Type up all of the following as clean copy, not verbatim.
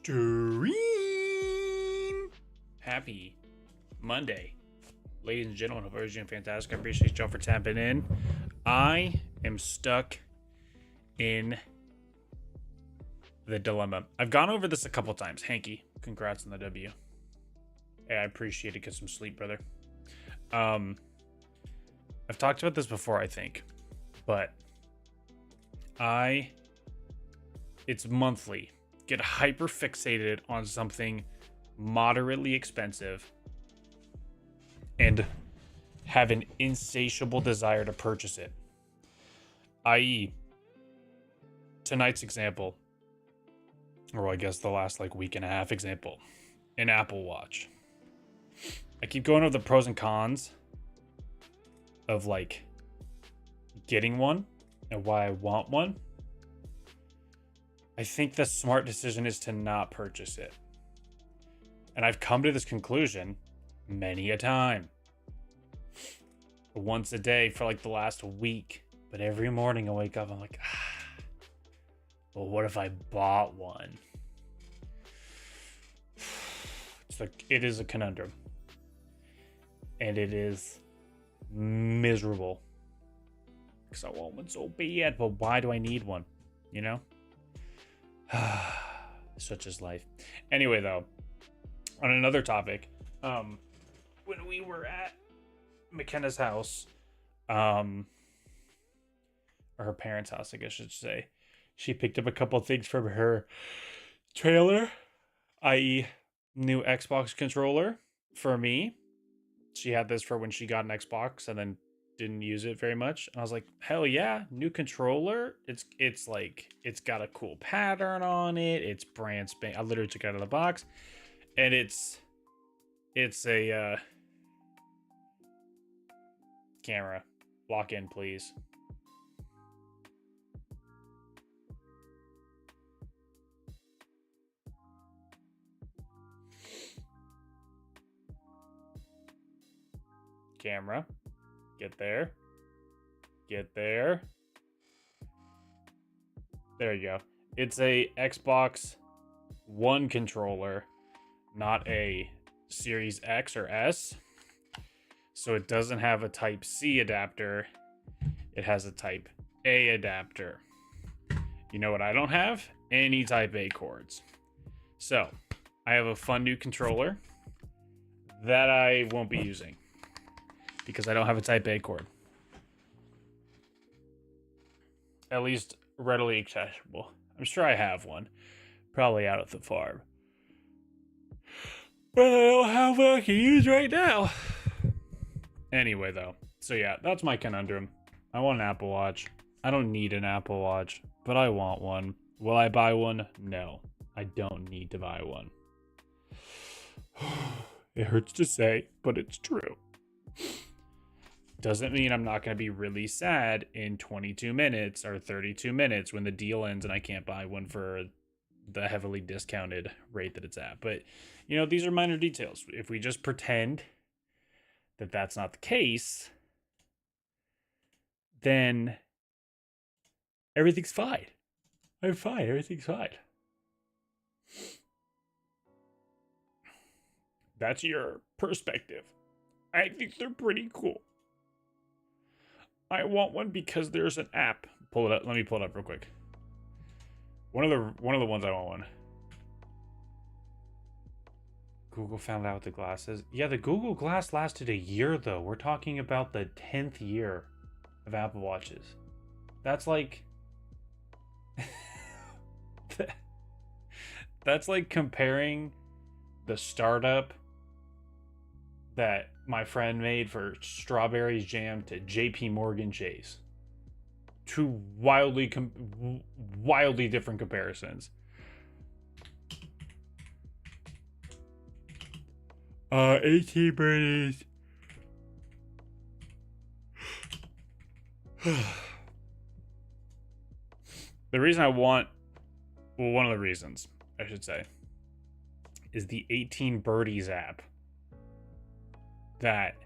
Stream. Happy Monday, ladies and gentlemen. Hope everyone's doing fantastic. I appreciate y'all for tapping in. I am stuck in the dilemma. I've gone over this a couple times. Hanky, congrats on the W. Hey, I appreciate it. Get some sleep, brother. I've talked about this before, I think, but it's monthly. Get hyper fixated on something moderately expensive and have an insatiable desire to purchase it. I.e., tonight's example, or I guess the last week and a half example, an Apple Watch. I keep going over the pros and cons of getting one and why I want one. I think the smart decision is to not purchase it. And I've come to this conclusion many a time. Once a day for the last week. But every morning I wake up, I'm like, well, what if I bought one? It is a conundrum. And it is miserable. Because I want one so bad, but why do I need one? You know? Such is life. Anyway, though, on another topic, when we were at McKenna's house, or her parents' house, I guess I should say, she picked up a couple of things from her trailer, i.e., new Xbox controller for me. She had this for when she got an Xbox and then didn't use it very much. And I was like, hell yeah, new controller. It's got a cool pattern on it. It's brand spanking. I literally took it out of the box, and it's a camera. Lock in, please. Camera. Get there. Get there. There you go. It's a Xbox One controller, not a Series X or S. So it doesn't have a Type C adapter. It has a Type A adapter. You know what I don't have? Any Type A cords. So I have a fun new controller that I won't be using because I don't have a Type A cord. At least readily accessible. I'm sure I have one. Probably out at the farm. But I don't have one I can use right now. Anyway, though. So yeah, that's my conundrum. I want an Apple Watch. I don't need an Apple Watch, but I want one. Will I buy one? No. I don't need to buy one. It hurts to say, but it's true. Doesn't mean I'm not going to be really sad in 22 minutes or 32 minutes when the deal ends and I can't buy one for the heavily discounted rate that it's at. But, these are minor details. If we just pretend that that's not the case, then everything's fine. I'm fine. Everything's fine. That's your perspective. I think they're pretty cool. I want one because there's an app. Pull it up. Let me pull it up real quick. One of the ones I want one. Google found out the glasses. Yeah, the Google Glass lasted a year though. We're talking about the 10th year of Apple Watches. That's that's like comparing the startup that my friend made for strawberries jam to JP Morgan Chase. Two wildly different comparisons. 18 birdies. The reason I want, one of the reasons I should say, is the 18 birdies app that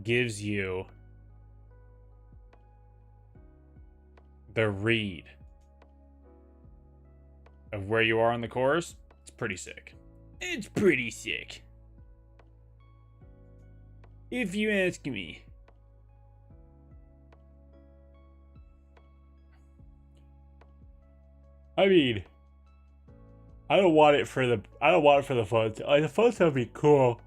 gives you the read of where you are on the course, it's pretty sick. It's pretty sick, if you ask me. I mean, I don't want it for the fun. The fun stuff would be cool.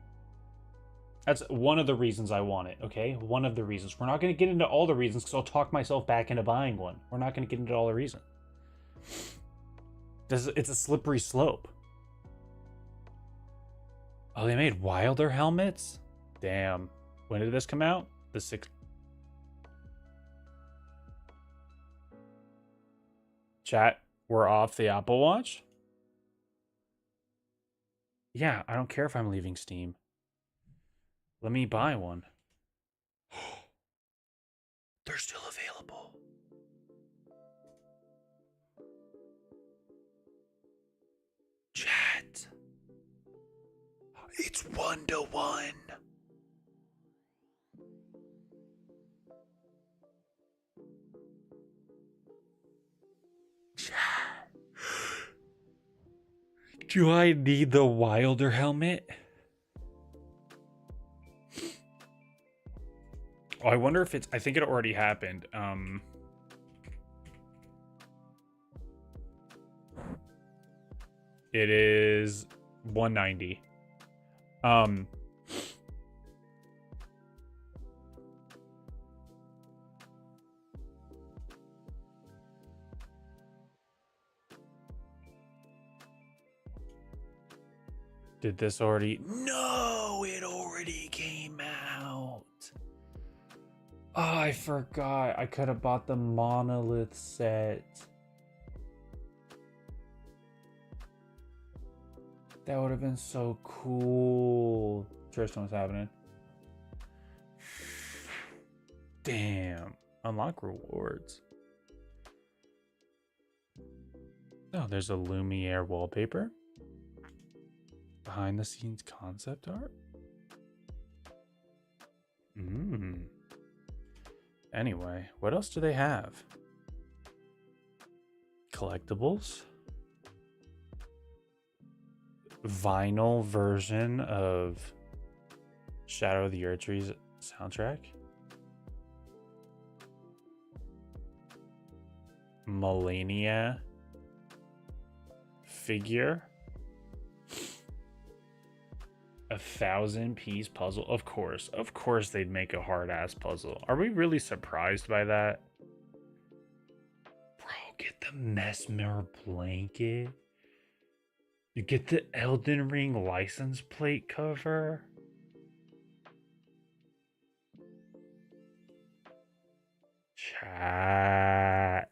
That's one of the reasons I want it, okay? One of the reasons. We're not going to get into all the reasons because I'll talk myself back into buying one. We're not going to get into all the reasons. It's a slippery slope. Oh, they made Wilder helmets? Damn. When did this come out? The 6th. Chat, we're off the Apple Watch? Yeah, I don't care if I'm leaving Steam. Let me buy one. They're still available. Chat. It's 1-to-1. Chat. Do I need the Wilder helmet? Oh, I wonder if it's... I think it already happened. It is 190. Did this already... No, it already came out. Oh, I forgot. I could have bought the Monolith set. That would have been so cool. Tristan, what's happening? Damn. Unlock rewards. Oh, there's a Lumiere wallpaper. Behind the scenes concept art. Anyway, what else do they have? Collectibles. Vinyl version of Shadow of the Erdtree's soundtrack. Millennia figure. 1,000-piece puzzle. Of course they'd make a hard-ass puzzle. Are we really surprised by that? Bro, get the Mesmer blanket. You get the Elden Ring license plate cover. Chat.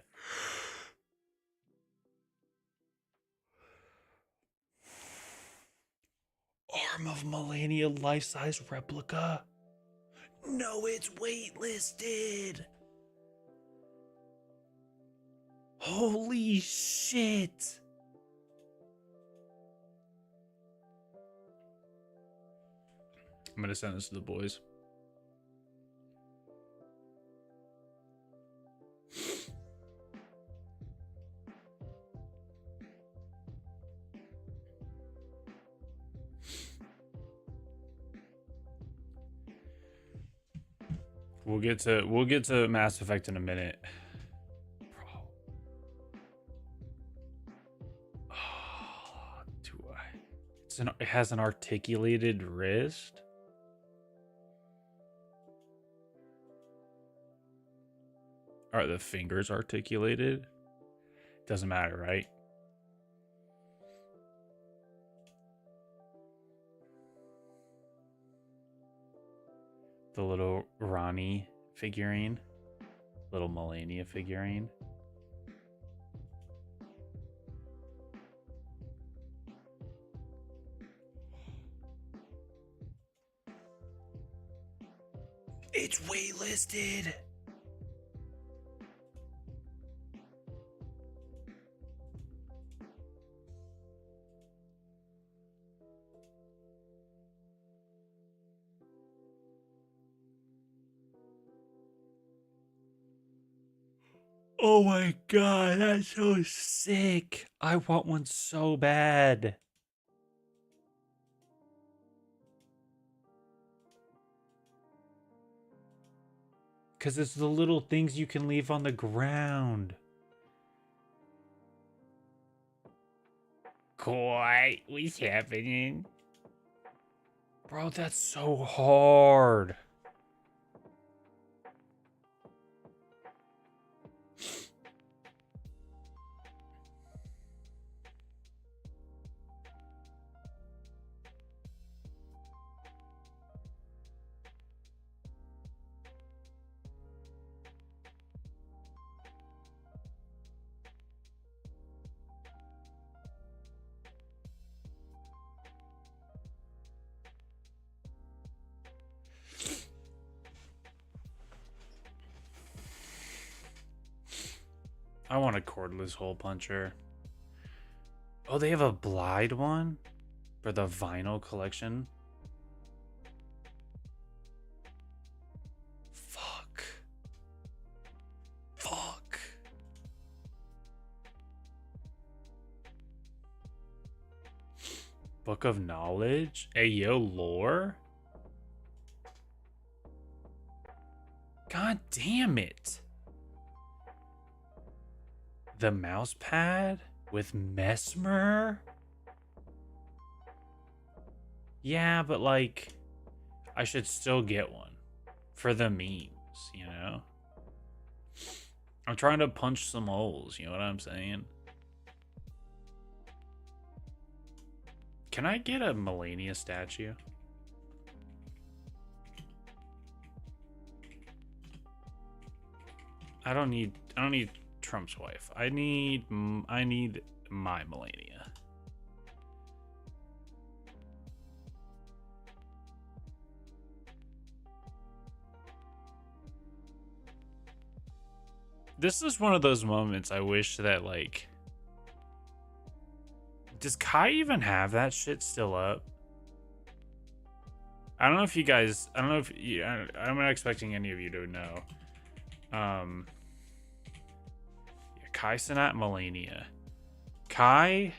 Arm of Millennia life-size replica. No, it's waitlisted. Holy shit. I'm gonna send this to the boys. We'll get to Mass Effect in a minute. Bro. Oh, do I? It has an articulated wrist. Are the fingers articulated? Doesn't matter, right? The little Ronnie figurine. Little Millennia figurine. It's waitlisted. Oh my god, that's so sick. I want one so bad. Because it's the little things you can leave on the ground. What? What's happening? Bro, that's so hard. I want a cordless hole puncher. Oh, they have a Blide one for the vinyl collection. Fuck. Fuck. Book of Knowledge? Ayo, lore? God damn it. The mouse pad with Mesmer? Yeah, but like, I should still get one for the memes, you know? I'm trying to punch some holes, you know what I'm saying? Can I get a Melania statue? I don't need Trump's wife. I need my Melania. This is one of those moments I wish that, like, does Kai even have that shit still up? I don't know if you guys, I don't know if you, I'm not expecting any of you to know. Yeah, Kai Cenat Melania. Kai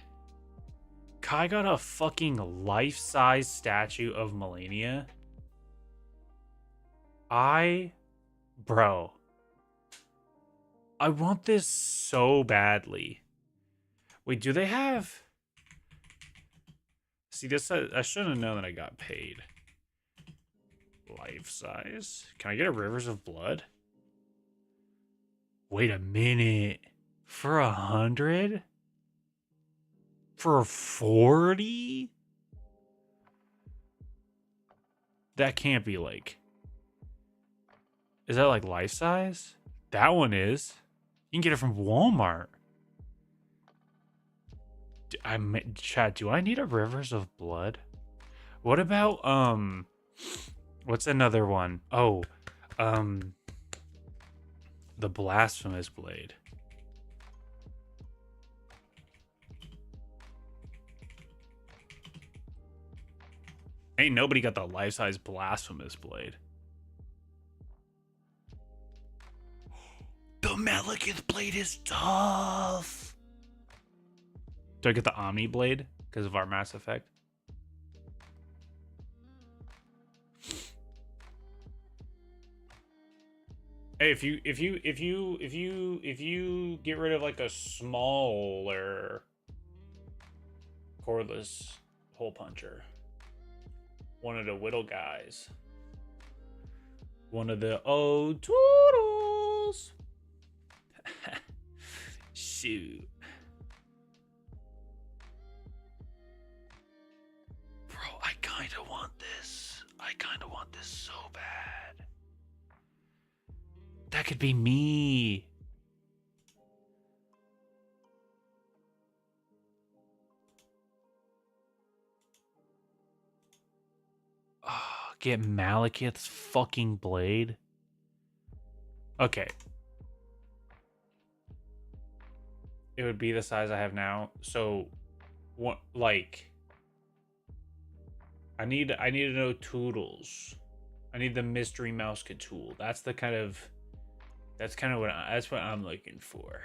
got a fucking life-size statue of Melania. Bro, I want this so badly. Wait, do they have... See, this, I should have known that I got paid. Life size. Can I get a Rivers of Blood? Wait a minute. For 100? For 40? That can't be like... Is that like life size? That one is. You can get it from Walmart. Chat, do I need a Rivers of Blood? What about, what's another one? Oh, the Blasphemous Blade. Ain't nobody got the life-size Blasphemous Blade. The Malekith Blade is tough. Do I get the Omni Blade because of our Mass Effect? Hey, if you get rid of like a smaller cordless hole puncher, one of the Whittle guys, one of the Toodles. Shoot. Bro, I kind of want this. I kind of want this so bad. That could be me. Oh, get Malekith's fucking blade. Okay. It would be the size I have now. So, what, like, I need to know Toodles. I need the Mystery Mouse tool. That's the kind of That's kind of that's what I'm looking for.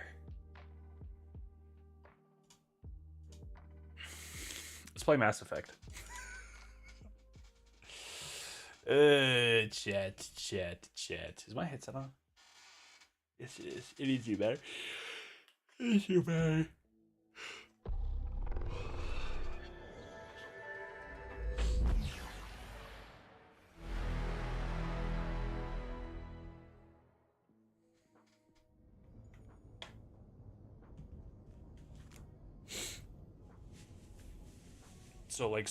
Let's play Mass Effect. Chat. Is my headset on? Yes, it is. It needs to be better. It needs to be better. So, like,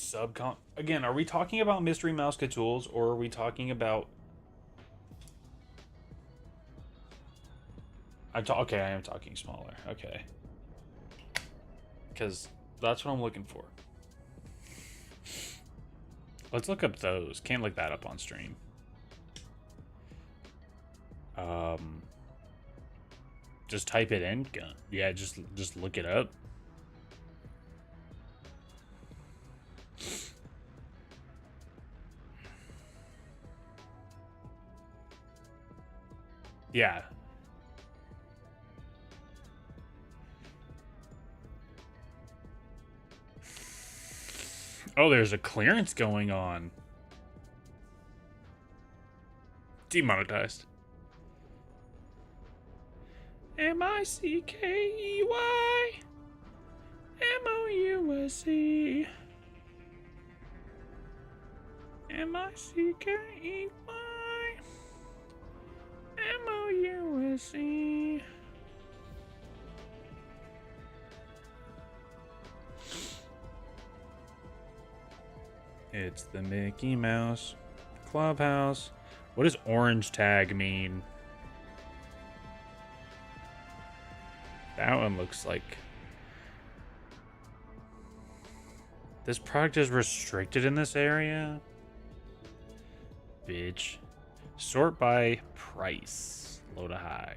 again, are we talking about Mystery Mouse Tools, or are we talking about... Okay, I am talking smaller. Okay. Because that's what I'm looking for. Let's look up those. Can't look that up on stream. Just type it in. Yeah, just look it up. Yeah. Oh, there's a clearance going on. Demonetized. M-I-C-K-E-Y M-O-U-S-E M-I-C-K-E-Y M-O-U-S-E. It's the Mickey Mouse Clubhouse. What does orange tag mean? That one looks like... This product is restricted in this area? Bitch. Sort by price. Low to high.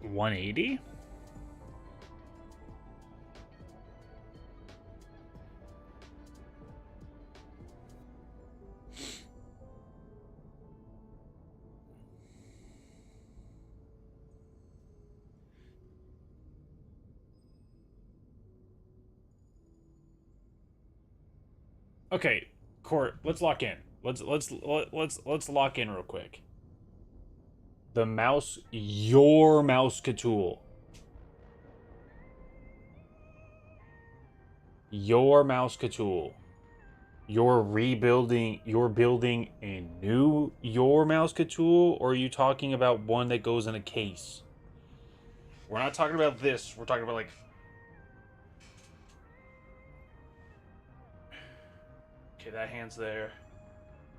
$180? Okay, Court, let's lock in. Let's lock in real quick. The mouse, your mouse tool. Your mouse tool. You're building a new your mouse tool, or are you talking about one that goes in a case? We're not talking about this. We're talking about like... Okay, that hand's there.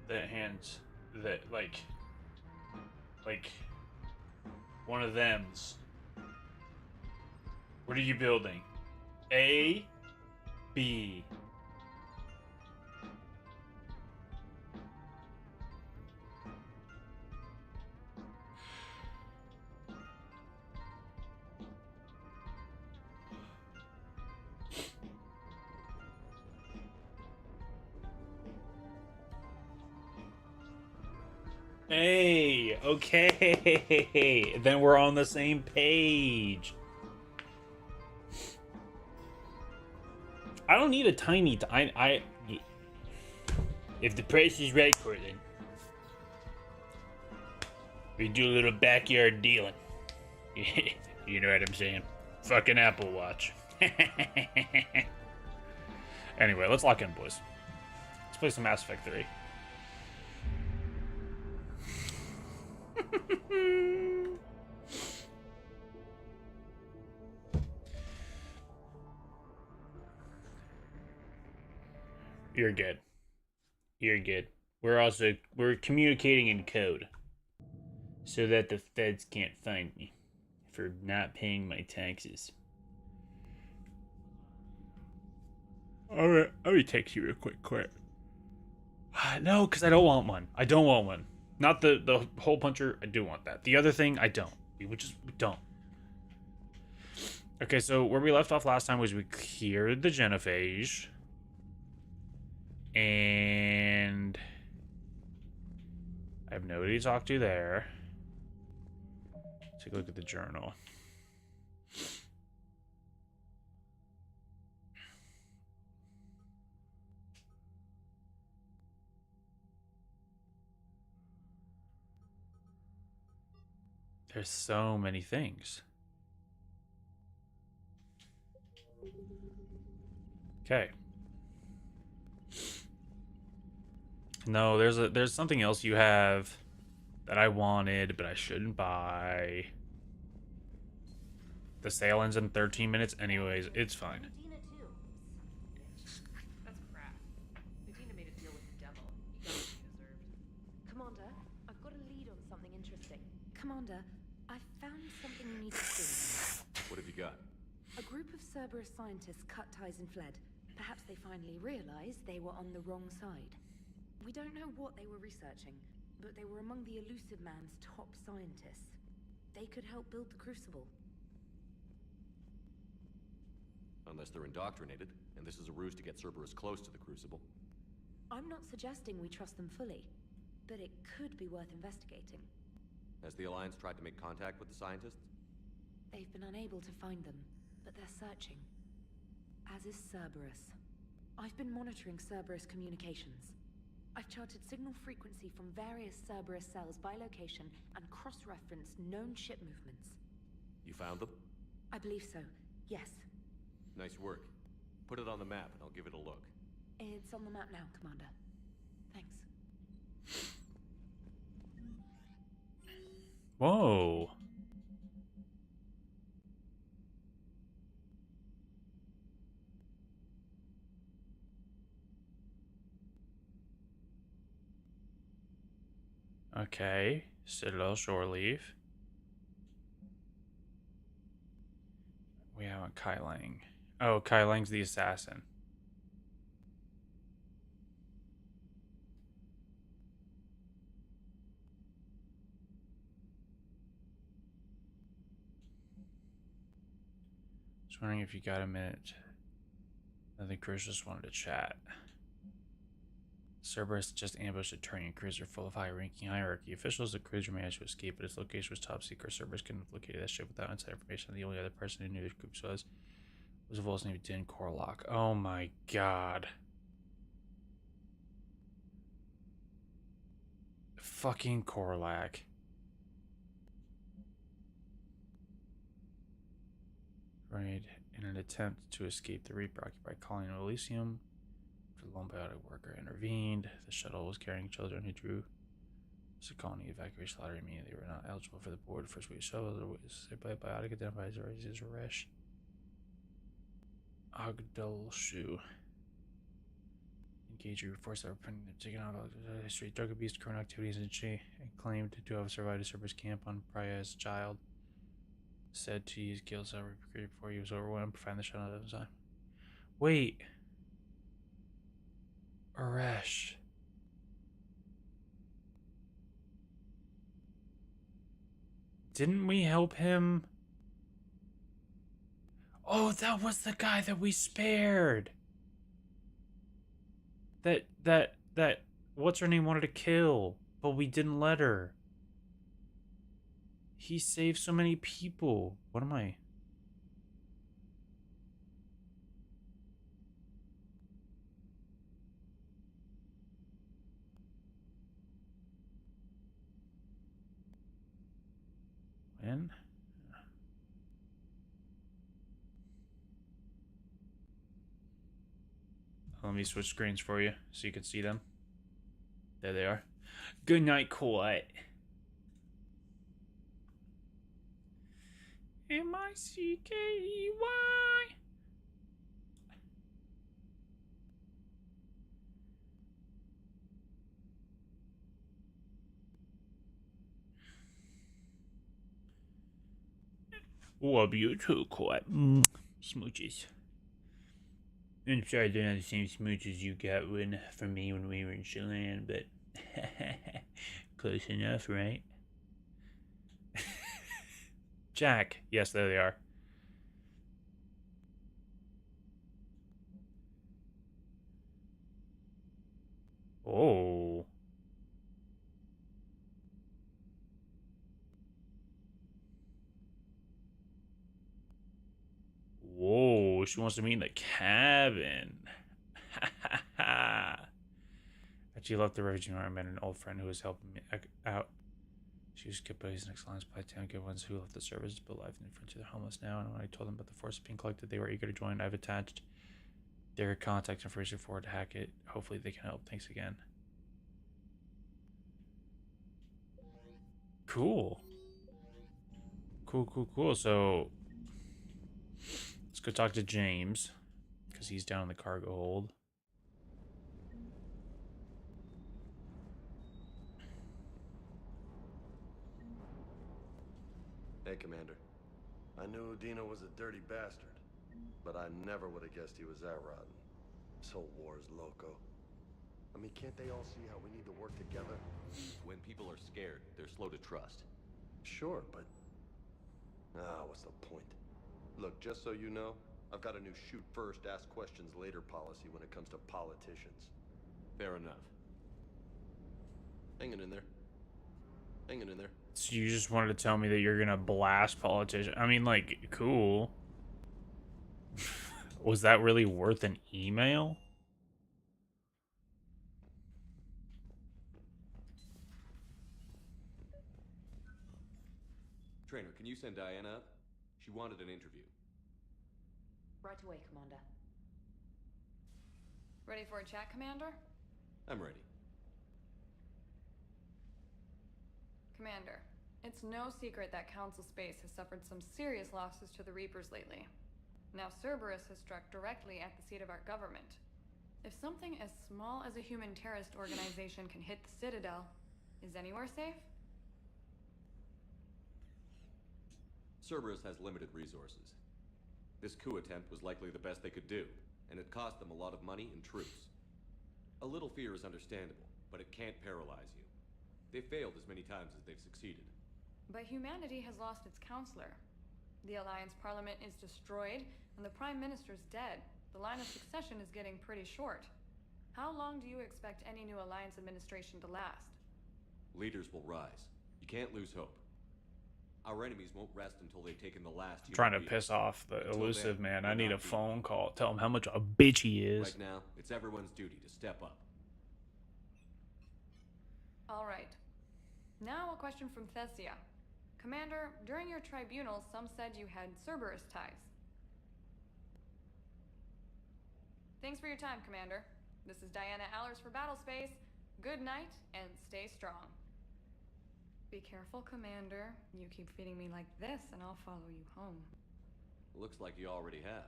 That hand's that like one of them's. What are you building? A, B. Hey, okay. Then we're on the same page. I don't need a tiny... If the price is right, Cortland, we do a little backyard dealing. You know what I'm saying? Fucking Apple Watch. Anyway, let's lock in, boys. Let's play some Mass Effect 3. You're good. You're good. We're communicating in code so that the feds can't find me for not paying my taxes. Alright, let me text you real quick. No, because I don't want one. I don't want one. Not the hole puncher. I do want that. The other thing, I don't. We don't. Okay, so where we left off last time was we cleared the genophage. And I have nobody to talk to there. Take a look at the journal. There's so many things. Okay. No, there's something else you have that I wanted, but I shouldn't buy. The sale ends in 13 minutes anyways. It's fine. That's crap. Medina made a deal with the devil. He got what he deserved. Commander, I've got a lead on something interesting. Commander, I found something you need to see. What have you got? A group of Cerberus scientists cut ties and fled. Perhaps they finally realized they were on the wrong side. We don't know what they were researching, but they were among the Elusive Man's top scientists. They could help build the Crucible. Unless they're indoctrinated, and this is a ruse to get Cerberus close to the Crucible. I'm not suggesting we trust them fully, but it could be worth investigating. Has the Alliance tried to make contact with the scientists? They've been unable to find them, but they're searching. As is Cerberus. I've been monitoring Cerberus communications. I've charted signal frequency from various Cerberus cells by location and cross-referenced known ship movements. You found them? I believe so, yes. Nice work. Put it on the map and I'll give it a look. It's on the map now, Commander. Thanks. Whoa. Okay. Citadel shore leave. We have Kai Lang. Oh, Kai Lang's the assassin. Just wondering if you got a minute. I think Chris just wanted to chat. Cerberus just ambushed a Turian cruiser full of high-ranking hierarchy officials. The cruiser managed to escape, but its location was top secret. Cerberus couldn't have located that ship without inside information. The only other person who knew the group was a Volus named Din Korlak. Oh my god. Fucking Korlak. Right, in an attempt to escape the Reaper occupied colony of Elysium, the lone biotic worker intervened. The shuttle was carrying children who drew the colony evacuation lottery, meaning they were not eligible for the board. First week shuttle was by biotic identified as Resh Agdalshu. Engage force that were taken out of history, drug abuse, current activities, and she claimed to have survived a Cerberus camp on Praia as a child. Said to use gills that were recruited before he was overwhelmed, find the shuttle at the time. Wait. Arash. Didn't we help him? Oh, that was the guy that we spared. That what's her name wanted to kill, but we didn't let her. He saved so many people. What am I? When? Let me switch screens for you so you can see them. There they are. Good night, Quiet. M-I-C-K-E-Y. Love you too, Quiet. Smooches. I'm sorry they're not the same smooches you got from me when we were in Chelan, but close enough, right? Jack. Yes, there they are. Oh. she wants to meet in the cabin. But she left the refugee and I met an old friend who was helping me out. She was good buddies and excellence by town good ones who left the service to build life in front of their homeless now. And when I told them about the force being collected, they were eager to join. I've attached their contact information forward to hack it. Hopefully they can help. Thanks again. Cool. Cool. So let's go talk to James because he's down in the cargo hold. Hey, Commander. I knew Dino was a dirty bastard, but I never would have guessed he was that rotten. This whole war is loco. I mean, can't they all see how we need to work together? When people are scared, they're slow to trust. Sure, but... what's the point? Look, just so you know, I've got a new shoot first, ask questions later policy when it comes to politicians. Fair enough. Hanging in there. Hanging in there. So you just wanted to tell me that you're gonna blast politicians? I mean, like, cool. Was that really worth an email? Trainer, can you send Diana up? She wanted an interview. Right away, Commander. Ready for a chat, Commander? I'm ready. Commander, it's no secret that Council Space has suffered some serious losses to the Reapers lately. Now Cerberus has struck directly at the seat of our government. If something as small as a human terrorist organization can hit the Citadel, is anywhere safe? Cerberus has limited resources. This coup attempt was likely the best they could do, and it cost them a lot of money and troops. A little fear is understandable, but it can't paralyze you. They've failed as many times as they've succeeded. But humanity has lost its counselor. The Alliance Parliament is destroyed, and the Prime Minister's dead. The line of succession is getting pretty short. How long do you expect any new Alliance administration to last? Leaders will rise. You can't lose hope. Our enemies won't rest until they've taken the last human Trying to being. piss off the Until elusive then, man. I we'll need a not be. phone call. Tell him how much of a bitch he is. Right now, it's everyone's duty to step up. All right. Now a question from Thesia. Commander, during your tribunal, some said you had Cerberus ties. Thanks for your time, Commander. This is Diana Allers for Battlespace. Good night, and stay strong. Be careful, Commander. You keep feeding me like this, and I'll follow you home. Looks like you already have.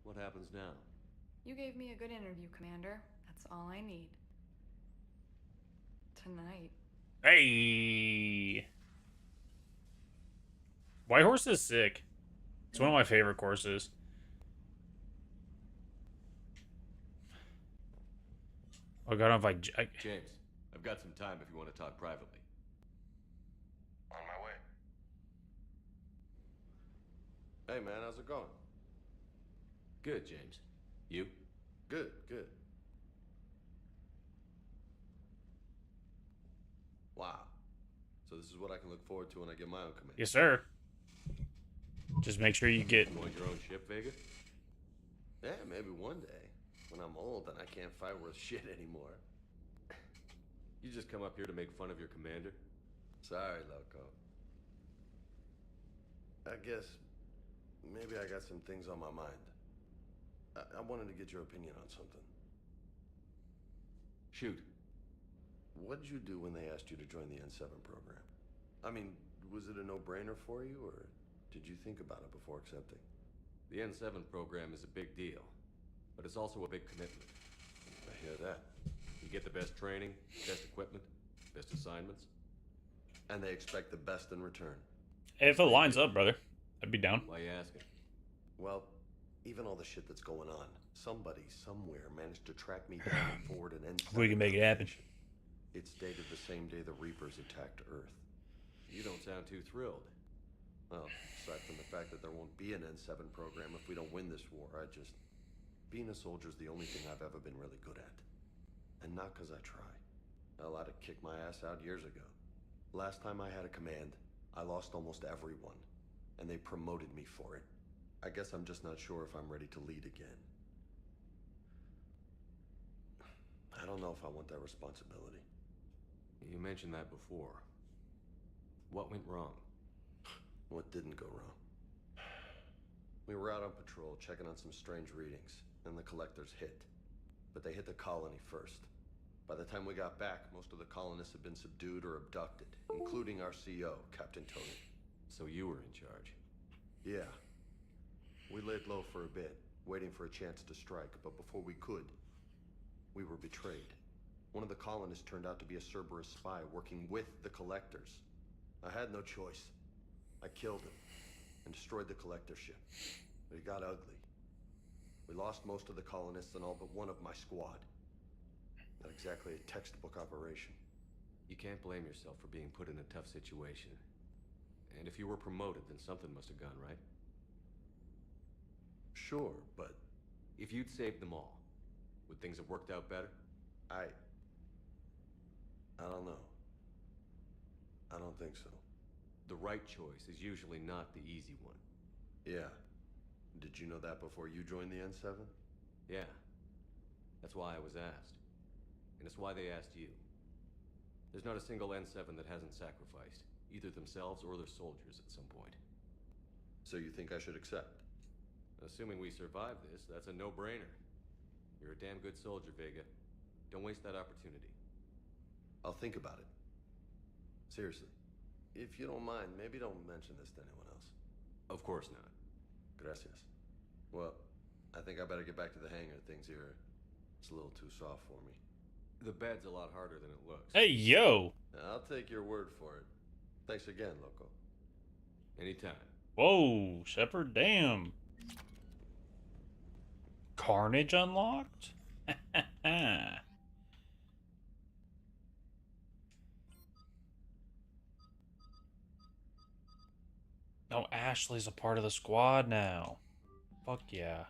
What happens now? You gave me a good interview, Commander. That's all I need. Tonight. Hey! White Horse is sick. It's one of my favorite courses. I got on like James, I've got some time if you want to talk privately. On my way. Hey, man, how's it going? Good, James. You? Good. Wow. So this is what I can look forward to when I get my own command. yes, sir. Just make sure you get. You want your own ship, Vega? Yeah, maybe one day. When I'm old and I can't fight worth shit anymore. You just come up here to make fun of your commander? Sorry, loco. I guess maybe I got some things on my mind. I wanted to get your opinion on something. Shoot. What did you do when they asked you to join the N7 program? I mean, was it a no-brainer for you, or did you think about it before accepting? The N7 program is a big deal, but it's also a big commitment. I hear that. You get the best training, best equipment, best assignments. And they expect the best in return. If it lines up, brother, I'd be down. Why are you asking? Well, even all the shit that's going on, somebody somewhere managed to track me down and forward an N7. We can make it happen. It's dated the same day the Reapers attacked Earth. You don't sound too thrilled. Well, aside from the fact that there won't be an N7 program if we don't win this war, being a soldier's the only thing I've ever been really good at. And not because I try. Hell, I'd have kicked my ass out years ago. Last time I had a command, I lost almost everyone. And they promoted me for it. I guess I'm just not sure if I'm ready to lead again. I don't know if I want that responsibility. You mentioned that before. What went wrong? What didn't go wrong? We were out on patrol, checking on some strange readings, and the collectors hit. But they hit the colony first. By the time we got back, most of the colonists had been subdued or abducted, including our CO, Captain Tony. So you were in charge? Yeah. We laid low for a bit, waiting for a chance to strike, but before we could, we were betrayed. One of the colonists turned out to be a Cerberus spy working with the collectors. I had no choice. I killed him and destroyed the collector ship. But it got ugly. We lost most of the colonists and all but one of my squad. Not exactly a textbook operation. You can't blame yourself for being put in a tough situation. And if you were promoted, then something must have gone right. Sure, but If you'd saved them all, would things have worked out better? I don't know. I don't think so. The right choice is usually not the easy one. Yeah. Did you know that before you joined the N7? Yeah. That's why I was asked. And it's why they asked you. There's not a single N7 that hasn't sacrificed, either themselves or their soldiers at some point. So you think I should accept? Assuming we survive this, that's a no-brainer. You're a damn good soldier, Vega. Don't waste that opportunity. I'll think about it. Seriously. If you don't mind, maybe don't mention this to anyone else. Of course not. Gracias. Well, I think I better get back to the hangar. Things here, it's a little too soft for me. The bed's a lot harder than it looks. Hey, yo! I'll take your word for it. Thanks again, Loco. Anytime. Whoa, Shepard, damn. Carnage unlocked? Oh, Ashley's a part of the squad now. Fuck yeah.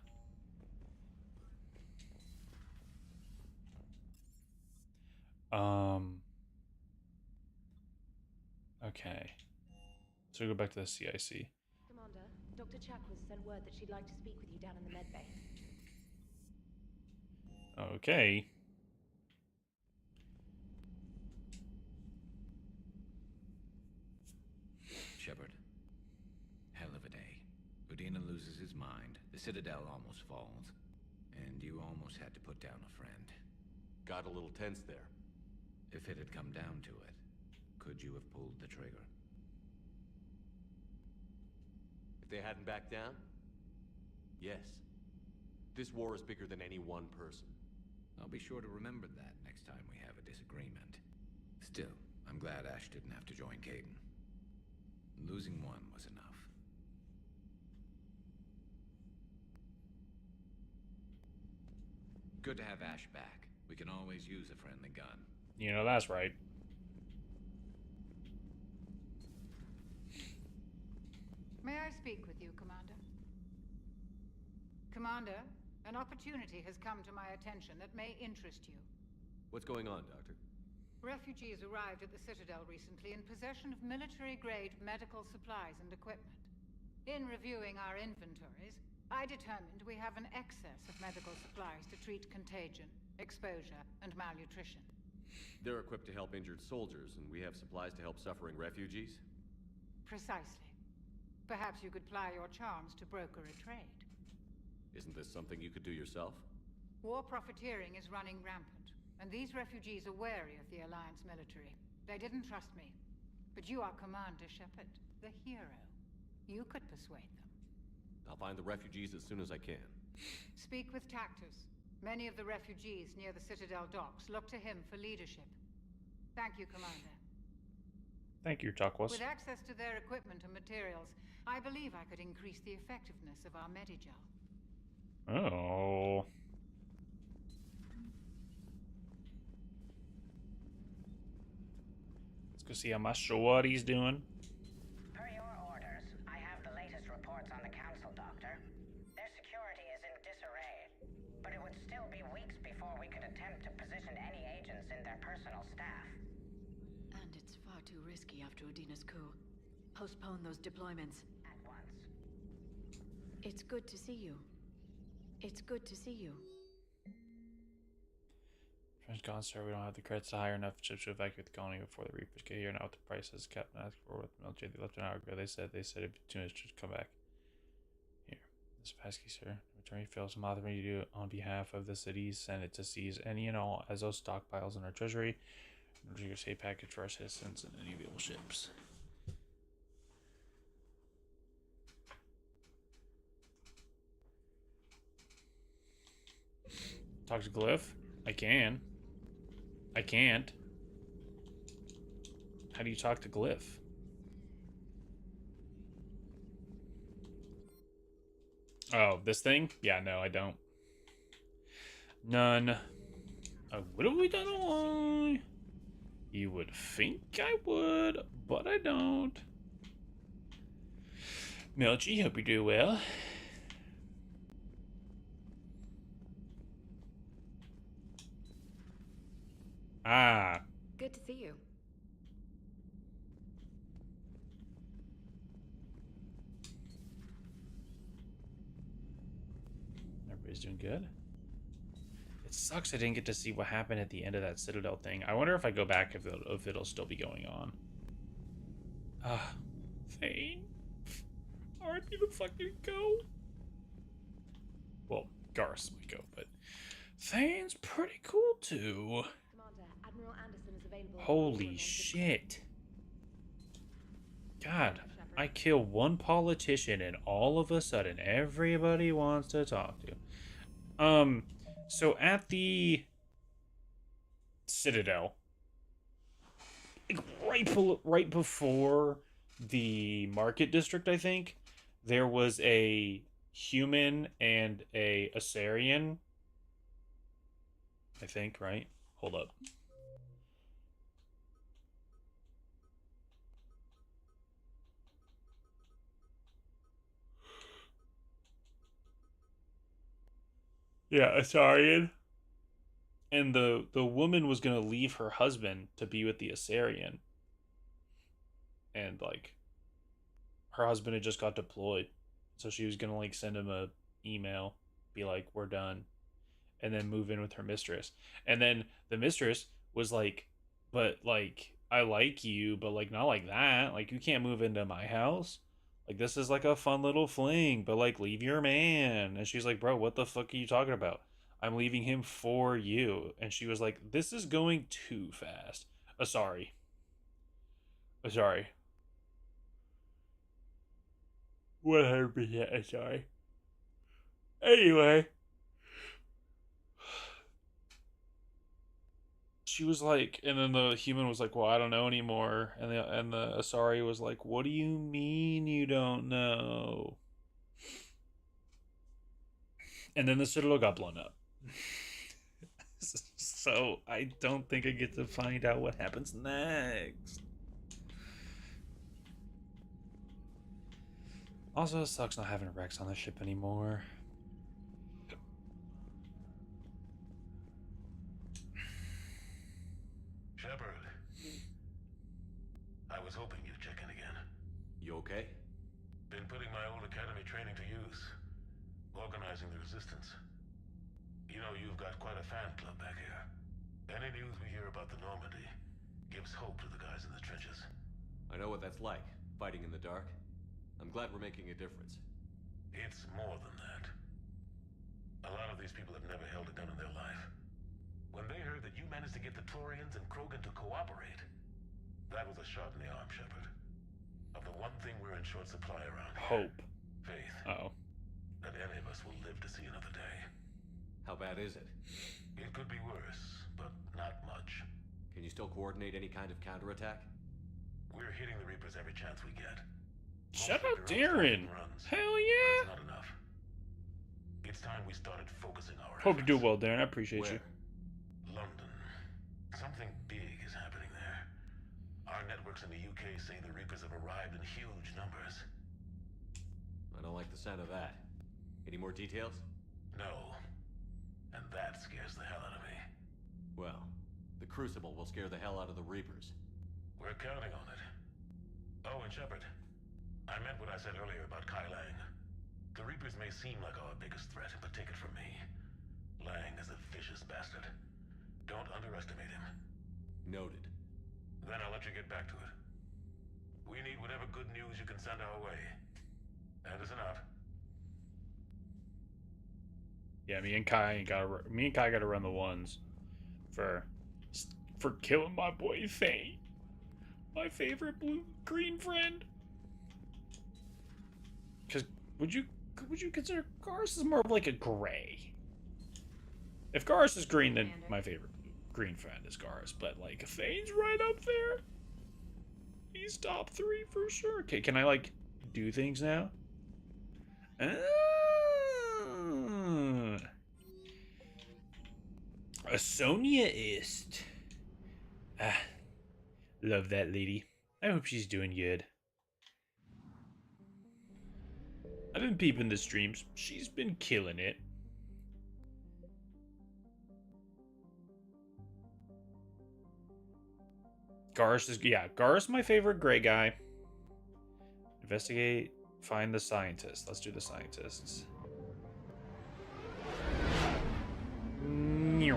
Okay. So we go back to the CIC. Commander, Dr. Chakwas sent word that she'd like to speak with you down in the med bay. Okay. Shepard. Hell of a day. Udina loses his mind, the Citadel almost falls, and you almost had to put down a friend. Got a little tense there. If it had come down to it, could you have pulled the trigger? If they hadn't backed down? Yes. This war is bigger than any one person. I'll be sure to remember that next time we have a disagreement. Still, I'm glad Ash didn't have to join Caden. Losing one was enough. Good to have Ash back. We can always use a friendly gun. You know, that's right. May I speak with you, Commander? Commander, an opportunity has come to my attention that may interest you. What's going on, Doctor? Refugees arrived at the Citadel recently in possession of military-grade medical supplies and equipment. In reviewing our inventories, I determined we have an excess of medical supplies to treat contagion, exposure, and malnutrition. They're equipped to help injured soldiers, and we have supplies to help suffering refugees? Precisely. Perhaps you could ply your charms to broker a trade. Isn't this something you could do yourself? War profiteering is running rampant, and these refugees are wary of the Alliance military. They didn't trust me. But you are Commander Shepard, the hero. You could persuade them. I'll find the refugees as soon as I can. Speak with Tactus. Many of the refugees near the Citadel docks look to him for leadership. Thank you, Commander. Thank you, Chakwas. With access to their equipment and materials, I believe I could increase the effectiveness of our Medigel. Oh. Let's go see how my shawty's doing. Per your orders, I have the latest reports on the Council, Doctor. Their security is in disarray, but it would still be weeks before we could attempt to position any agents in their personal staff. And it's far too risky after Udina's coup. Postpone those deployments. At once. It's good to see you. It's good to see you. Friends gone, sir. We don't have the credits to hire enough ships to evacuate the colony before the Reapers get here. Now with the prices Captain asked for with the military, they left an hour ago. They said it'd be 2 minutes to come back. Here. This passkey, sir. The attorney fails to authorize me to do it on behalf of the city's Senate to seize any and all Ezo stockpiles in our treasury. In order to get a safe package for our citizens and any available ships. Talk to Glyph? I can. I can't. How do you talk to Glyph? Oh, this thing? Yeah, no, I don't. None. What have we done along? You would think I would, but I don't. Melchi, hope you do well. Ah. Good to see you. Everybody's doing good. It sucks I didn't get to see what happened at the end of that Citadel thing. I wonder if I go back if it'll still be going on. Ah, Thane. RP the fucking go. Well, Garth would go, but Thane's pretty cool too. Commander, Admiral Anderson is available. Holy shit. God, I kill one politician and all of a sudden everybody wants to talk to. So at the Citadel, like right before the market district, I think, there was a human and a Assyrian. I think, right? Hold up. Yeah, Assyrian. And the woman was gonna leave her husband to be with the Assyrian. And like her husband had just got deployed. So she was gonna like send him a email, be like, we're done, and then move in with her mistress. And then the mistress was like, but like I like you, but like not like that. Like you can't move into my house. Like, this is like a fun little fling, but like, leave your man. And she's like, bro, what the fuck are you talking about? I'm leaving him for you. And she was like, this is going too fast. Sorry. Sorry. 100% sorry. Anyway. She was like, and then the human was like, well, I don't know anymore. And the Asari was like, what do you mean you don't know? And then the Citadel got blown up. So I don't think I get to find out what happens next. Also, it sucks not having Rex on the ship anymore. Shepard. I was hoping you'd check in again. You okay? Been putting my old academy training to use. Organizing the resistance. You know, you've got quite a fan club back here. Any news we hear about the Normandy gives hope to the guys in the trenches. I know what that's like, fighting in the dark. I'm glad we're making a difference. It's more than that. A lot of these people have never held a gun in their life. When they heard that you managed to get the Torians and Krogan to cooperate, that was a shot in the arm, Shepard. Of the one thing we're in short supply around here. Hope. Faith. Uh-oh. That any of us will live to see another day. How bad is it? It could be worse, but not much. Can you still coordinate any kind of counterattack? We're hitting the Reapers every chance we get. Shut Most up, of their Darren. own runs, Hell but yeah. it's not enough. It's time we started focusing our Hope you do efforts. well, Darren. I appreciate you. London. Something big is happening there. Our networks in the UK say the Reapers have arrived in huge numbers. I don't like the sound of that. Any more details? No. And that scares the hell out of me. Well, the Crucible will scare the hell out of the Reapers. We're counting on it. Oh, and Shepard, I meant what I said earlier about Kai Lang. The Reapers may seem like our biggest threat, but take it from me. Lang is a vicious bastard. Don't underestimate him. Noted. Then I'll let you get back to it. We need whatever good news you can send our way. Anderson out. Yeah, me and Kai gotta run the ones for killing my boy Thane, my favorite green friend. Because would you consider Garrus is more of like a gray? If Garrus is green, then my favorite green friend is Garrus. But like Thane's right up there. He's top 3 for sure. Okay, can I like do things now? Sonia ist. Love that lady. I hope she's doing good. I've been peeping the streams. She's been killing it. Garrus my favorite gray guy. Investigate, find the scientists. Let's do the scientists. Yeah.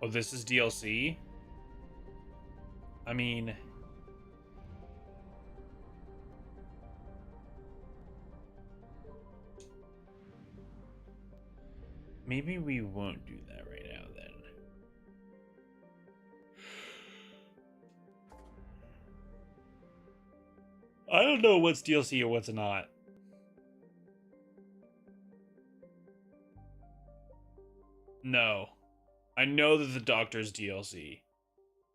Oh, this is DLC? I mean... maybe we won't do that right now, then. I don't know what's DLC or what's not. No. I know that the Doctor's DLC.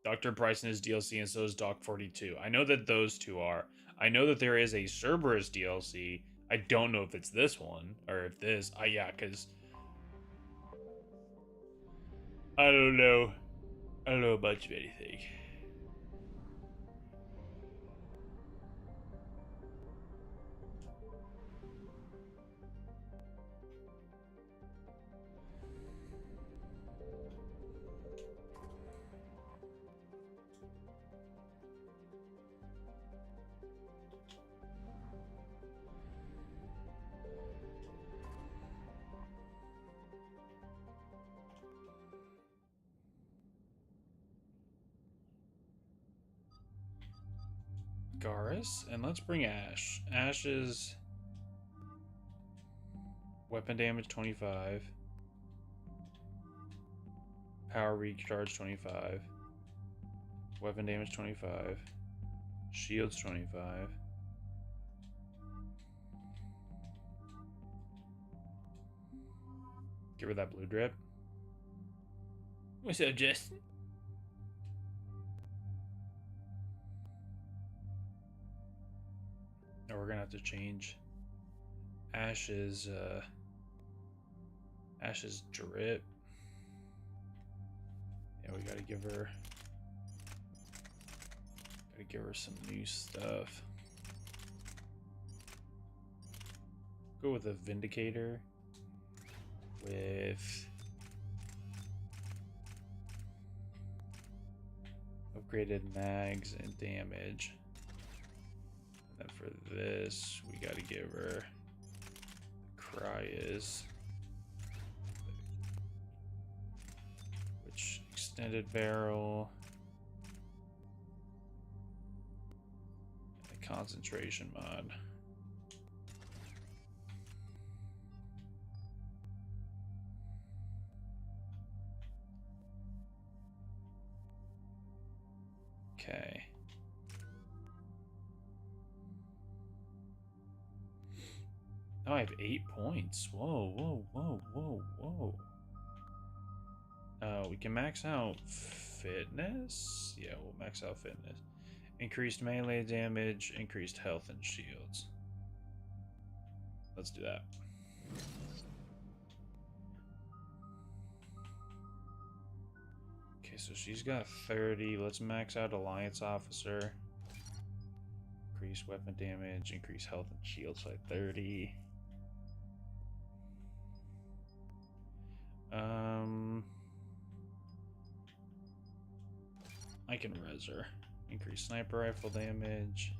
Dr. Bryson is DLC, and so is Doc 42. I know that those two are. I know that there is a Cerberus DLC. I don't know if it's this one, or if this... yeah, because... I don't know. I don't know much of anything. Garrus, and let's bring Ash. Ash is weapon damage 25, power recharge 25, weapon damage 25, shields 25. Give her that blue drip. What's up, Justin? Now we're gonna have to change Ash's drip. Yeah, we gotta give her some new stuff. Go with a Vindicator with upgraded mags and damage. And then for this, we gotta give her Cryas, which extended barrel, and the concentration mod. Okay. Now I have 8 points. Whoa, whoa, whoa, whoa, whoa. We can max out fitness. Yeah, we'll max out fitness. Increased melee damage, increased health and shields. Let's do that. Okay, so she's got 30. Let's max out Alliance Officer. Increase weapon damage, increase health and shields by 30. I can res her. Increase sniper rifle damage.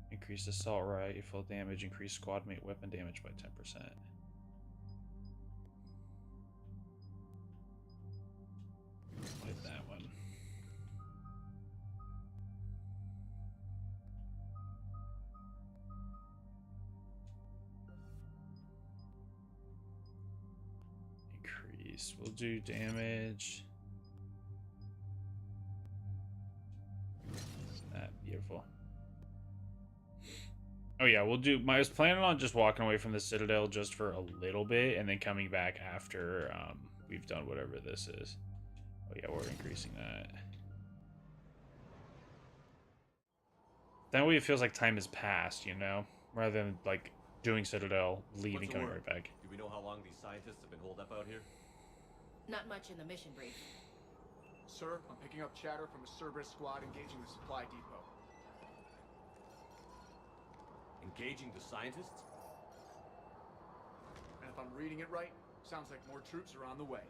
Increase assault rifle damage. Increase squad mate weapon damage by 10%. Like that one. Increase. We'll do damage. Beautiful. Oh yeah, we'll do. I was planning on just walking away from the Citadel just for a little bit, and then coming back after we've done whatever this is. Oh yeah, we're increasing that. That way it feels like time has passed, you know, rather than like doing Citadel, leaving, coming right back. Do we know how long these scientists have been holed up out here? Not much in the mission brief. Sir, I'm picking up chatter from a Cerberus squad engaging the supply depot. Engaging the scientists? And if I'm reading it right, sounds like more troops are on the way.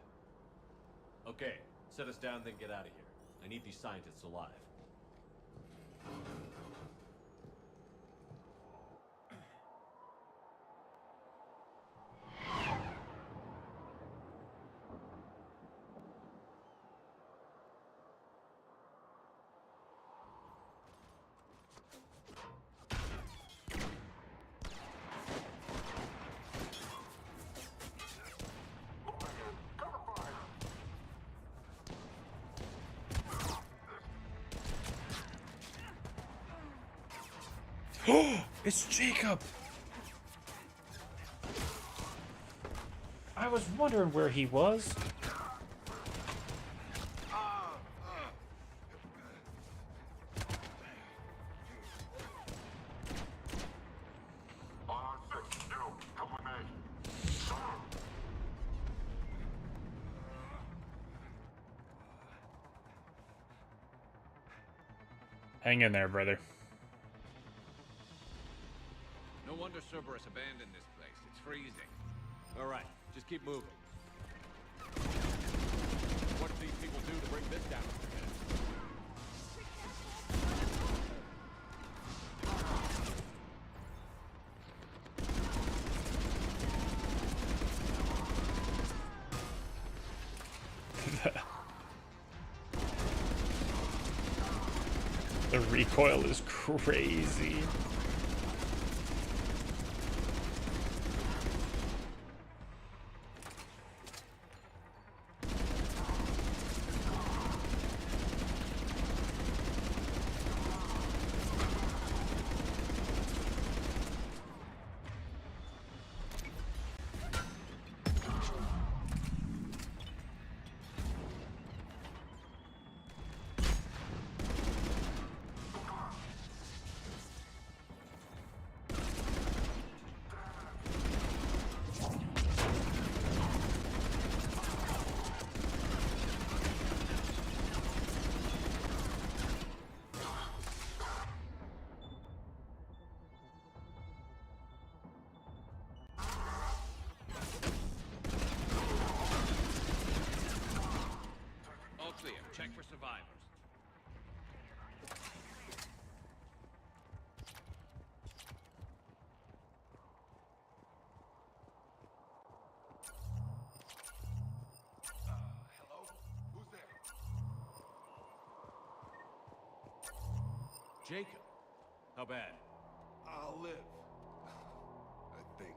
Okay, set us down, then get out of here. I need these scientists alive. It's Jacob! I was wondering where he was. Hang in there, brother. No wonder Cerberus abandoned this place. It's freezing. All right, just keep moving. What did these people do to bring this down on their heads? The recoil is crazy. Check for survivors. Hello? Who's there? Jacob. How bad? I'll live. I think.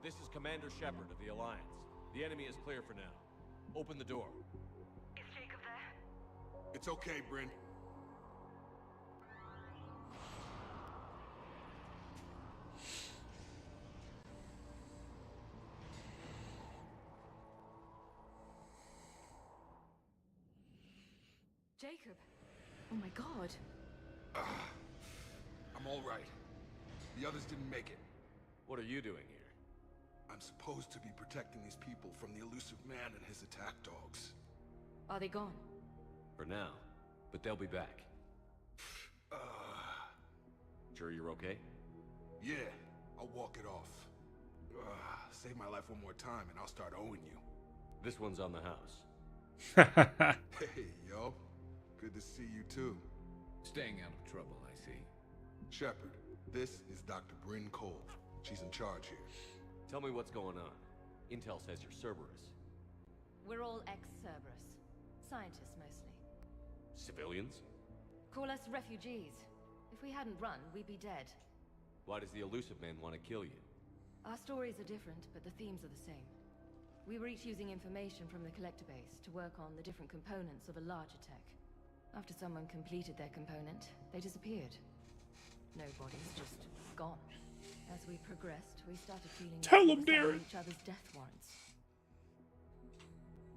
This is Commander Shepard of the Alliance. The enemy is clear for now. Open the door. Is Jacob there? It's okay, Bryn. Jacob! Oh my god. I'm all right. The others didn't make it. What are you doing here? I'm supposed to be protecting these people from the elusive man and his attack dogs. Are they gone? For now. But they'll be back. Sure you're okay? Yeah, I'll walk it off. Save my life one more time and I'll start owing you. This one's on the house. Hey, yo. Good to see you too. Staying out of trouble, I see. Shepard, this is Dr. Bryn Cole. She's in charge here. Tell me what's going on. Intel says you're Cerberus. We're all ex-Cerberus. Scientists, mostly. Civilians? Call us refugees. If we hadn't run, we'd be dead. Why does the Elusive Man want to kill you? Our stories are different, but the themes are the same. We were each using information from the collector base to work on the different components of a larger tech. After someone completed their component, they disappeared. No bodies, just gone. As we progressed, we started feeling Tell like him, we were Darren. signing each other's death warrants.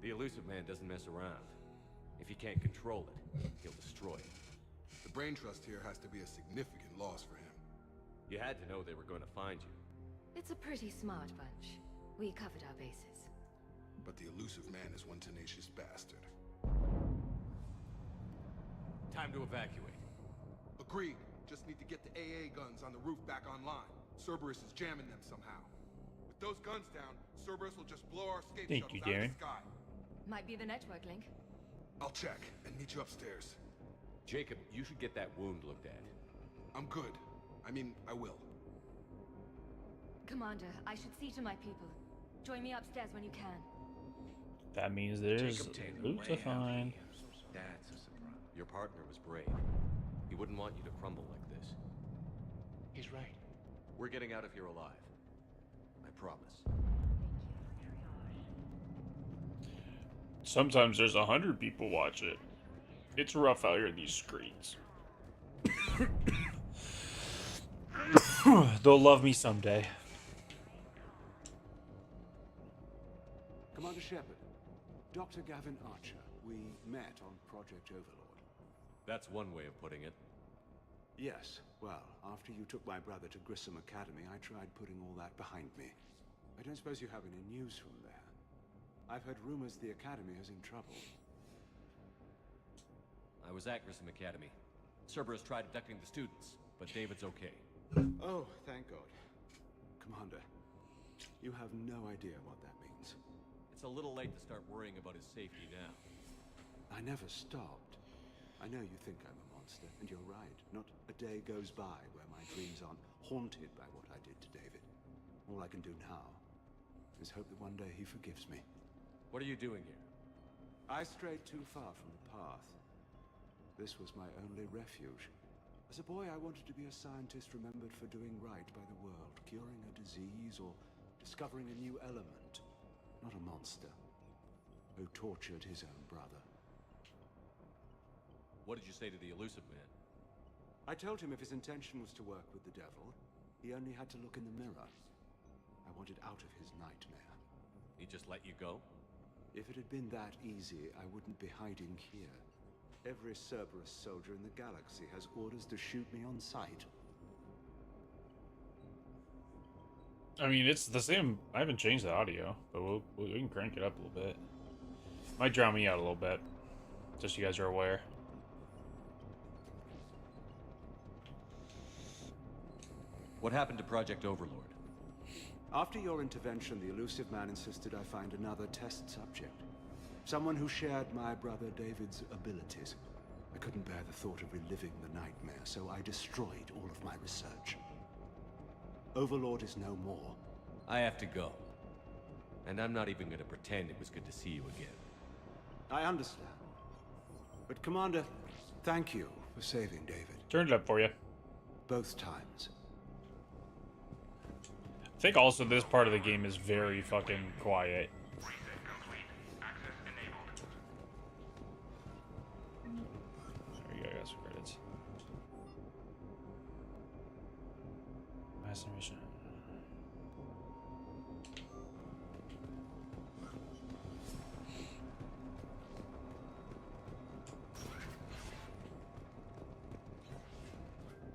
The Elusive Man doesn't mess around. If he can't control it, he'll destroy it. The brain trust here has to be a significant loss for him. You had to know they were going to find you. It's a pretty smart bunch. We covered our bases. But the Elusive Man is one tenacious bastard. Time to evacuate. Agreed. Just need to get the AA guns on the roof back online. Cerberus is jamming them somehow. With those guns down, Cerberus will just blow our escape Thank shuttles you, out of Darren. the sky. Might be the network link. I'll check and meet you upstairs. Jacob, you should get that wound looked at. I'm good. I mean, I will. Commander, I should see to my people. Join me upstairs when you can. That means there's Jacob Taylor, loot way to out find. here. That's a surprise. Your partner was brave. He wouldn't want you to crumble like this. He's right. We're getting out of here alive. I promise. Sometimes there's 100 people watch it. It's rough out here in these streets. They'll love me someday. Commander Shepard, Dr. Gavin Archer. We met on Project Overlord. That's one way of putting it. Yes, well, after you took my brother to Grissom Academy, I tried putting all that behind me. I don't suppose you have any news from there. I've heard rumors the Academy is in trouble. I was at Grissom Academy. Cerberus tried abducting the students, but David's okay. Oh, thank God. Commander, you have no idea what that means. It's a little late to start worrying about his safety now. I never stopped. I know you think I'm a monster, and you're right. Not a day goes by where my dreams aren't haunted by what I did to David. All I can do now is hope that one day he forgives me. What are you doing here? I strayed too far from the path. This was my only refuge. As a boy, I wanted to be a scientist remembered for doing right by the world, curing a disease or discovering a new element. Not a monster who tortured his own brother. What did you say to the Elusive Man? I told him if his intention was to work with the devil, he only had to look in the mirror. I wanted out of his nightmare. He just let you go? If it had been that easy, I wouldn't be hiding here. Every Cerberus soldier in the galaxy has orders to shoot me on sight. I mean, it's the same. I haven't changed the audio, but we can crank it up a little bit. Might drown me out a little bit, just so you guys are aware. What happened to Project Overlord? After your intervention, the Elusive Man insisted I find another test subject. Someone who shared my brother David's abilities. I couldn't bear the thought of reliving the nightmare, so I destroyed all of my research. Overlord is no more. I have to go. And I'm not even going to pretend it was good to see you again. I understand. But Commander, thank you for saving David. Turned it up for you. Both times. I think also this part of the game is very fucking quiet. There you go, guys, for credits. Master mission.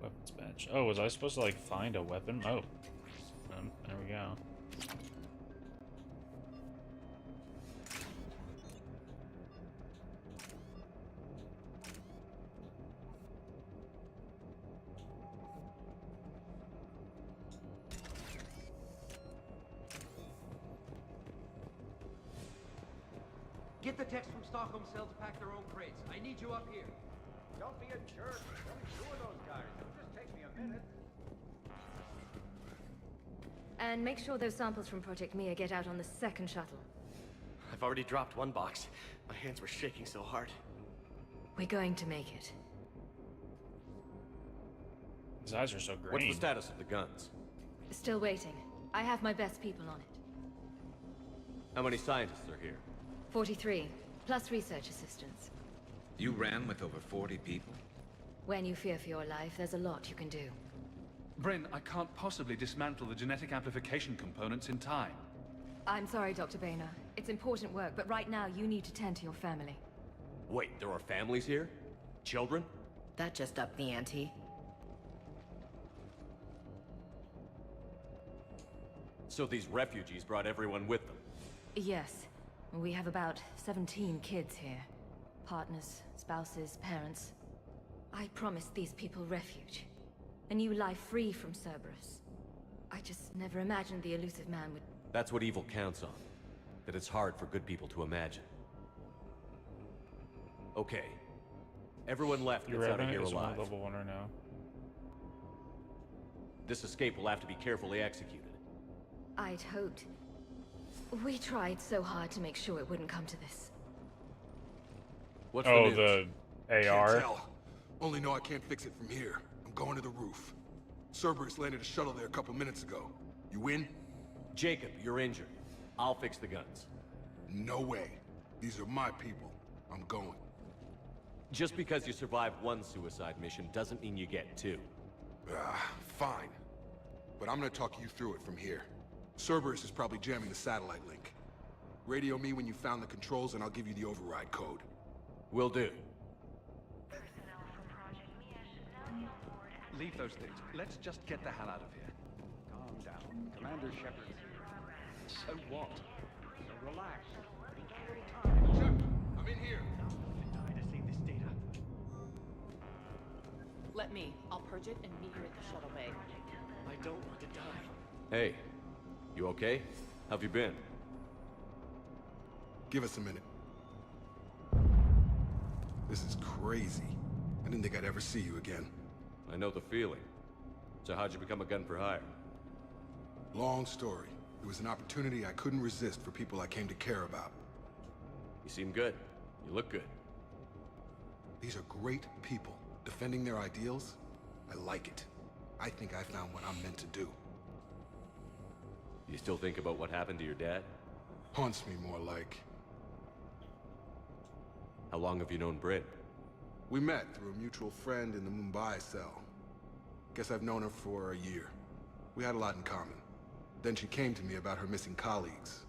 Weapons bench. Oh, was I supposed to like find a weapon? Oh. There we go. Get the techs from Stockholm Cell to pack their own crates. I need you up here. Don't be a jerk. There's only 2 of those guys. It'll just take me a minute. And make sure those samples from Project Mia get out on the second shuttle. I've already dropped one box. My hands were shaking so hard. We're going to make it. His eyes are so green. What's the status of the guns? Still waiting. I have my best people on it. How many scientists are here? 43, plus research assistants. You ran with over 40 people? When you fear for your life, there's a lot you can do. Bryn, I can't possibly dismantle the genetic amplification components in time. I'm sorry, Dr. Boehner. It's important work, but right now you need to tend to your family. Wait, there are families here? Children? That just upped the ante. So these refugees brought everyone with them? Yes. We have about 17 kids here. Partners, spouses, parents. I promised these people refuge. A new life free from Cerberus. I just never imagined the elusive man would... That's what evil counts on. That it's hard for good people to imagine. Okay. Everyone left gets out of here alive. Level 1 right now. This escape will have to be carefully executed. I'd hoped. We tried so hard to make sure it wouldn't come to this. What's the news? The AR? Can't tell. Only know I can't fix it from here. I'm going to the roof. Cerberus landed a shuttle there a couple minutes ago. You in? Jacob, you're injured. I'll fix the guns. No way. These are my people. I'm going. Just because you survived one suicide mission doesn't mean you get 2. Fine. But I'm gonna talk you through it from here. Cerberus is probably jamming the satellite link. Radio me when you found the controls and I'll give you the override code. Will do. Leave those things. Let's just get the hell out of here. Calm down. Commander Shepard's here. So what? So relax. We got a little time. Shepard, I'm in here. Die to save this data. Let me. I'll purge it and meet you at the shuttle bay. I don't want to die. Hey, you okay? How've you been? Give us a minute. This is crazy. I didn't think I'd ever see you again. I know the feeling. So how'd you become a gun for hire? Long story. It was an opportunity I couldn't resist for people I came to care about. You seem good. You look good. These are great people. Defending their ideals, I like it. I think I found what I'm meant to do. You still think about what happened to your dad? Haunts me more like. How long have you known Bryn? We met through a mutual friend in the Mumbai cell. Guess I've known her for a year. We had a lot in common. Then she came to me about her missing colleagues.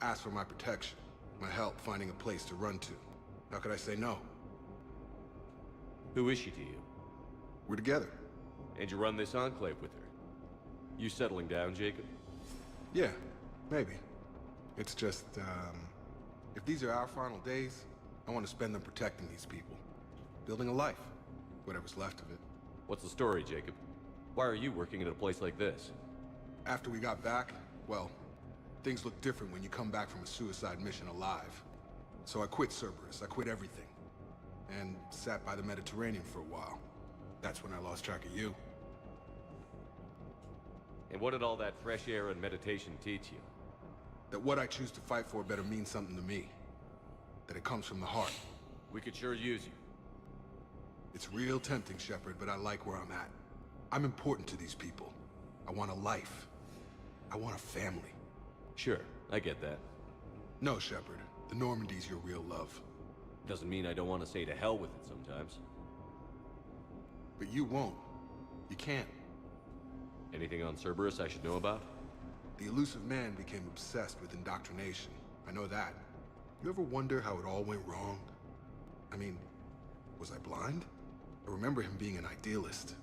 Asked for my protection, my help finding a place to run to. How could I say no? Who is she to you? We're together. And you run this enclave with her? You settling down, Jacob? Yeah, maybe. It's just, if these are our final days, I want to spend them protecting these people. Building a life. Whatever's left of it. What's the story, Jacob? Why are you working at a place like this? After we got back, well, things look different when you come back from a suicide mission alive. So I quit Cerberus, I quit everything. And sat by the Mediterranean for a while. That's when I lost track of you. And what did all that fresh air and meditation teach you? That what I choose to fight for better mean something to me. That it comes from the heart. We could sure use you. It's real tempting, Shepard, but I like where I'm at. I'm important to these people. I want a life. I want a family. Sure, I get that. No, Shepard. The Normandy's your real love. Doesn't mean I don't want to say to hell with it sometimes. But you won't. You can't. Anything on Cerberus I should know about? The elusive man became obsessed with indoctrination. I know that. You ever wonder how it all went wrong? I mean, was I blind? I remember him being an idealist.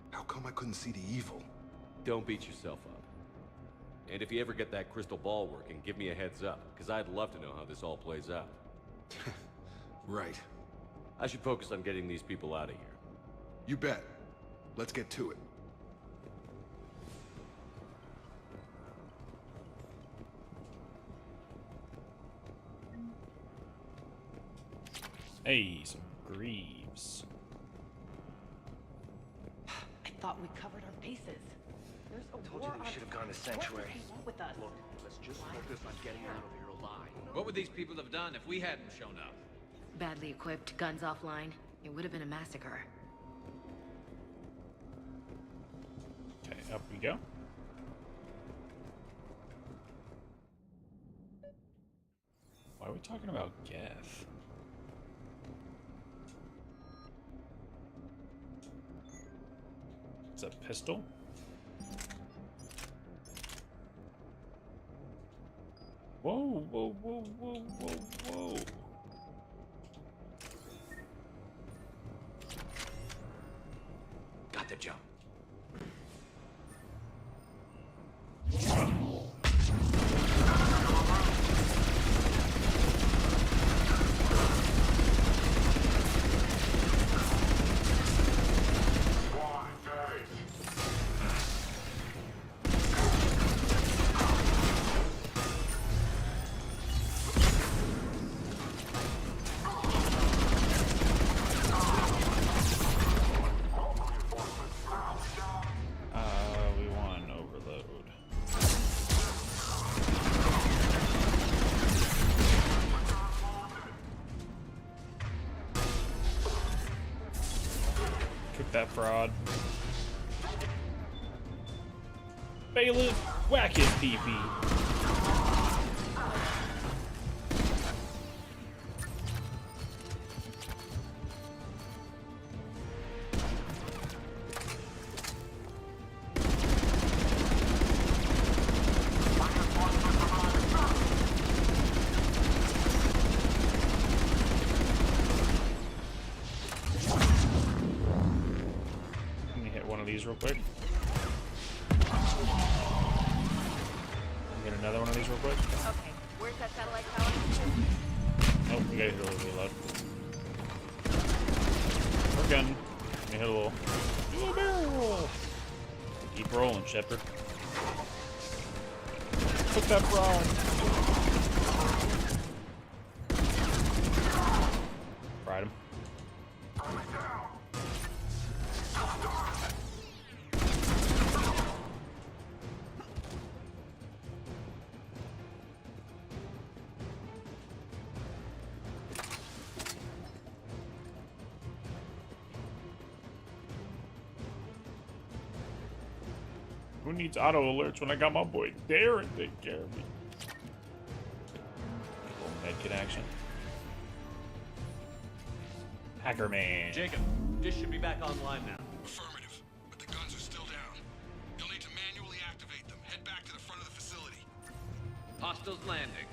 How come I couldn't see the evil? Don't beat yourself up. And if you ever get that crystal ball working, give me a heads up, because I'd love to know how this all plays out. Right. I should focus on getting these people out of here. You bet. Let's get to it. Hey, some Greaves. I thought we covered our bases. There's a Told war you they on should have gone to foot. Sanctuary. What do you want with us? Look, let's just focus on getting out of here alive. What would these people have done if we hadn't shown up? Badly equipped, guns offline. It would have been a massacre. Okay, up we go. Why are we talking about Geth? It's a pistol? Whoa, whoa, whoa, whoa, whoa, whoa. Got the jump. We want an overload. Cook that fraud. Bailiff, whack his pee-pee. Let me hit one of these real quick. Get another one of these real quick. Okay, where's that satellite tower? Oh, we gotta hit a little reload. We're gunning. Let me hit a little. Do a barrel roll. Keep rolling, Shepard. Took that frog. Fried him. Who needs auto alerts when I got my boy Darren take care of me? Little medkit action. Hacker man. Jacob, dish should be back online now. Affirmative, but the guns are still down. You'll need to manually activate them. Head back to the front of the facility. Hostiles landing.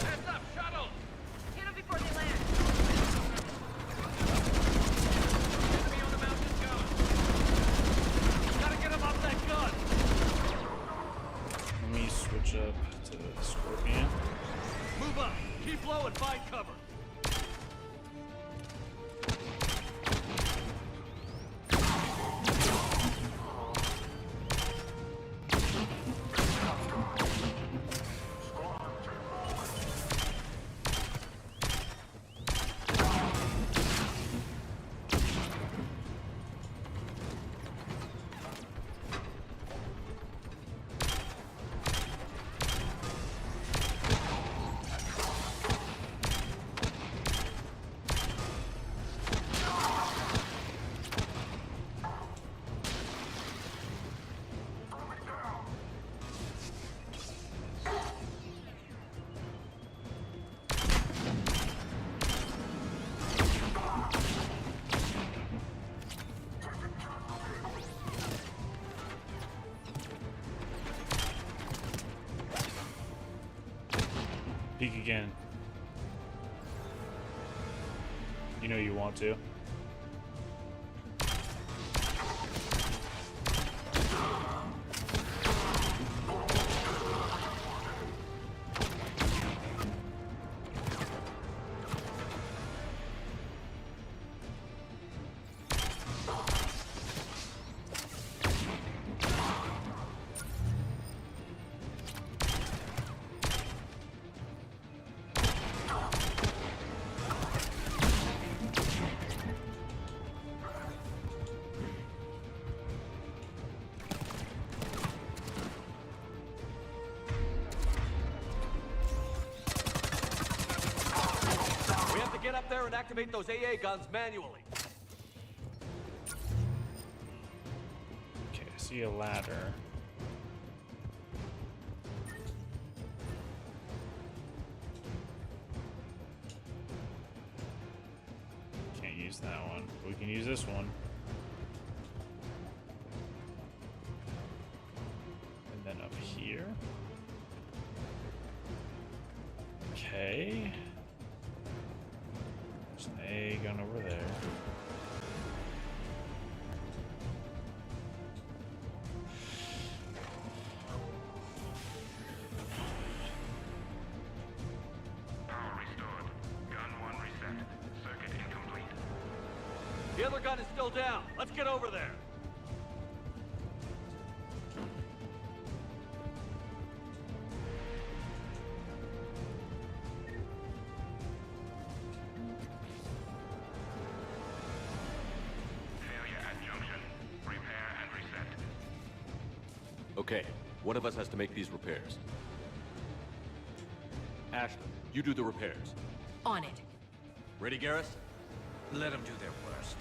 Heads up, shuttle! Hit them before they land. Enemy on the mountain gun. Gotta get him off that gun. Let me switch up to Scorpion. Move up. Keep low and find cover. Peek again. You know you want to. repair and activate those AA guns manually. Okay, I see a ladder. Can't use that one. We can use this one. And then up here. Okay. There's an A gun over there. Power restored. Gun 1 reset. Circuit incomplete. The other gun is still down. Let's get over there. Failure at junction. Repair and reset. Okay, one of us has to make these repairs. Ashley, you do the repairs. On it. Ready, Garrus? Let them do their worst.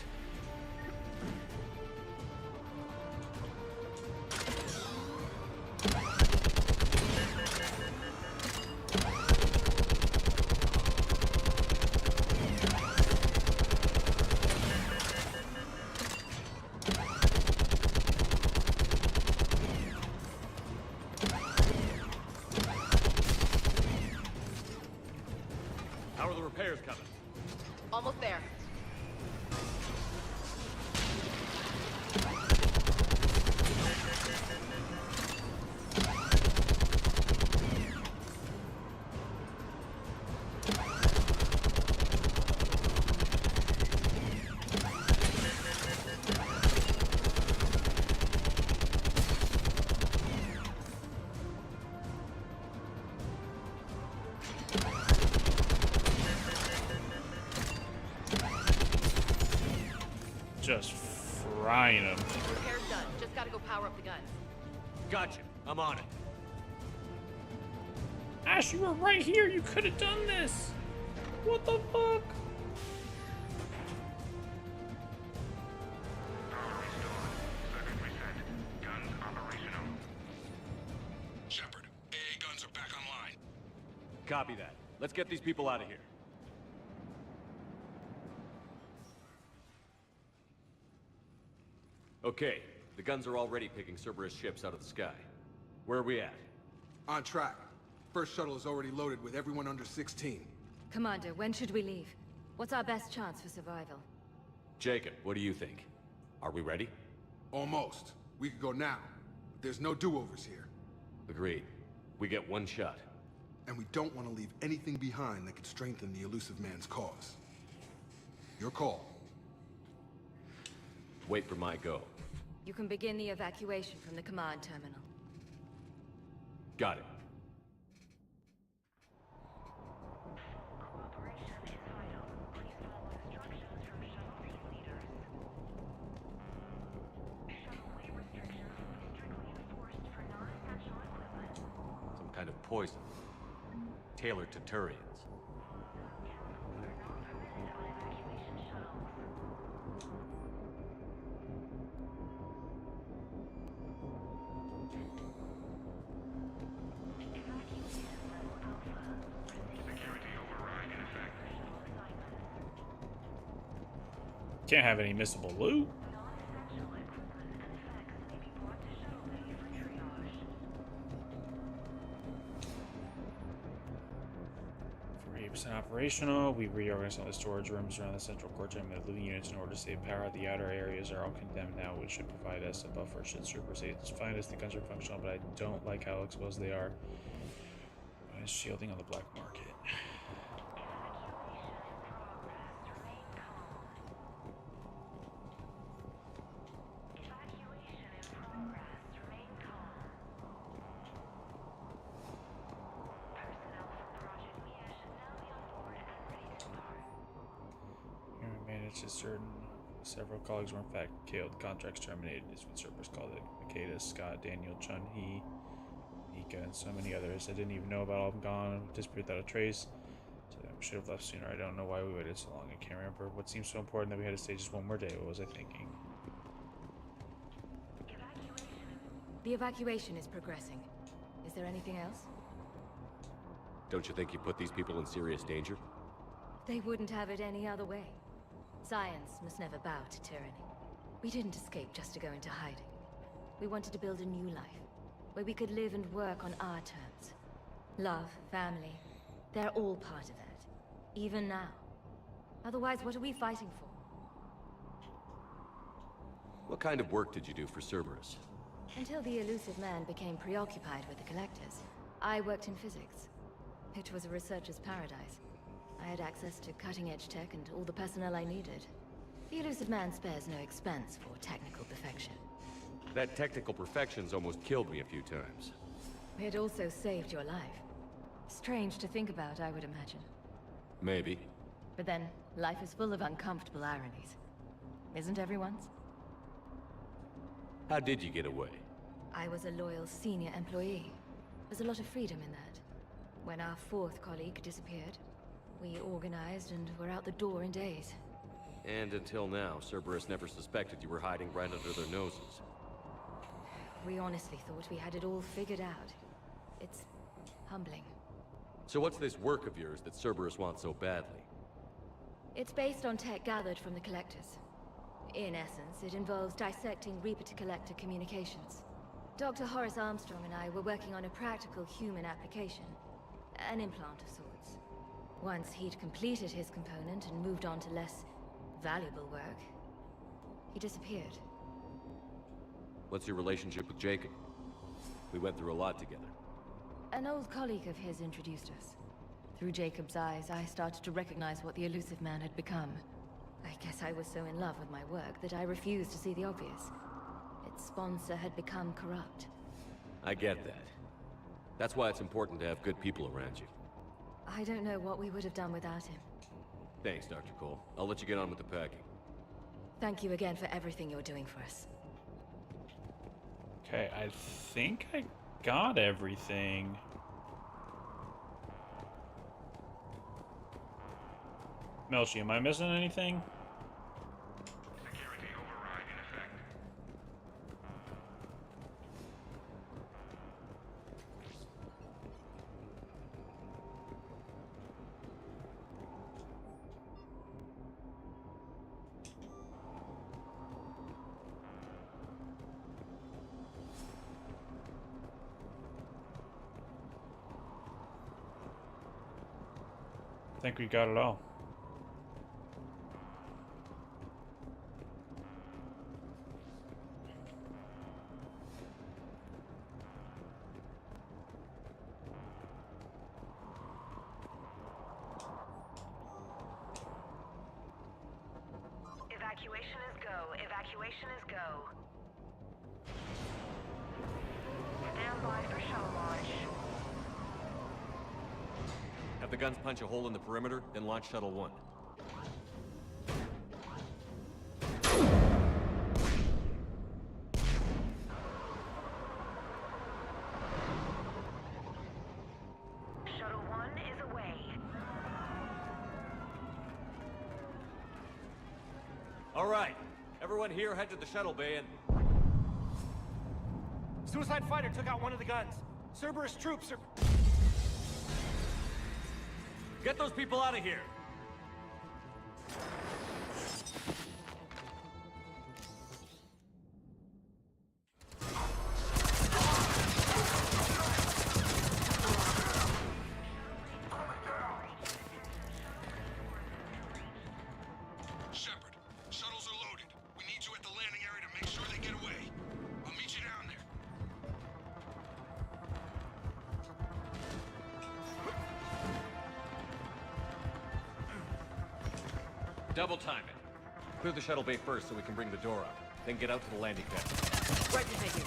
How are the repairs coming? Almost there. Just frying them. Repair's done. Just gotta go power up the guns. Gotcha. I'm on it. Ash, you were right here. You could have done this. What the fuck? Power restored. Circuit reset. Guns operational. Shepard, AA guns are back online. Copy that. Let's get these people out of here. Okay, the guns are already picking Cerberus ships out of the sky. Where are we at? On track. First shuttle is already loaded with everyone under 16. Commander, when should we leave? What's our best chance for survival? Jacob, what do you think? Are we ready? Almost. We could go now. But there's no do-overs here. Agreed. We get one shot. And we don't want to leave anything behind that could strengthen the elusive man's cause. Your call. Wait for my go. You can begin the evacuation from the command terminal. Got it. Some kind of poison. Tailored to Turians. Can't have any missable loot. Operational. We reorganized all the storage rooms around the central core chamber of living units in order to save power. The outer areas are all condemned now, which should provide us a buffer should Super say it's fine as the guns are functional, but I don't like how exposed they are. It's shielding on the black market. Several colleagues were in fact killed. Contracts terminated. These usurpers called it Makeda, Scott, Daniel, Chun Hee, Nika, and so many others. I didn't even know about all of them gone, disappeared without a trace. So I'm Should have left sooner. I don't know why we waited so long. I can't remember what seemed so important that we had to stay just one more day. What was I thinking? The evacuation is progressing. Is there anything else? Don't you think you put these people in serious danger? They wouldn't have it any other way. Science must never bow to tyranny. We didn't escape just to go into hiding. We wanted to build a new life, where we could live and work on our terms. Love, family, they're all part of that. Even now. Otherwise, what are we fighting for? What kind of work did you do for Cerberus? Until the elusive man became preoccupied with the Collectors, I worked in physics. It was a researcher's paradise. I had access to cutting-edge tech and all the personnel I needed. The elusive man spares no expense for technical perfection. That technical perfection's almost killed me a few times. It also saved your life. Strange to think about, I would imagine. Maybe. But then, life is full of uncomfortable ironies. Isn't everyone's? How did you get away? I was a loyal senior employee. There's a lot of freedom in that. When our fourth colleague disappeared, we organized and were out the door in days. And until now, Cerberus never suspected you were hiding right under their noses. We honestly thought we had it all figured out. It's humbling. So what's this work of yours that Cerberus wants so badly? It's based on tech gathered from the Collectors. In essence, it involves dissecting Reaper-to-Collector communications. Dr. Horace Armstrong and I were working on a practical human application. An implant of sorts. Once he'd completed his component and moved on to less valuable work, he disappeared. What's your relationship with Jacob? We went through a lot together. An old colleague of his introduced us. Through Jacob's eyes, I started to recognize what the elusive man had become. I guess I was so in love with my work that I refused to see the obvious. Its sponsor had become corrupt. I get that. That's why it's important to have good people around you. I don't know what we would have done without him. Thanks, Dr. Cole. I'll let you get on with the packing. Thank you again for everything you're doing for us. Okay, I think I got everything. Melchi, am I missing anything? Security override in effect. I think we got it all. Evacuation is go. Evacuation is go. Stand by for shuttle launch. Have the guns punch a hole in the perimeter, then launch Shuttle 1. Shuttle 1 is away. All right. Everyone here head to the shuttle bay and... Suicide fighter took out one of the guns. Cerberus troops are... Get those people out of here! Shepard, shuttles are loaded. We need you at the landing area to make sure they get away. I'll meet you down there. Double time it. Clear the shuttle bay first so we can bring the door up. Then get out to the landing pad. Right behind you.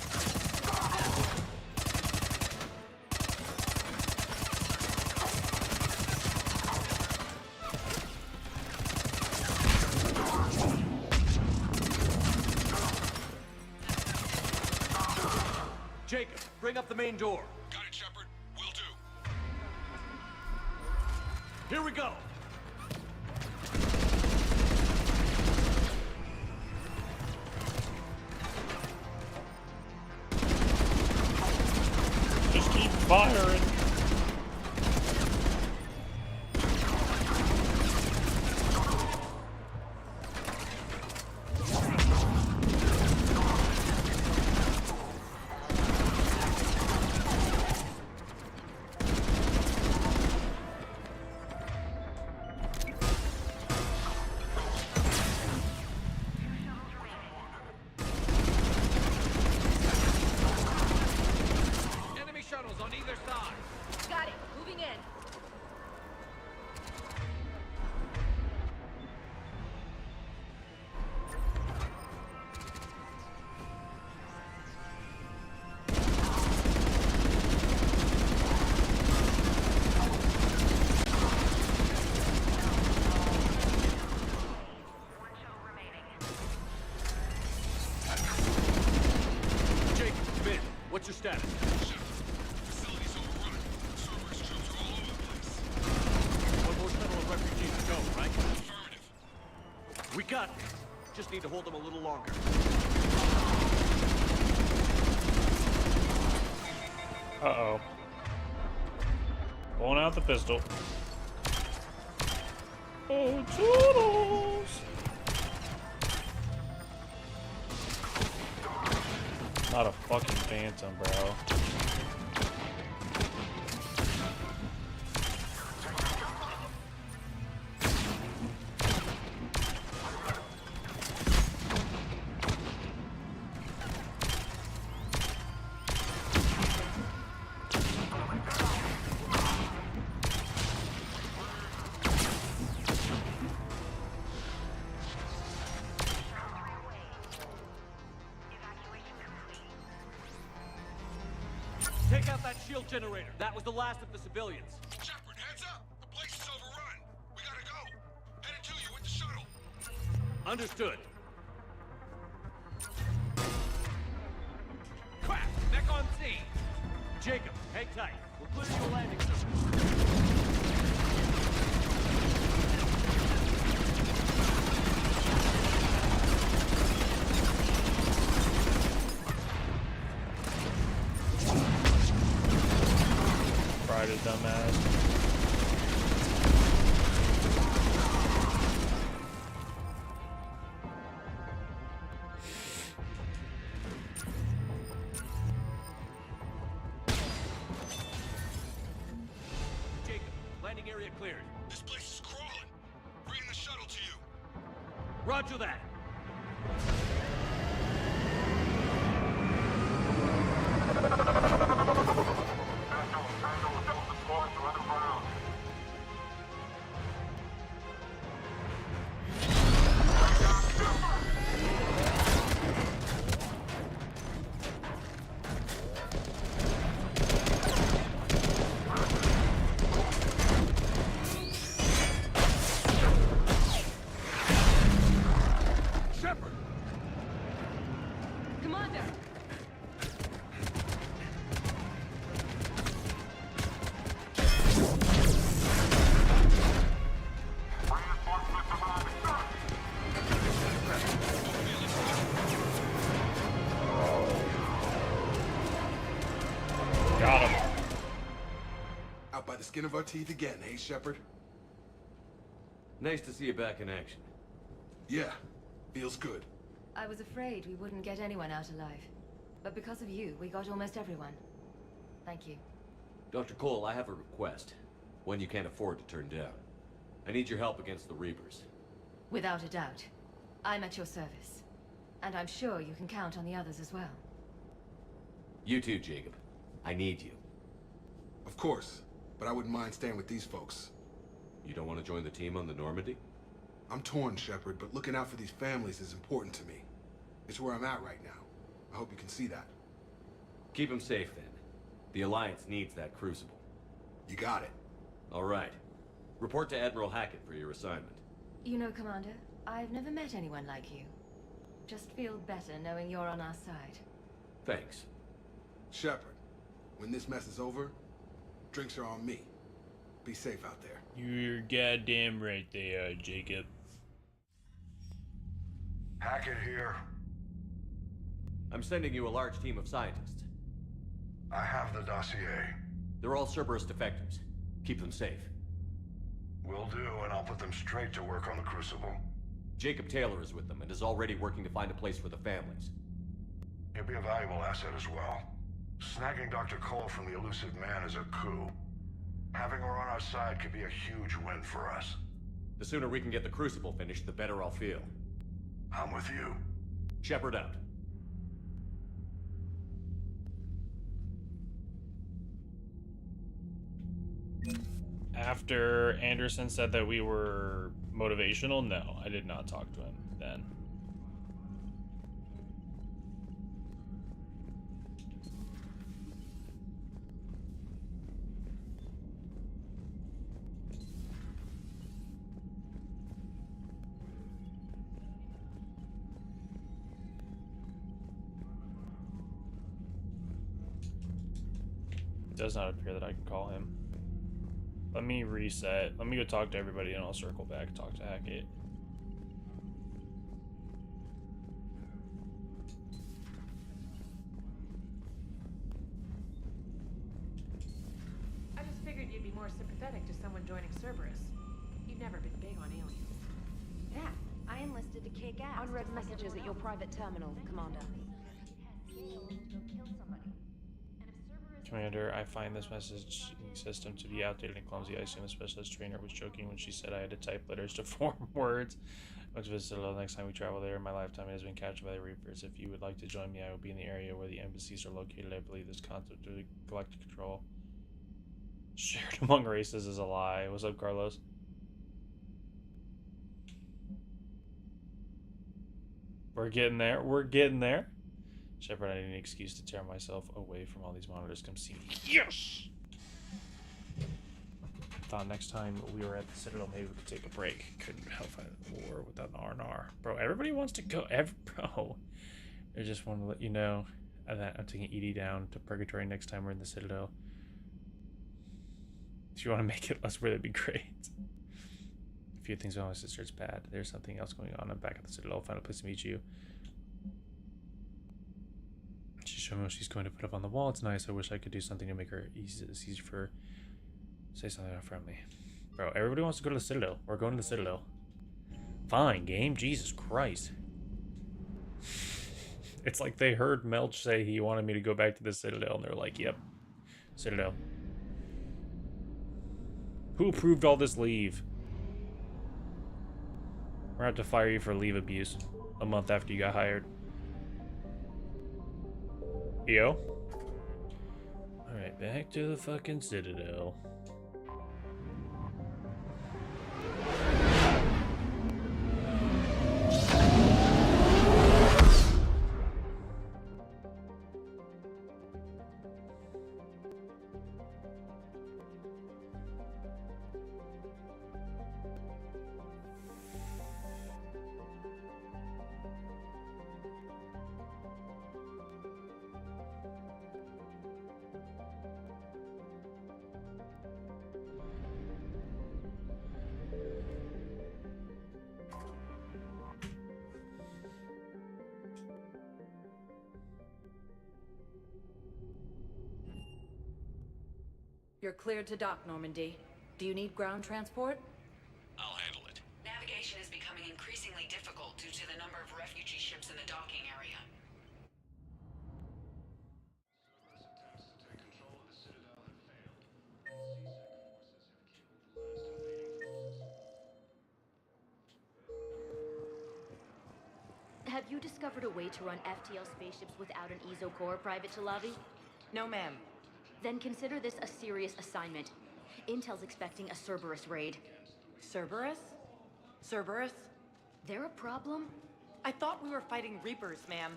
Jacob, bring up the main door. Got it, Shepard. Will do. Here we go! Just keep firing. Enemy shuttles on either side! Got it. Moving in. Jake, come in. What's your status? Facility's overrun. Cerberus troops are all over the place. One more shuttle of refugees to go, right? Affirmative. We got it. Just need to hold them a little longer. Uh-oh. Pulling out the pistol. Oh, toodles! Not a fucking phantom, bro. Take out that shield generator. That was the last of the civilians. Shepard, heads up! The place is overrun. We gotta go. Headed to you with the shuttle. Understood. Crap! Mech on scene! Jacob, hang tight. We're clearing the landing zone. Fried his dumb ass. Jacob, landing area cleared. This place is crawling. Bringing the shuttle to you. Roger that. Shepard! Commander! Got him. Out by the skin of our teeth again, hey, Shepard? Nice to see you back in action. Yeah, feels good. I was afraid we wouldn't get anyone out alive. But because of you, we got almost everyone. Thank you. Dr. Cole, I have a request. One you can't afford to turn down. I need your help against the Reapers. Without a doubt. I'm at your service. And I'm sure you can count on the others as well. You too, Jacob. I need you. Of course, but I wouldn't mind staying with these folks. You don't want to join the team on the Normandy? I'm torn, Shepard, but looking out for these families is important to me. It's where I'm at right now. I hope you can see that. Keep them safe, then. The Alliance needs that crucible. You got it. All right. Report to Admiral Hackett for your assignment. You know, Commander, I've never met anyone like you. Just feel better knowing you're on our side. Thanks. Shepard, when this mess is over, drinks are on me. Be safe out there. You're goddamn right they are, Jacob. Hackett here. I'm sending you a large team of scientists. I have the dossier. They're all Cerberus defectors. Keep them safe. Will do, and I'll put them straight to work on the Crucible. Jacob Taylor is with them and is already working to find a place for the families. He'll be a valuable asset as well. Snagging Dr. Cole from the elusive man is a coup. Having her on our side could be a huge win for us. The sooner we can get the Crucible finished, the better I'll feel. I'm with you. Shepard out. After Anderson said that we were motivational, no, I did not talk to him then. It does not appear that I can call him. Let me reset. Let me go talk to everybody and I'll circle back and talk to Hackett. I just figured you'd be more sympathetic to someone joining Cerberus. You've never been big on aliens. Yeah, I enlisted to kick ass. Unread messages at your private terminal, Commander. Commander, I find this messaging system to be outdated and clumsy. I assume the specialist trainer was joking when she said I had to type letters to form words. I'll visit the next time we travel there. In my lifetime, it has been captured by the Reapers. If you would like to join me, I will be in the area where the embassies are located. I believe this concept of galactic control shared among races is a lie. What's up, Carlos? We're getting there. We're getting there. Shepard, I need an excuse to tear myself away from all these monitors. Come see me. Yes! Thought next time we were at the Citadel, maybe we could take a break. Couldn't help fight the war without an R&R. Bro, everybody wants to go. Bro, I just want to let you know that I'm taking Edie down to Purgatory next time we're in the Citadel. If you want to make it less weird, that'd be great. A few things about my sister, it's bad. There's something else going on. I'm back at the Citadel. I'll find a place to meet you. She showed me what she's going to put up on the wall. It's nice. I wish I could do something to make her easier for. Say something friendly. Bro, everybody wants to go to the Citadel. We're going to the Citadel. Fine, game. Jesus Christ. It's like they heard Melch say he wanted me to go back to the Citadel, and they're like, yep, Citadel. Who approved all this leave? We're gonna have to fire you for leave abuse a month after you got hired. Yo. Alright, back to the fucking Citadel. You're cleared to dock, Normandy. Do you need ground transport? I'll handle it. Navigation is becoming increasingly difficult due to the number of refugee ships in the docking area. Have you discovered a way to run FTL spaceships without an ESO core, Private Chalavi? No, ma'am. Then consider this a serious assignment. Intel's expecting a Cerberus raid. Cerberus? Cerberus? They're a problem? I thought we were fighting Reapers, ma'am.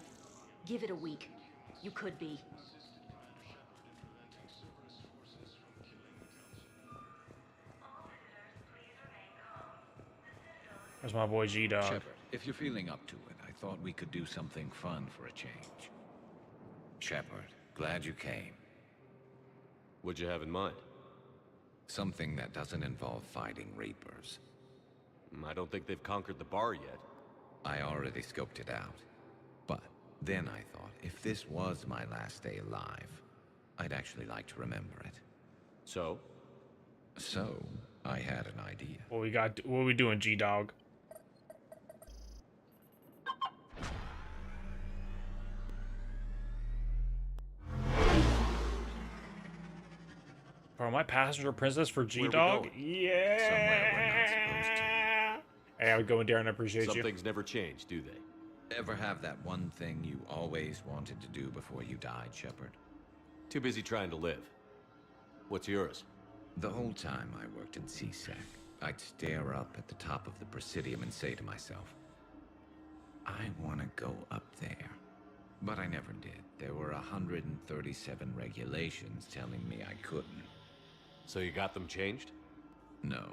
Give it a week. You could be. There's my boy G-Dog. Shepard, if you're feeling up to it, I thought we could do something fun for a change. Shepard, glad you came. What'd you have in mind? Something that doesn't involve fighting Reapers. I don't think they've conquered the bar yet. I already scoped it out. But then I thought, if this was my last day alive, I'd actually like to remember it. So? So, I had an idea. What we doing, G-Dog? Bro, my passenger princess for G-Dog? Yeah. Somewhere we're not supposed to. Hey, I'm going, Darren. I appreciate you. Some things never change, do they? Ever have that one thing you always wanted to do before you died, Shepard? Too busy trying to live. What's yours? The whole time I worked in CSEC, I'd stare up at the top of the Presidium and say to myself, I want to go up there. But I never did. There were 137 regulations telling me I couldn't. So you got them changed? No.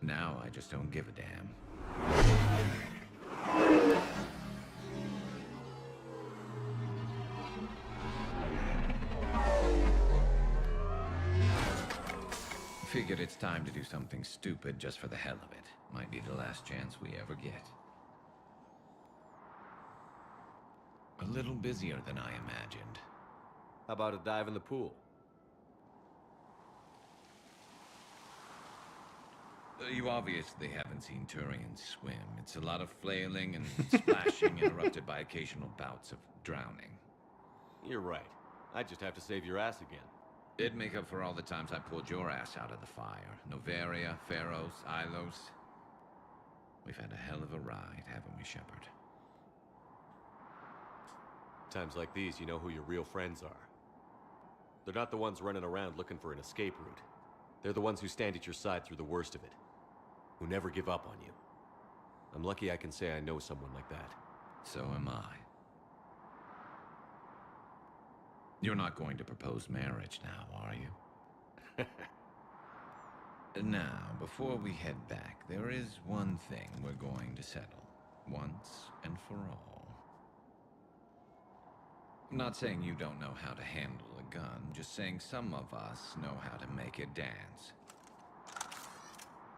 Now I just don't give a damn. Figured it's time to do something stupid just for the hell of it. Might be the last chance we ever get. A little busier than I imagined. How about a dive in the pool? You obviously haven't seen Turians swim. It's a lot of flailing and splashing interrupted by occasional bouts of drowning. You're right. I just have to save your ass again. It'd make up for all the times I pulled your ass out of the fire. Noveria, Pharos, Ilos. We've had a hell of a ride, haven't we, Shepard? Times like these, you know who your real friends are. They're not the ones running around looking for an escape route. They're the ones who stand at your side through the worst of it. Who never give up on you. I'm lucky I can say I know someone like that. So am I. You're not going to propose marriage now, are you? Now, before we head back, there is one thing we're going to settle. Once and for all. I'm not saying you don't know how to handle a gun, just saying some of us know how to make it dance.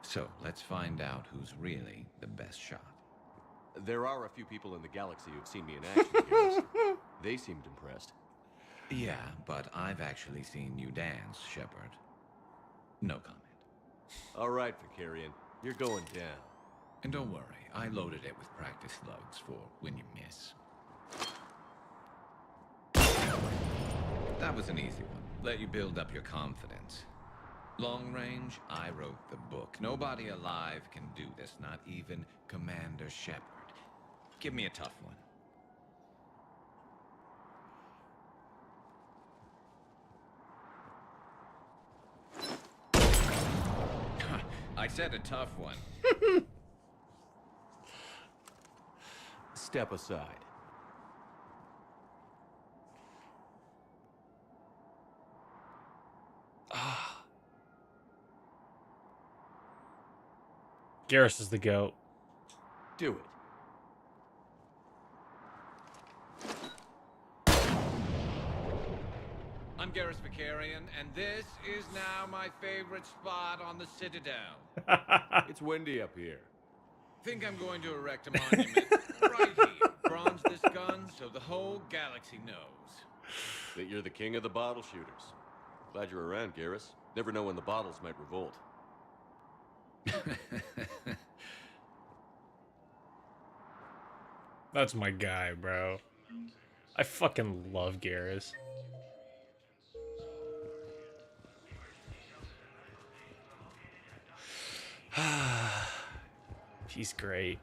So, let's find out who's really the best shot. There are a few people in the galaxy who've seen me in action, Garrus. They seemed impressed. Yeah, but I've actually seen you dance, Shepard. No comment. All right, Vicarian. You're going down. And don't worry, I loaded it with practice slugs for when you miss. That was an easy one. Let you build up your confidence. Long range, I wrote the book. Nobody alive can do this, not even Commander Shepard. Give me a tough one. I said a tough one. Step aside. Garrus is the GOAT. Do it. I'm Garrus Vicarian, and this is now my favorite spot on the Citadel. It's windy up here. Think I'm going to erect a monument right here. Bronze this gun so the whole galaxy knows. That you're the king of the bottle shooters. Glad you're around, Garrus. Never know when the bottles might revolt. That's my guy, bro. I fucking love Garrus. He's great.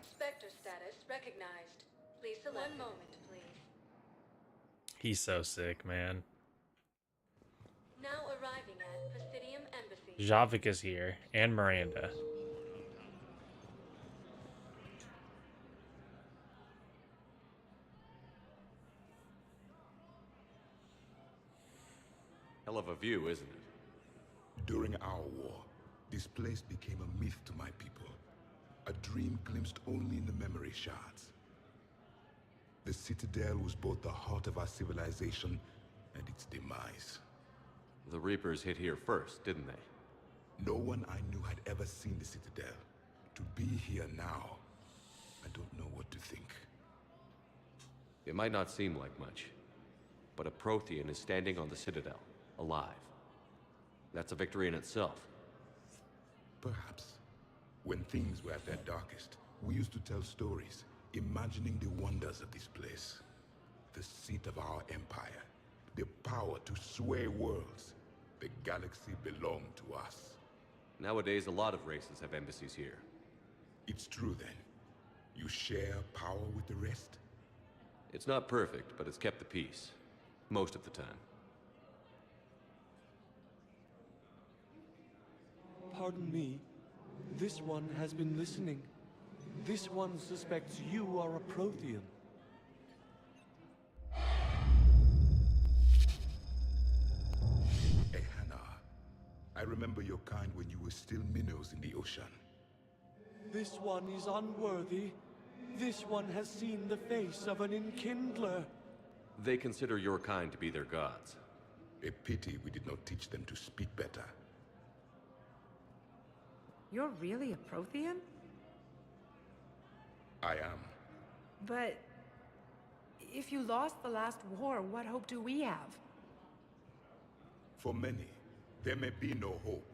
Spectre status recognized. Please select. One moment, please. He's so sick, man. Now arriving at Presidium Embassy. Javik is here, and Miranda. Hell of a view, isn't it? During our war, this place became a myth to my people. A dream glimpsed only in the memory shards. The Citadel was both the heart of our civilization and its demise. The Reapers hit here first, didn't they? No one I knew had ever seen the Citadel. To be here now, I don't know what to think. It might not seem like much, but a Prothean is standing on the Citadel, alive. That's a victory in itself. Perhaps. When things were at their darkest, we used to tell stories, imagining the wonders of this place. The seat of our empire, the power to sway worlds. The galaxy belonged to us. Nowadays, a lot of races have embassies here. It's true then. You share power with the rest? It's not perfect, but it's kept the peace. Most of the time. Pardon me. This one has been listening. This one suspects you are a Prothean. Hey, Hannah. I remember your kind when you were still minnows in the ocean. This one is unworthy. This one has seen the face of an enkindler. They consider your kind to be their gods. A pity we did not teach them to speak better. You're really a Prothean? I am. But if you lost the last war, what hope do we have? For many, there may be no hope.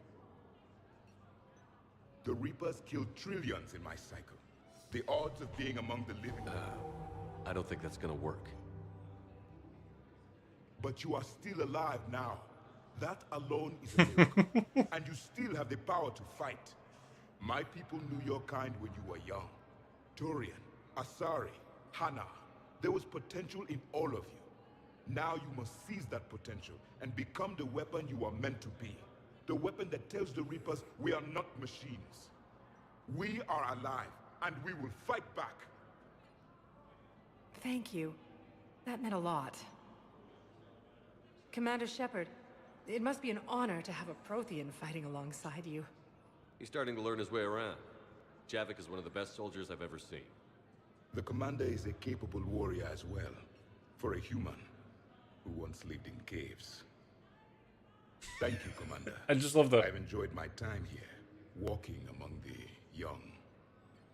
The Reapers killed trillions in my cycle. The odds of being among the living... I don't think that's gonna work. But you are still alive now. That alone is a miracle. And you still have the power to fight. My people knew your kind when you were young. Turian, Asari, Hana. There was potential in all of you. Now you must seize that potential and become the weapon you are meant to be. The weapon that tells the Reapers we are not machines. We are alive, and we will fight back. Thank you. That meant a lot. Commander Shepard, it must be an honor to have a Prothean fighting alongside you. He's starting to learn his way around. Javik is one of the best soldiers I've ever seen. The commander is a capable warrior as well, for a human who once lived in caves. Thank you, Commander. I just love I've enjoyed my time here, walking among the young.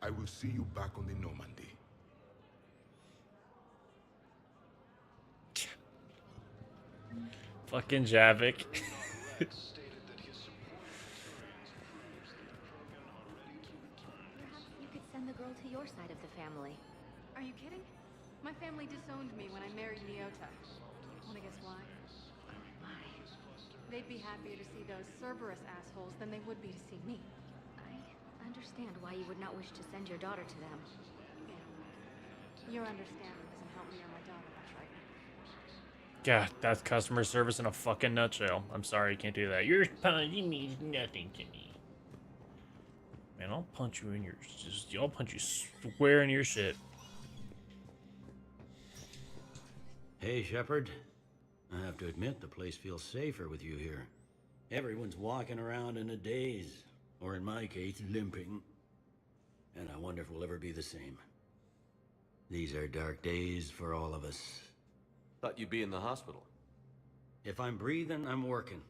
I will see you back on the Normandy. Fucking Javik. You could send the girl to your side of the family. Are you kidding? My family disowned me when I married Nyota. Wanna guess why? Why? They'd be happier to see those Cerberus assholes than they would be to see me. I understand why you would not wish to send your daughter to them. Yeah. Your understanding doesn't help me or my daughter much right now. God, that's customer service in a fucking nutshell. I'm sorry, I can't do that. Your apology means nothing to me. Man, I'll punch you in your... I'll punch you square in your shit. Hey, Shepard. I have to admit, the place feels safer with you here. Everyone's walking around in a daze. Or in my case, limping. And I wonder if we'll ever be the same. These are dark days for all of us. Thought you'd be in the hospital. If I'm breathing, I'm working.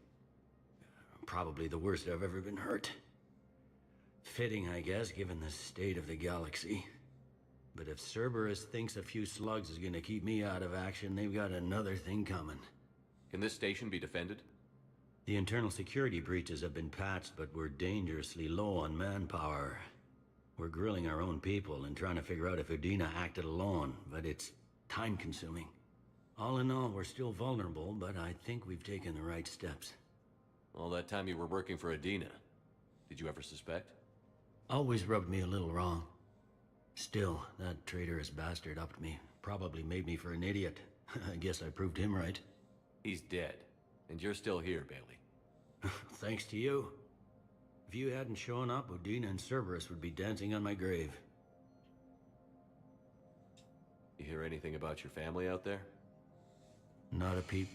Probably the worst I've ever been hurt. Fitting, I guess, given the state of the galaxy. But if Cerberus thinks a few slugs is gonna keep me out of action, they've got another thing coming. Can this station be defended? The internal security breaches have been patched, but we're dangerously low on manpower. We're grilling our own people and trying to figure out if Udina acted alone, but it's time-consuming. All in all, we're still vulnerable, but I think we've taken the right steps. All that time you were working for Udina, did you ever suspect? Always rubbed me a little wrong. Still, that traitorous bastard upped me. Probably made me for an idiot. I guess I proved him right. He's dead, and you're still here, Bailey. Thanks to you. If you hadn't shown up, Udina and Cerberus would be dancing on my grave. You hear anything about your family out there? Not a peep.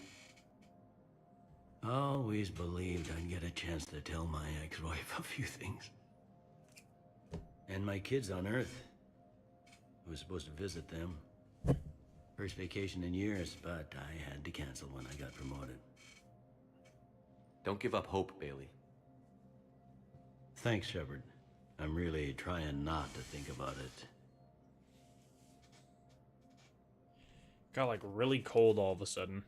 Always believed I'd get a chance to tell my ex-wife a few things. And my kids on Earth. I was supposed to visit them. First vacation in years, but I had to cancel when I got promoted. Don't give up hope, Bailey. Thanks, Shepard. I'm really trying not to think about it. Got like really cold all of a sudden.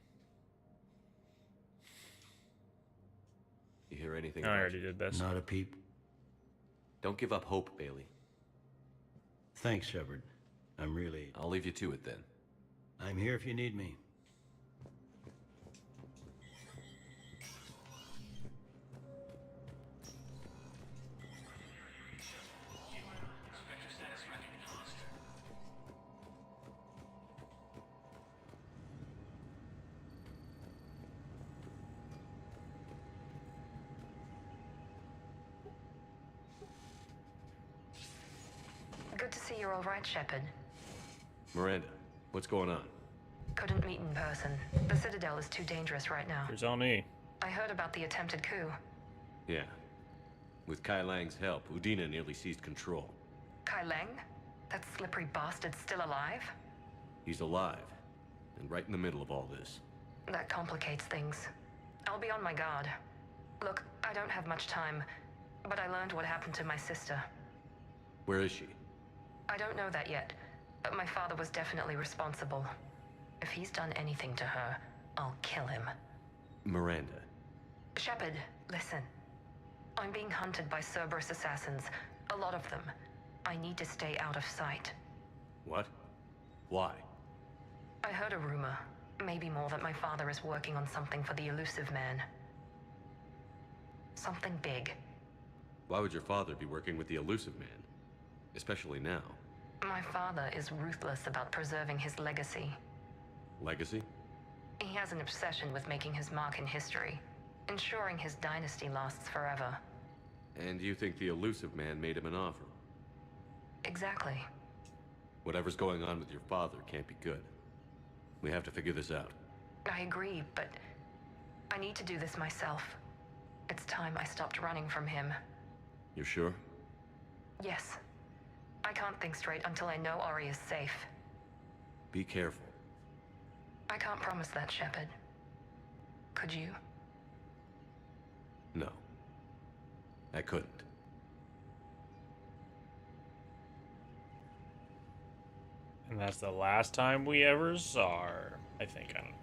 You hear anything? I already did this. Not a peep. Don't give up hope, Bailey. Thanks, Shepard. I'm really... I'll leave you to it then. I'm here if you need me. Good to see you're all right, Shepard. Miranda, what's going on? Couldn't meet in person. The Citadel is too dangerous right now. Here's on me. I heard about the attempted coup. Yeah. With Kai Lang's help, Udina nearly seized control. Kai Lang? That slippery bastard's still alive? He's alive, and right in the middle of all this. That complicates things. I'll be on my guard. Look, I don't have much time, but I learned what happened to my sister. Where is she? I don't know that yet, but my father was definitely responsible. If he's done anything to her, I'll kill him. Miranda. Shepard, listen. I'm being hunted by Cerberus assassins. A lot of them. I need to stay out of sight. What? Why? I heard a rumor, maybe more, that my father is working on something for the Elusive Man. Something big. Why would your father be working with the Elusive Man? Especially now. My father is ruthless about preserving his legacy. Legacy? He has an obsession with making his mark in history, ensuring his dynasty lasts forever. And you think the Elusive Man made him an offer? Exactly. Whatever's going on with your father can't be good. We have to figure this out. I agree, but I need to do this myself. It's time I stopped running from him. You're sure? Yes. I can't think straight until I know Ori is safe. Be careful. I can't promise that, Shepard. Could you? No. I couldn't. And that's the last time we ever saw her. I think. I don't know.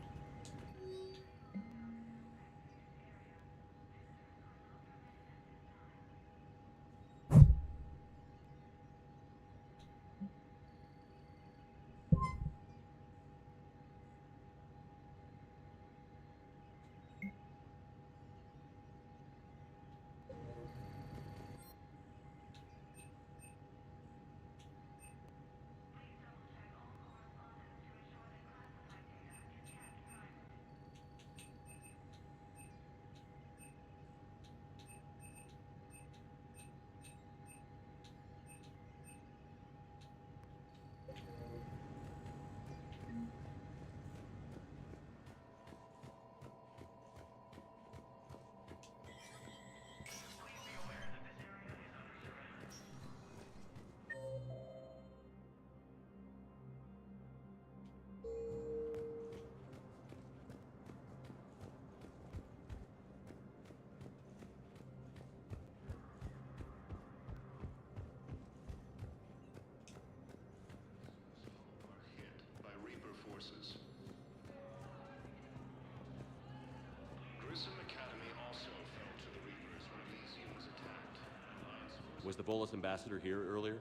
Was the Bolus ambassador here earlier?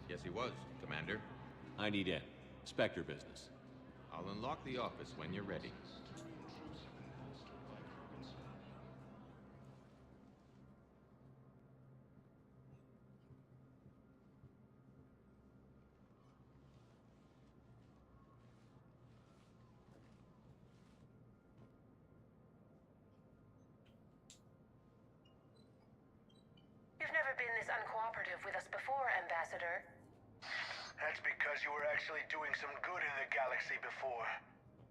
Yes, he was, Commander. I need in. Spectre business. I'll unlock the office when you're ready. You've never been this uncooperative with us before, Ambassador. That's because you were actually doing some good in the galaxy before.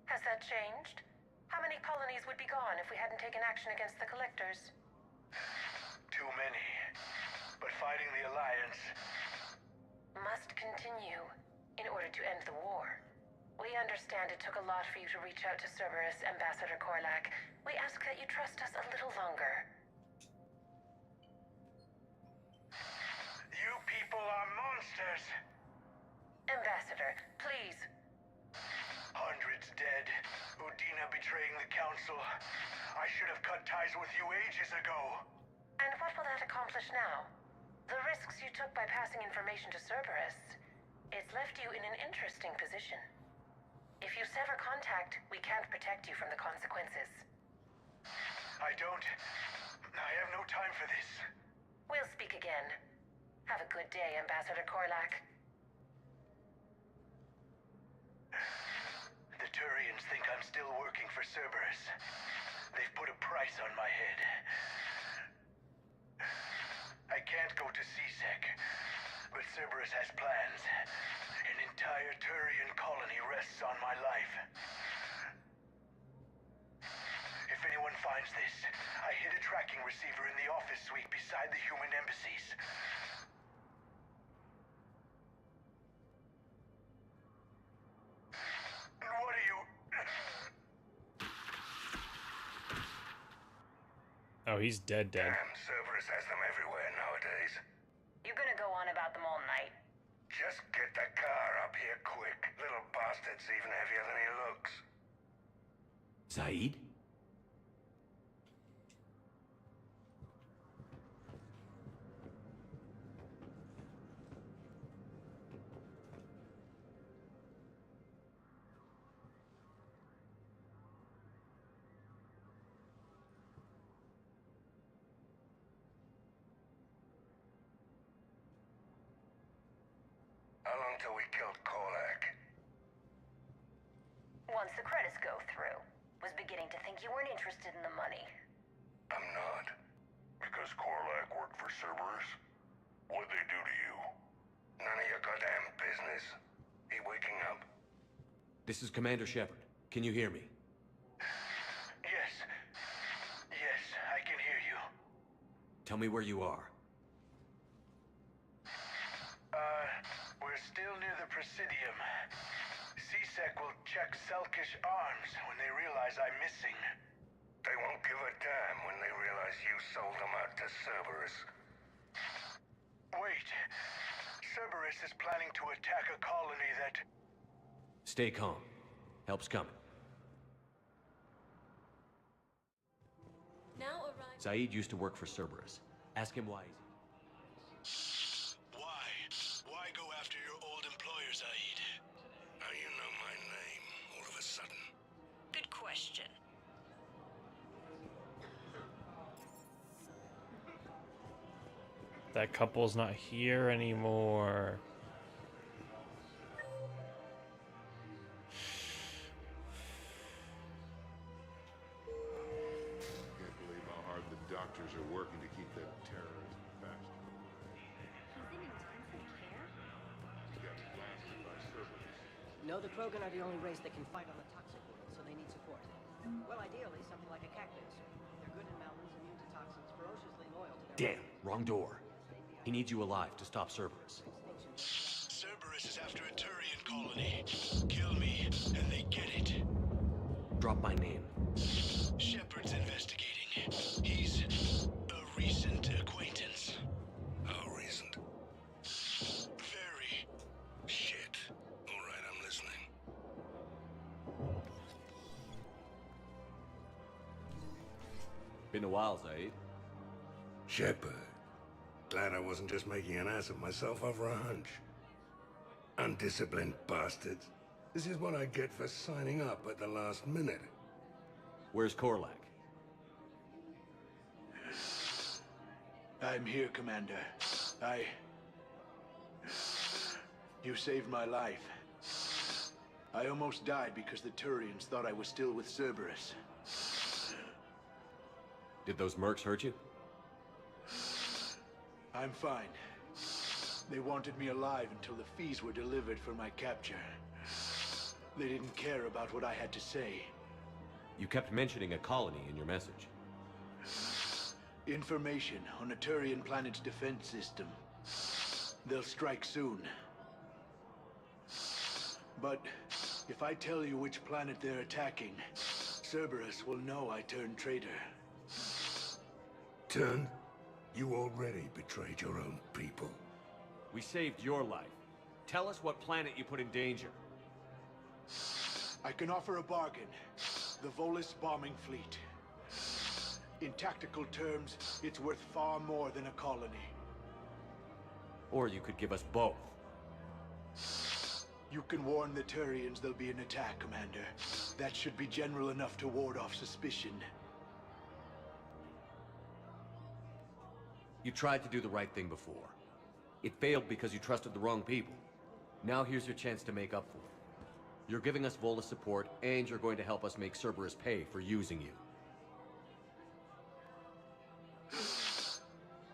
Has that changed? How many colonies would be gone if we hadn't taken action against the Collectors? Too many. But fighting the Alliance... must continue in order to end the war. We understand it took a lot for you to reach out to Cerberus, Ambassador Korlak. We ask that you trust us a little longer. You people are monsters! Ambassador, please. Hundreds dead. Udina betraying the Council. I should have cut ties with you ages ago. And what will that accomplish now? The risks you took by passing information to Cerberus, it's left you in an interesting position. If you sever contact, we can't protect you from the consequences. I have no time for this. We'll speak again. Have a good day, Ambassador Korlak. The Turians think I'm still working for Cerberus. They've put a price on my head. I can't go to CSEC, but Cerberus has plans. An entire Turian colony rests on my life. If anyone finds this, I hid a tracking receiver in the office suite beside the human embassies. What are you... Oh, he's dead. Damn, Cerberus has them everywhere nowadays. You gonna go on about them all night? Just get the car up here quick. Little bastard's even heavier than he looks. Zaid? How long till we killed Korlak? Once the credits go through, was beginning to think you weren't interested in the money. I'm not. Because Korlak worked for Cerberus? What'd they do to you? None of your goddamn business. He waking up? This is Commander Shepard. Can you hear me? Yes. Yes, I can hear you. Tell me where you are. We're still near the Presidium. CSEC will check Selkish arms when they realize I'm missing. They won't give a damn when they realize you sold them out to Cerberus. Wait. Cerberus is planning to attack a colony that... Stay calm. Help's coming. Now arrive. Zaid used to work for Cerberus. Ask him why he's... Why go after your old employer, Zaid? How you know my name all of a sudden? Good question. That couple's not here anymore. Can't believe how hard the doctors are working to keep that terrorist bastard. He's in intensive care? He got blasted by Cerberus. No, the Krogan are the only race that can fight on the toxic world, so they need support. Well, ideally, something like a cactus. They're good in mountains, immune to toxins, ferociously loyal to their... Damn, wrong door. He needs you alive to stop Cerberus. Cerberus is after a Turian colony. Kill me, and they get it. Drop my name. Shepard's investigating. He's a recent acquaintance. How recent? Very. Shit. All right, I'm listening. Been a while, Zaid. Shepard. Glad I wasn't just making an ass of myself over a hunch. Undisciplined bastards. This is what I get for signing up at the last minute. Where's Korlak? I'm here, Commander. You saved my life. I almost died because the Turians thought I was still with Cerberus. Did those mercs hurt you? I'm fine. They wanted me alive until the fees were delivered for my capture. They didn't care about what I had to say. You kept mentioning a colony in your message. Information on a Turian planet's defense system. They'll strike soon. But If I tell you which planet they're attacking, Cerberus will know I turned traitor. Turned? You already betrayed your own people. We saved your life. Tell us what planet you put in danger. I can offer a bargain. The Volus bombing fleet. In tactical terms, it's worth far more than a colony. Or you could give us both. You can warn the Turians there'll be an attack, Commander. That should be general enough to ward off suspicion. You tried to do the right thing before. It failed because you trusted the wrong people. Now here's your chance to make up for it. You're giving us Volus support, and you're going to help us make Cerberus pay for using you.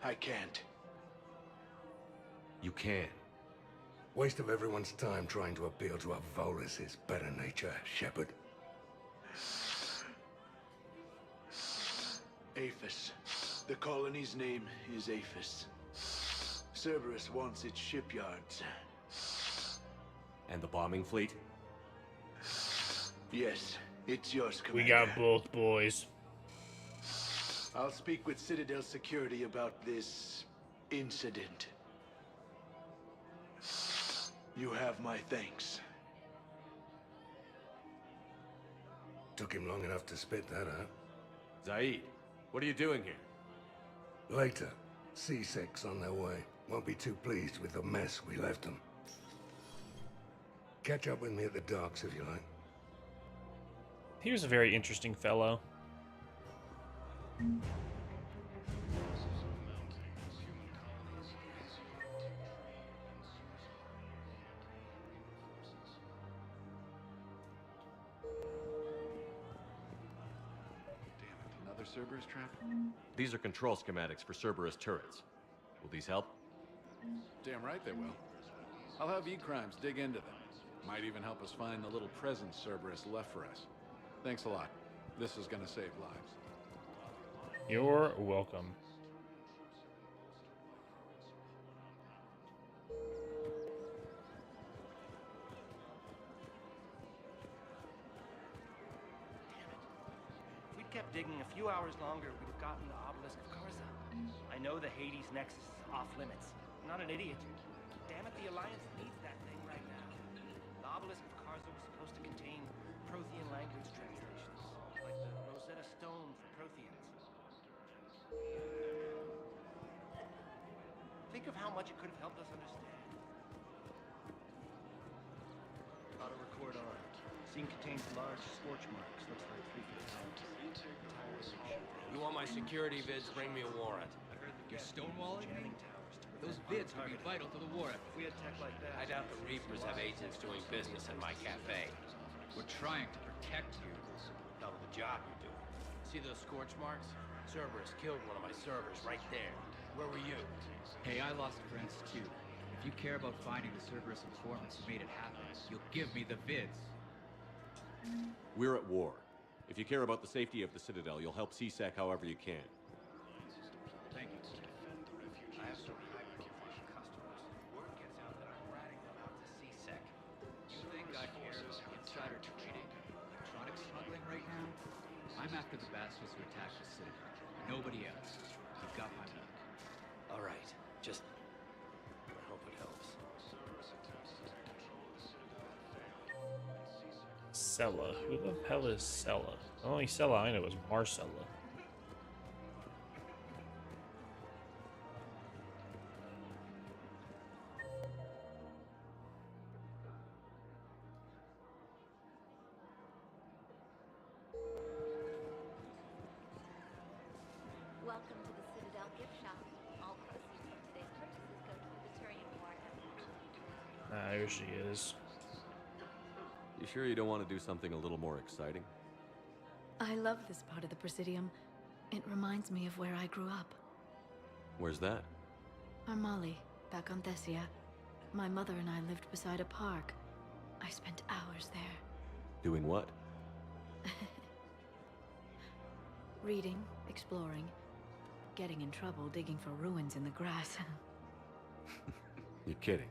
I can't. You can. Waste of everyone's time trying to appeal to a Volus's better nature, Shepard. Aphis. The colony's name is Aphis. Cerberus wants its shipyards. And the bombing fleet? Yes, it's yours, Commander. We got both, boys. I'll speak with Citadel Security about this incident. You have my thanks. Took him long enough to spit that out. Zaid, what are you doing here? Later. C-Sec's on their way. Won't be too pleased with the mess we left them. Catch up with me at the docks if you like. He was a very interesting fellow. Another Cerberus trap? These are control schematics for Cerberus turrets. Will these help? Damn right they will. I'll have E-Crimes dig into them. Might even help us find the little presents Cerberus left for us. Thanks a lot. This is gonna save lives. You're welcome. If we'd kept digging a few hours longer, we'd have gotten the obelisk of Karza. I know the Hades nexus is off limits. I'm not an idiot. Damn it, the Alliance needs that thing right now. The obelisk of Karza was supposed to contain Prothean language translations, like the Rosetta Stone for Protheans. Think of how much it could have helped us understand. Auto record on. Scene contains large scorch marks. Looks like 3 feet tall. You want my security vids? Bring me a warrant. You're stonewalling me? Those vids could be vital to the war effort. If we had tech like that, I doubt the Reapers have agents doing business in my cafe. We're trying to protect you. Hell of a job you're doing. See those scorch marks? Cerberus killed one of my servers right there. Where were you? Hey, I lost friends too. If you care about finding the Cerberus informants who made it happen, you'll give me the vids. We're at war. If you care about the safety of the Citadel, you'll help CSEC however you can. Thank you. I have some high-profile customers. Word gets out that I'm ratting them out to CSEC. You think I care about insider trading, electronic smuggling right now? I'm after the bastards who attacked the Citadel. Nobody else. You've got my back. All right. Just... I hope it helps. Sella. Who the hell is Sella? The only Sella I know is Marcella. Welcome to the Citadel gift shop. All proceeds from today's purchases go to the Turian war effort. Ah, here she is. You sure you don't want to do something a little more exciting? I love this part of the Presidium. It reminds me of where I grew up. Where's that? Armali, back on Thessia. My mother and I lived beside a park. I spent hours there. Doing what? Reading, exploring, getting in trouble digging for ruins in the grass. You're kidding.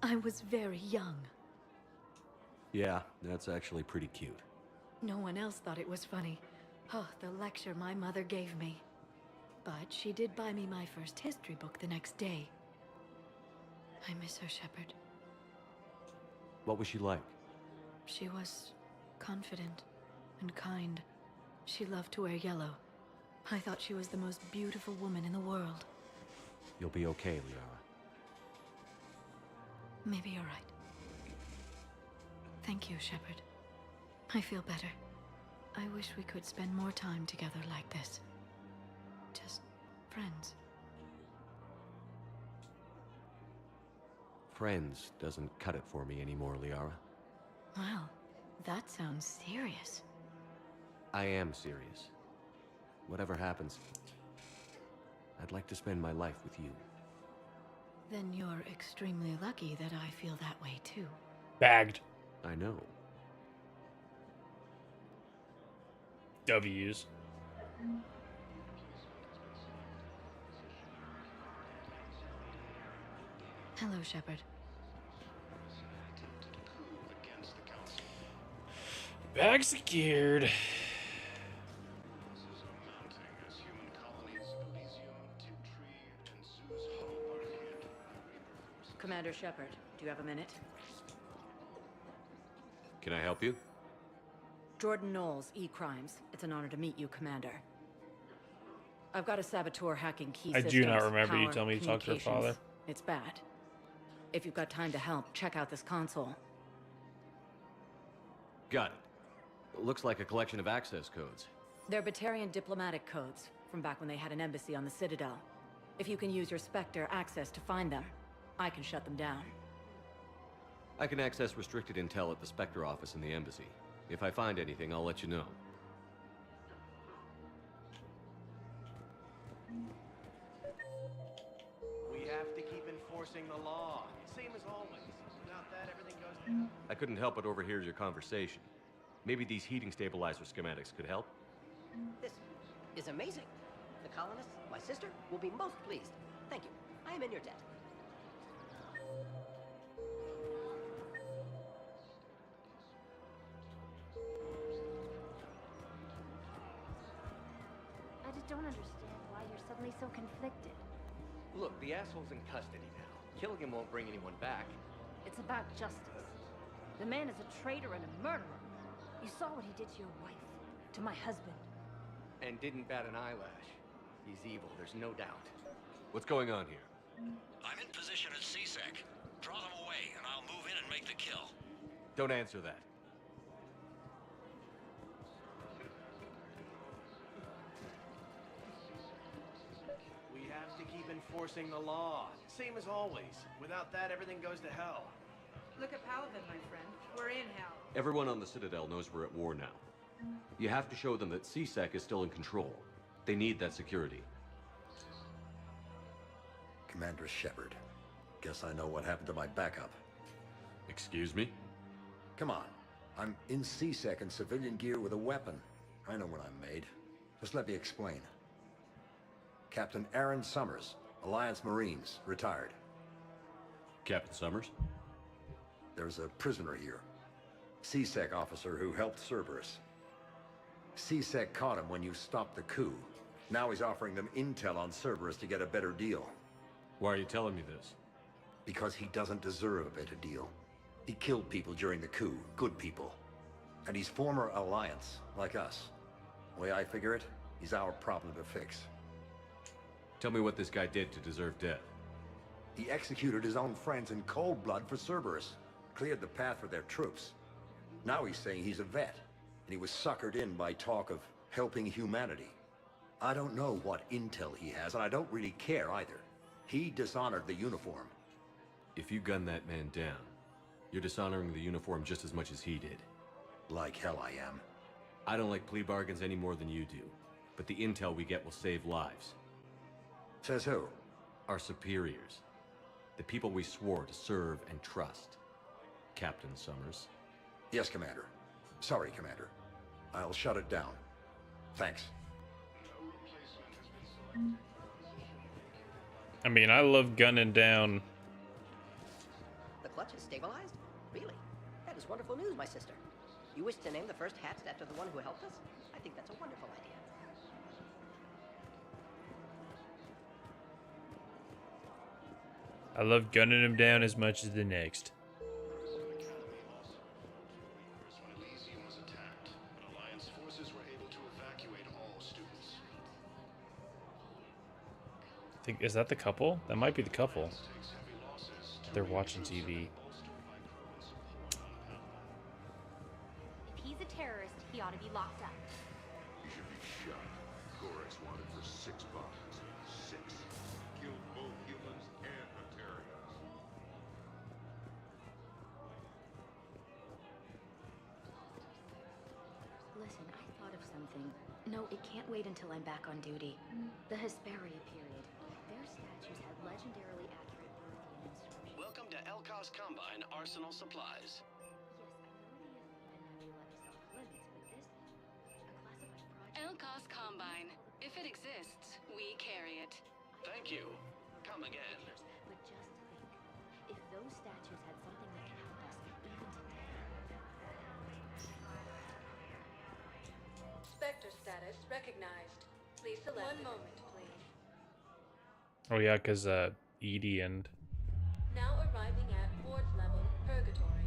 I was very young. Yeah, that's actually pretty cute. No one else thought it was funny. Oh, the lecture my mother gave me. But she did buy me my first history book the next day. I miss her, Shepard. What was she like? She was confident and kind. She loved to wear yellow. I thought she was the most beautiful woman in the world. You'll be okay, Liara. Maybe you're right. Thank you, Shepard. I feel better. I wish we could spend more time together like this. Just friends. Friends doesn't cut it for me anymore, Liara. Wow, that sounds serious. I am serious. Whatever happens, I'd like to spend my life with you. Then you're extremely lucky that I feel that way too. Bagged. I know. W's. Hello, Shepard. Bag secured. Commander Shepard, do you have a minute? Can I help you? Jordan Knowles, E-Crimes. It's an honor to meet you, Commander. I've got a saboteur hacking key I systems, do not remember you power, telling me to talk to her father. communications. It's bad. If you've got time to help, check out this console. Got it. Looks like a collection of access codes. They're Batarian diplomatic codes, from back when they had an embassy on the Citadel. If you can use your Spectre access to find them, I can shut them down. I can access restricted intel at the Spectre office in the embassy. If I find anything, I'll let you know. We have to keep enforcing the law. Same as always. Without that, everything goes... I couldn't help but overhear your conversation. Maybe these heating stabilizer schematics could help? This is amazing. The colonists, my sister, will be most pleased. Thank you. I am in your debt. I just don't understand why you're suddenly so conflicted. Look, the asshole's in custody now. Killing him won't bring anyone back. It's about justice. The man is a traitor and a murderer. You saw what he did to your wife, to my husband. And didn't bat an eyelash. He's evil, there's no doubt. What's going on here? I'm in position at CSEC. Draw them away, and I'll move in and make the kill. Don't answer that. We have to keep enforcing the law. Same as always. Without that, everything goes to hell. Look at Paladin, my friend. We're in hell. Everyone on the Citadel knows we're at war now. You have to show them that CSEC is still in control. They need that security. Commander Shepard. Guess I know what happened to my backup. Excuse me? Come on. I'm in CSEC in civilian gear with a weapon. I know what I'm made. Just let me explain. Captain Aaron Summers, Alliance Marines, retired. Captain Summers? There's a prisoner here. CSEC officer who helped Cerberus. CSEC caught him when you stopped the coup. Now he's offering them intel on Cerberus to get a better deal. Why are you telling me this? Because he doesn't deserve a better deal. He killed people during the coup, good people. And he's former Alliance, like us. The way I figure it, he's our problem to fix. Tell me what this guy did to deserve death. He executed his own friends in cold blood for Cerberus. Cleared the path for their troops. Now he's saying he's a vet, and he was suckered in by talk of helping humanity. I don't know what intel he has, and I don't really care either. He dishonored the uniform. If you gun that man down, you're dishonoring the uniform just as much as he did. Like hell I am. I don't like plea bargains any more than you do, but the intel we get will save lives. Says who? Our superiors. The people we swore to serve and trust. Captain Summers. Yes, Commander. Sorry, Commander. I'll shut it down. Thanks. I mean, I love gunning down. The clutch is stabilized? Really? That is this wonderful news, my sister. You wish to name the first hatched after the one who helped us? I think that's a wonderful idea. I love gunning him down as much as the next. I think, is that the couple? That might be the couple. They're watching TV. If he's a terrorist, he ought to be locked up. He should be shot. Gorex wanted for 6 bombs. 6. Killed both humans and Ontarians. Listen, I thought of something. No, it can't wait until I'm back on duty. The Hesperia period. Their statues had legendarily accurate Burthian inscriptions. Welcome to Elkos Combine Arsenal Supplies. Elkos Combine. If it exists, we carry it. Thank you. Come again. But just think, if those statues had something that can help us, even today. Spectre status recognized. Please select. One moment, please. Oh yeah, because Edie and Now arriving at ward level purgatory.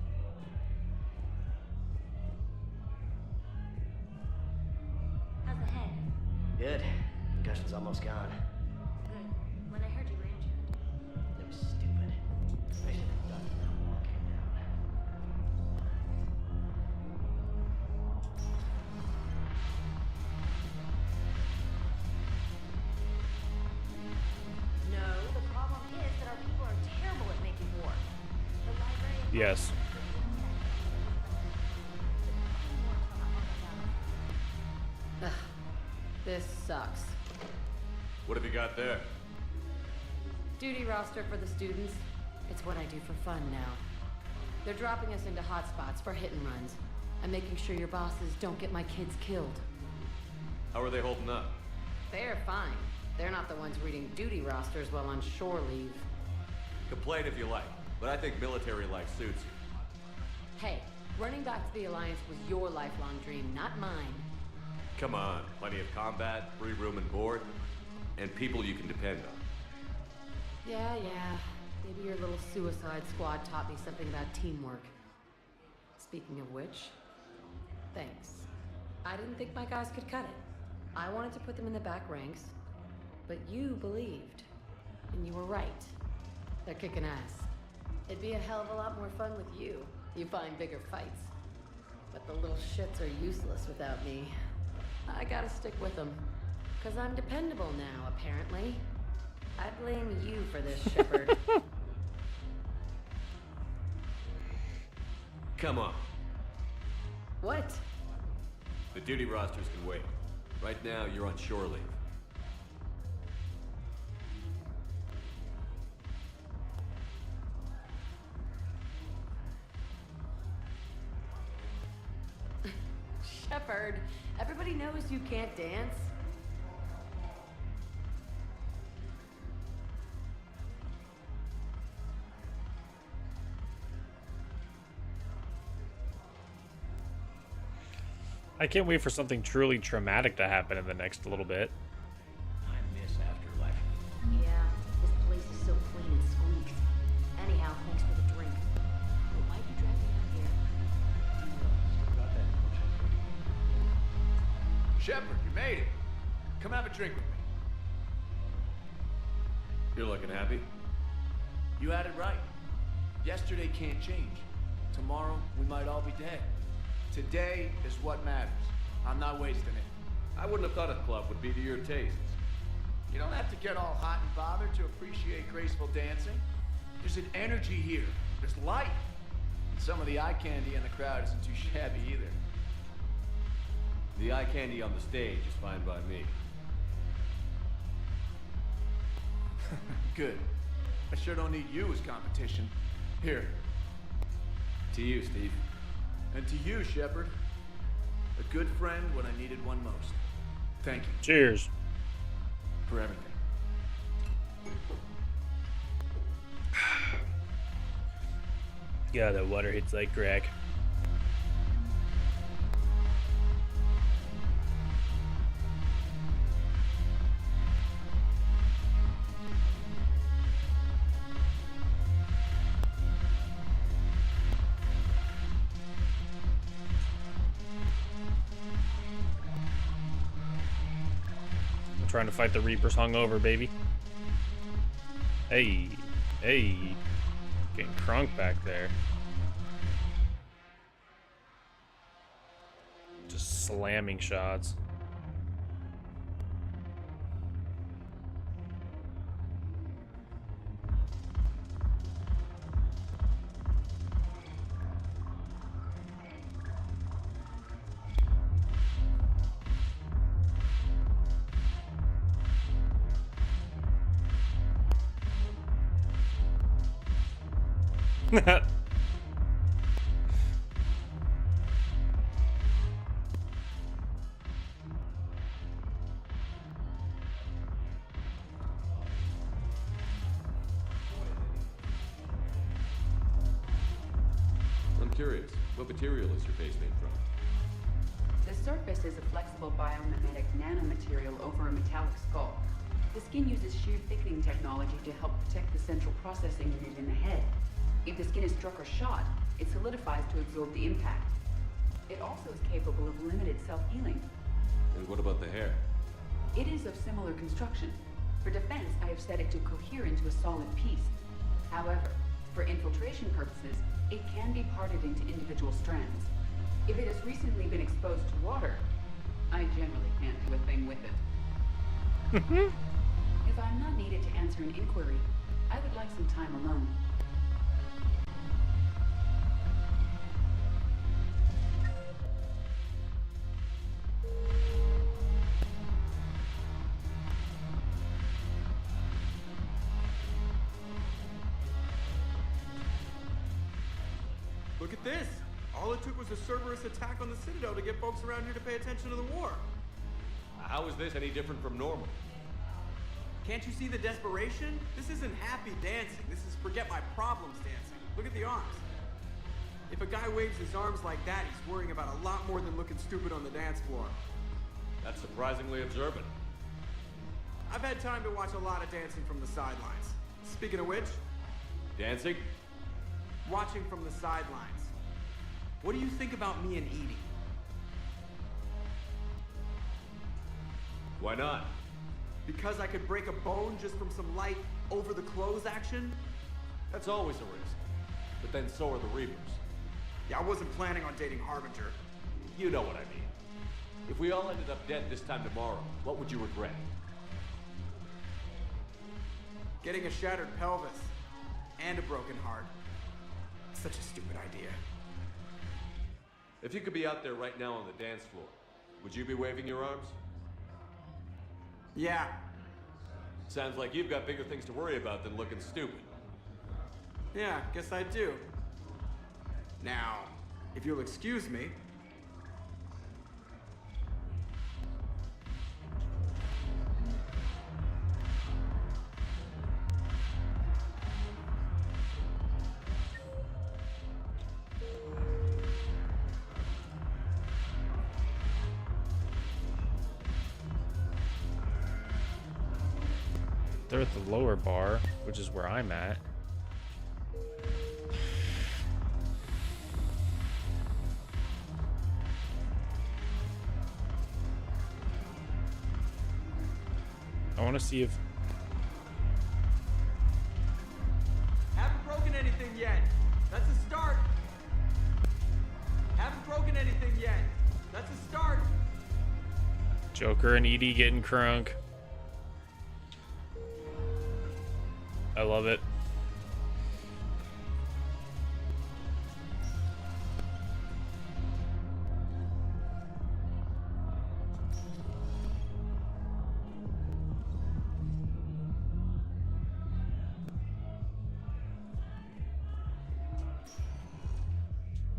How's the head? Good. Concussion's almost gone. Good. When I heard you were injured. It was stupid. I should have done it now walking No, the problem is that our people are terrible at making war. The library. yes. Ugh, this sucks. What have you got there? Duty roster for the students. It's what I do for fun now. They're dropping us into hotspots for hit and runs. I'm making sure your bosses don't get my kids killed. How are they holding up? They're fine. They're not the ones reading duty rosters while on shore leave. Complain if you like, but I think military life suits you. Hey, running back to the Alliance was your lifelong dream, not mine. Come on, plenty of combat, free room and board, and people you can depend on. Yeah. Maybe your little suicide squad taught me something about teamwork. Speaking of which, thanks. I didn't think my guys could cut it. I wanted to put them in the back ranks, but you believed. And you were right. They're kicking ass. It'd be a hell of a lot more fun with you. You find bigger fights. But the little shits are useless without me. I gotta stick with them. 'Cause I'm dependable now, apparently. I blame you for this, Shepard. Come on. What? The duty rosters can wait. Right now, you're on shore leave. Shepard, everybody knows you can't dance. I can't wait for something truly traumatic to happen in the next little bit. I miss Afterlife. Yeah, this place is so clean and squeaks. Anyhow, thanks for the drink. But why'd you drag me out here? Shepard, you made it. Come have a drink with me. You're looking happy? You had it right. Yesterday can't change. Tomorrow, we might all be dead. Today is what matters. I'm not wasting it. I wouldn't have thought a club would be to your tastes. You don't have to get all hot and bothered to appreciate graceful dancing. There's an energy here. There's light. And some of the eye candy in the crowd isn't too shabby either. The eye candy on the stage is fine by me. Good. I sure don't need you as competition. Here. To you, Steve. And to you, Shepard. A good friend when I needed one most. Thank you. Cheers. For everything. Yeah, that water hits like crack. trying to fight the Reapers hungover, baby. Hey, hey. Getting crunk back there. Just slamming shots. I'm curious, what material is your base made from? The surface is a flexible biomimetic nanomaterial over a metallic skull. The skin uses shear thickening technology to help protect the central processing unit in the head. If the skin is struck or shot, it solidifies to absorb the impact. It also is capable of limited self-healing. And what about the hair? It is of similar construction. For defense, I have set it to cohere into a solid piece. However, for infiltration purposes, it can be parted into individual strands. If it has recently been exposed to water, I generally can't do a thing with it. If I'm not needed to answer an inquiry, I would like some time alone. Look at this! All it took was a Cerberus attack on the Citadel to get folks around here to pay attention to the war. How is this any different from normal? Can't you see the desperation? This isn't happy dancing. This is forget my problems dancing. Look at the arms. If a guy waves his arms like that, he's worrying about a lot more than looking stupid on the dance floor. That's surprisingly observant. I've had time to watch a lot of dancing from the sidelines. Speaking of which... Dancing? Watching from the sidelines. What do you think about me and Edie? Why not? Because I could break a bone just from some light over-the-clothes action? That's always a risk. But then so are the Reapers. Yeah, I wasn't planning on dating Harbinger. You know what I mean. If we all ended up dead this time tomorrow, what would you regret? Getting a shattered pelvis. And a broken heart. Such a stupid idea. If you could be out there right now on the dance floor, would you be waving your arms? Yeah. Sounds like you've got bigger things to worry about than looking stupid. Yeah, guess I do. Now, if you'll excuse me... They're at the lower bar, which is where I'm at. I want to see if... Haven't broken anything yet. That's a start. Haven't broken anything yet. That's a start. Joker and Edie getting crunk. I love it.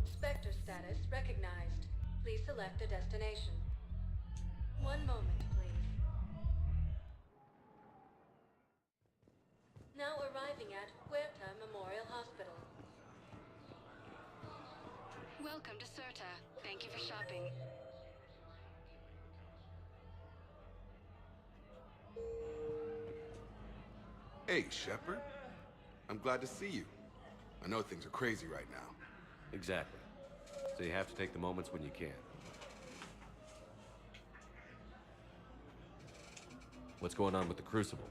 Spectre status recognized. Please select a destination. One moment, please. Now arriving at Huerta Memorial Hospital. Welcome to Certa. Thank you for shopping. Hey, Shepard. I'm glad to see you. I know things are crazy right now. Exactly. So you have to take the moments when you can. What's going on with the Crucible?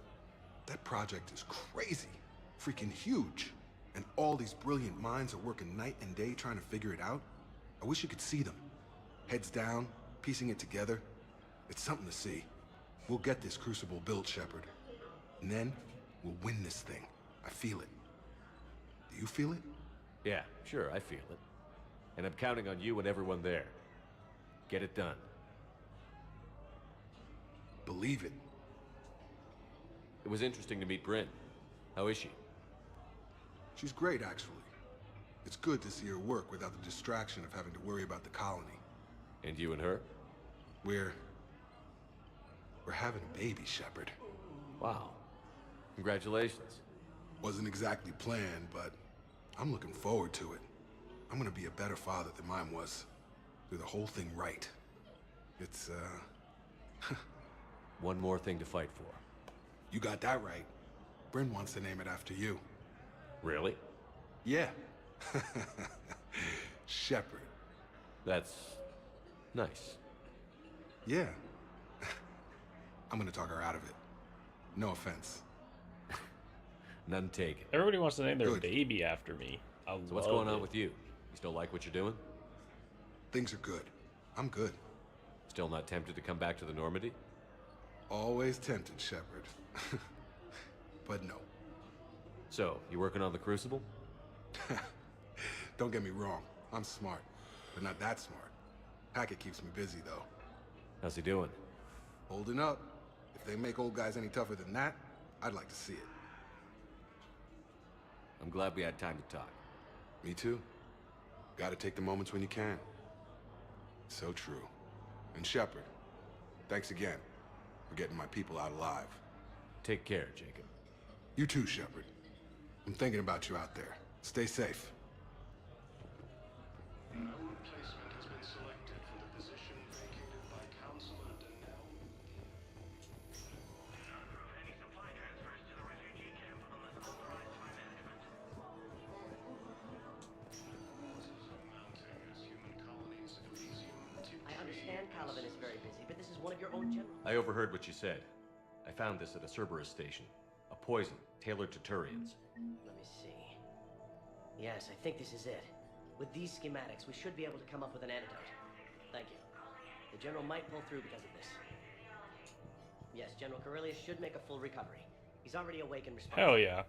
That project is crazy. Freaking huge. And all these brilliant minds are working night and day trying to figure it out. I wish you could see them. Heads down, piecing it together. It's something to see. We'll get this Crucible built, Shepard. And then, we'll win this thing. I feel it. Do you feel it? Yeah, sure, I feel it. And I'm counting on you and everyone there. Get it done. Believe it. It was interesting to meet Bryn. How is she? She's great, actually. It's good to see her work without the distraction of having to worry about the colony. And you and her? We're having a baby, Shepard. Wow. Congratulations. Wasn't exactly planned, but I'm looking forward to it. I'm gonna be a better father than mine was. Do the whole thing right. It's, One more thing to fight for. You got that right. Bryn wants to name it after you. Really? Yeah. Shepard. That's nice. Yeah. I'm gonna talk her out of it. No offense. None taken. Everybody wants to name their baby after me. So what's going on with you? You still like what you're doing? Things are good. I'm good. Still not tempted to come back to the Normandy? Always tempted, Shepard. But no. So, you working on the Crucible? Don't get me wrong. I'm smart, but not that smart. Hackett keeps me busy, though. How's he doing? Holding up. If they make old guys any tougher than that, I'd like to see it. I'm glad we had time to talk. Me too. Gotta take the moments when you can. So true. And Shepard, thanks again for getting my people out alive. Take care, Jacob. You too, Shepard. I'm thinking about you out there. Stay safe. No replacement has been selected for the position vacated by Counselor Denell. I understand Caliban is very busy, but this is one of your own generals. I overheard what you said. I found this at a Cerberus station. A poison tailored to Turians. Let me see. Yes, I think this is it. With these schematics, we should be able to come up with an antidote. Thank you. The General might pull through because of this. Yes, General Corellius should make a full recovery. He's already awake and responsive. Hell yeah.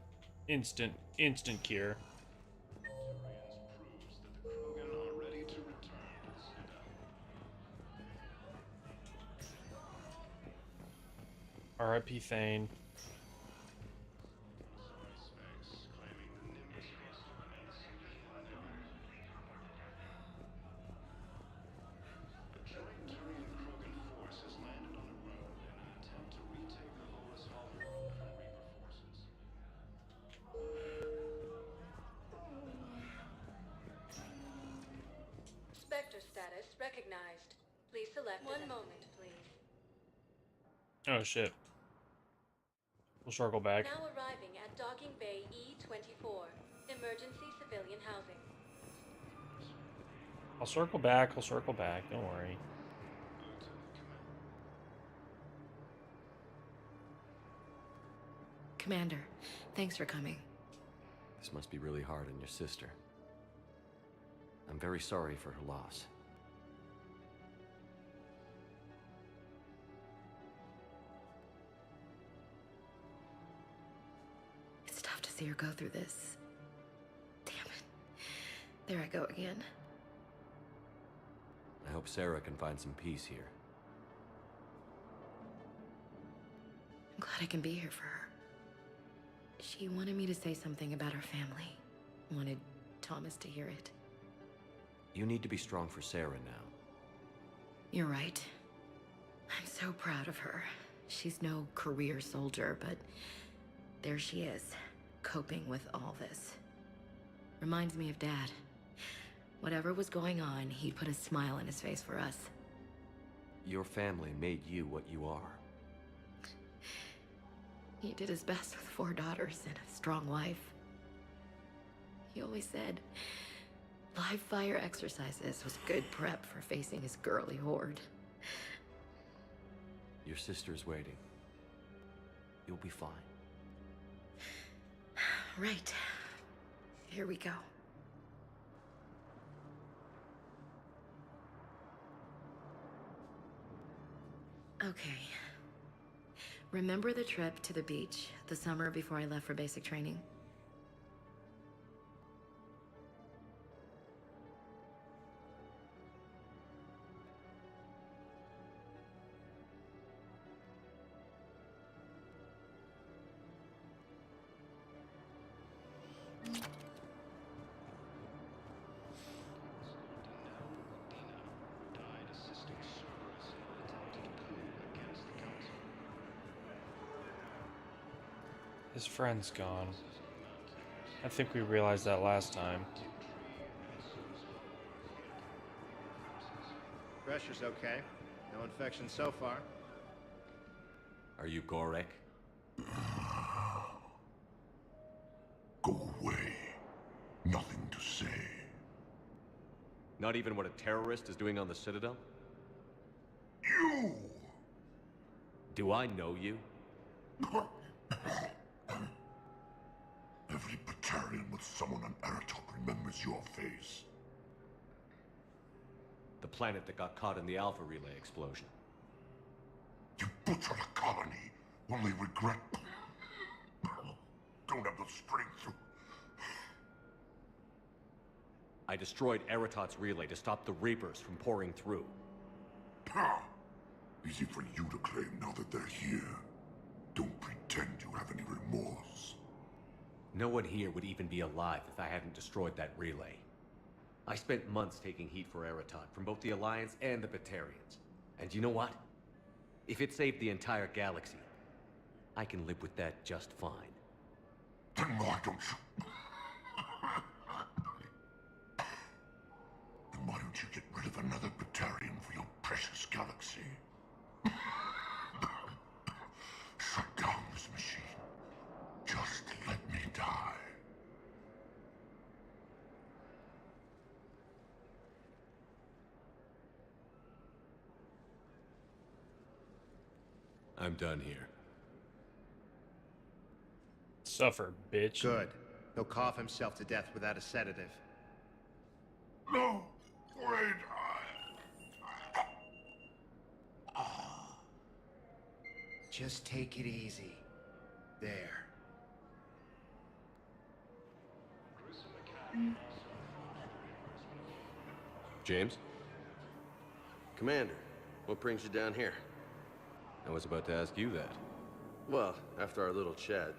Instant cure. R.I.P. Thane. Spectre status recognized. Please select one moment, please. Oh shit. We'll circle back. Now arriving at Docking Bay E-24, emergency civilian housing. I'll circle back. Don't worry. Commander, thanks for coming. This must be really hard on your sister. I'm very sorry for her loss. It's tough to see her go through this. Damn it. There I go again. I hope Sarah can find some peace here. I'm glad I can be here for her. She wanted me to say something about her family. Wanted Thomas to hear it. You need to be strong for Sarah now. You're right. I'm so proud of her. She's no career soldier, but there she is, coping with all this. Reminds me of Dad. Whatever was going on, he'd put a smile on his face for us. Your family made you what you are. He did his best with 4 daughters and a strong wife. He always said live fire exercises was good prep for facing his girly horde. Your sister's waiting. You'll be fine. Right. Here we go. Okay. Remember the trip to the beach the summer before I left for basic training? His friend's gone. I think we realized that last time. Pressure's okay. No infection so far. Are you Gorek? Go away. Nothing to say. Not even what a terrorist is doing on the Citadel? You! Do I know you? Every battalion with someone on Aratok remembers your face. The planet that got caught in the Alpha Relay explosion. You butchered a colony, only regret. Don't have the strength to... I destroyed Eratot's relay to stop the Reapers from pouring through. Easy for you to claim now that they're here. Don't pretend you have any remorse. No one here would even be alive if I hadn't destroyed that relay. I spent months taking heat for Eratot from both the Alliance and the Batarians. And you know what? If it saved the entire galaxy, I can live with that just fine. Then why don't you... Then why don't you get rid of another Batarian for your precious galaxy? Shut down this machine. Just let me die. I'm done here. Suffer, bitch. Good. He'll cough himself to death without a sedative. No! Wait! Just take it easy. There. James? Commander, what brings you down here? I was about to ask you that. Well, after our little chat,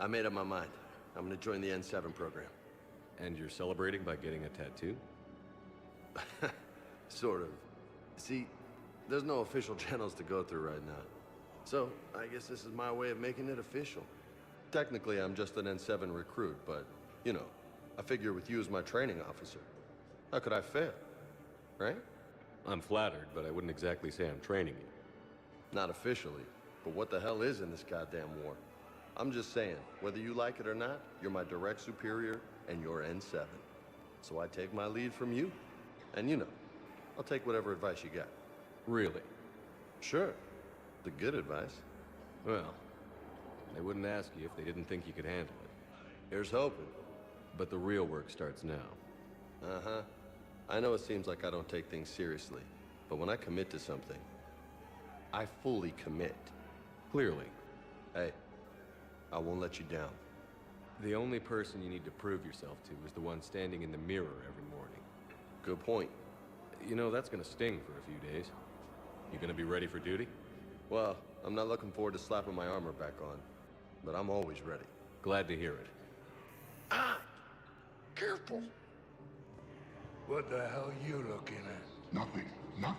I made up my mind. I'm gonna join the N7 program. And you're celebrating by getting a tattoo? Sort of. See, there's no official channels to go through right now. So, I guess this is my way of making it official. Technically, I'm just an N7 recruit, but, you know, I figure with you as my training officer, how could I fail? Right? I'm flattered, but I wouldn't exactly say I'm training you. Not officially, but what the hell is in this goddamn war? I'm just saying, whether you like it or not, you're my direct superior, and you're N7. So I take my lead from you. And you know, I'll take whatever advice you got. Really? Sure. The good advice. Well, they wouldn't ask you if they didn't think you could handle it. Here's hoping. But the real work starts now. Uh-huh. I know it seems like I don't take things seriously, but when I commit to something, I fully commit. Clearly. Hey, I won't let you down. The only person you need to prove yourself to is the one standing in the mirror every morning. Good point. You know, that's gonna sting for a few days. You gonna be ready for duty? Well, I'm not looking forward to slapping my armor back on, but I'm always ready. Glad to hear it. Ah! Careful! What the hell are you looking at? Nothing. Nothing.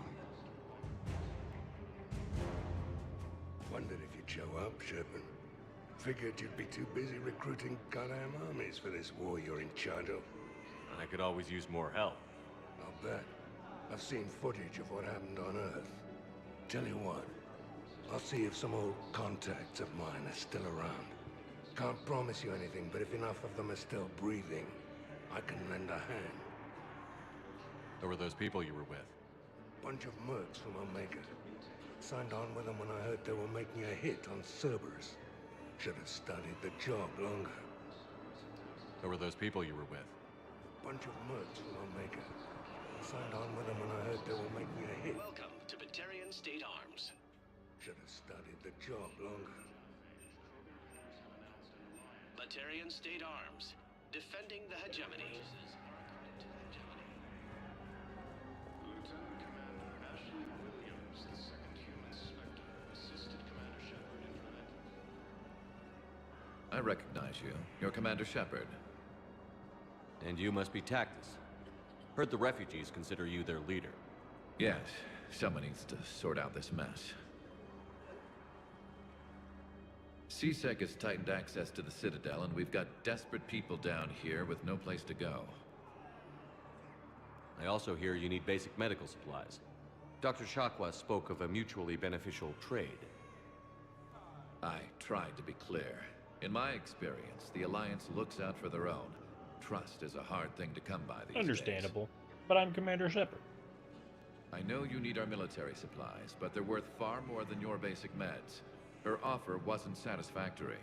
Wondered if you'd show up, Shepard. Figured you'd be too busy recruiting goddamn armies for this war you're in charge of. I could always use more help. I'll bet. I've seen footage of what happened on Earth. Tell you what, I'll see if some old contacts of mine are still around. Can't promise you anything, but if enough of them are still breathing, I can lend a hand. Who were those people you were with? Bunch of mercs from Omega. Signed on with them when I heard they were making a hit on Cerberus. Should have studied the job longer. Who were those people you were with? Bunch of mercs from Omega. Signed on with them when I heard they were making a hit. Welcome to Batarian State Arms. Should have studied the job longer. Batarian State Arms. Defending the hegemony. I recognize you. You're Commander Shepard. And you must be Tactus. Heard the refugees consider you their leader. Yes, someone needs to sort out this mess. CSEC has tightened access to the Citadel, and we've got desperate people down here with no place to go. I also hear you need basic medical supplies. Dr. Shakwa spoke of a mutually beneficial trade. I tried to be clear. In my experience, the Alliance looks out for their own. Trust is a hard thing to come by these Understandable. But I'm Commander Shepard. I know you need our military supplies, but they're worth far more than your basic meds. Her offer wasn't satisfactory.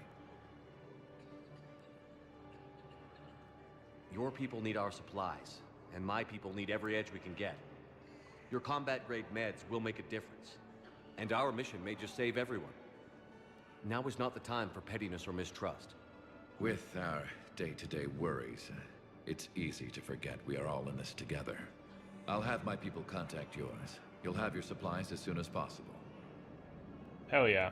Your people need our supplies, and my people need every edge we can get. Your combat-grade meds will make a difference, and our mission may just save everyone. Now is not the time for pettiness or mistrust. With our day-to-day worries, it's easy to forget we are all in this together. I'll have my people contact yours. You'll have your supplies as soon as possible. Hell yeah.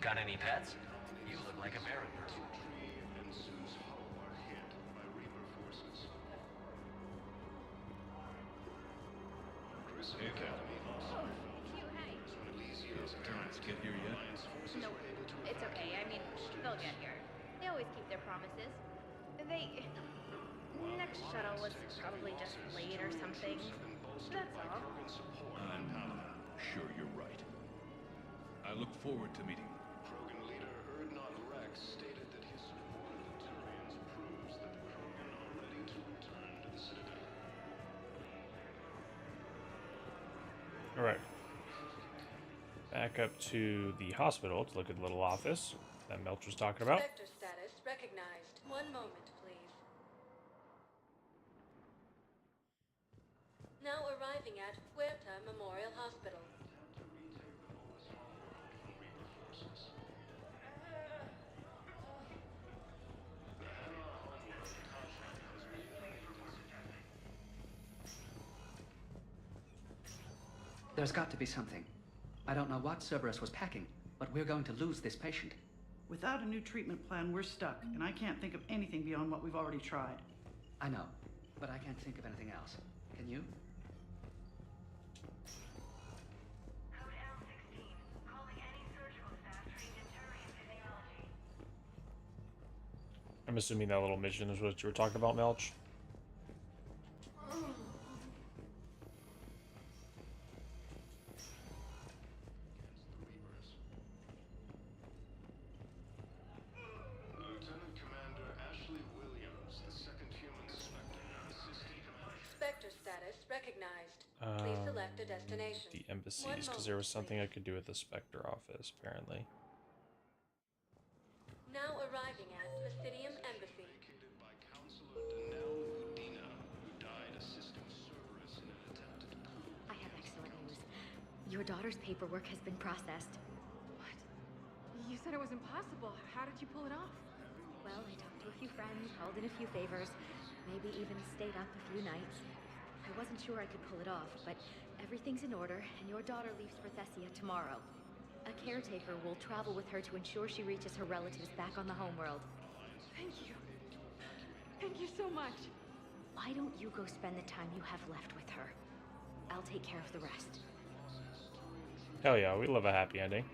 Got any pets? You look like a parrot person. Okay. Is Terrence get here yet? Nope. It's okay. I mean, they'll get here. They always keep their promises. Next shuttle was probably just late or something. That's all. I'm sure you're right. I look forward to meeting you. Krogan leader Erdnot Rex stated that his support of the Turians proves that the Krogan are ready to return to the Citadel. Alright. Back up to the hospital to look at the little office that Melch was talking about. Spectre status recognized. One moment, please. Now arriving at Huerta Memorial Hospital. There's got to be something. I don't know what Cerberus was packing, but we're going to lose this patient. Without a new treatment plan, we're stuck, and I can't think of anything beyond what we've already tried. I know, but I can't think of anything else. Can you? I'm assuming that little mission is what you were talking about, Melch. Spectre status recognized. Please select a destination. The embassies, because there was something I could do at the Spectre office, apparently. Now arriving at Placidium Embassy. I have excellent news. Your daughter's paperwork has been processed. What? You said it was impossible. How did you pull it off? Well, I talked to a few friends, called in a few favors, maybe even stayed up a few nights. I wasn't sure I could pull it off, but everything's in order, and your daughter leaves for Thessia tomorrow. A caretaker will travel with her to ensure she reaches her relatives back on the homeworld. Thank you. Thank you so much. Why don't you go spend the time you have left with her? I'll take care of the rest. Hell yeah, we love a happy ending.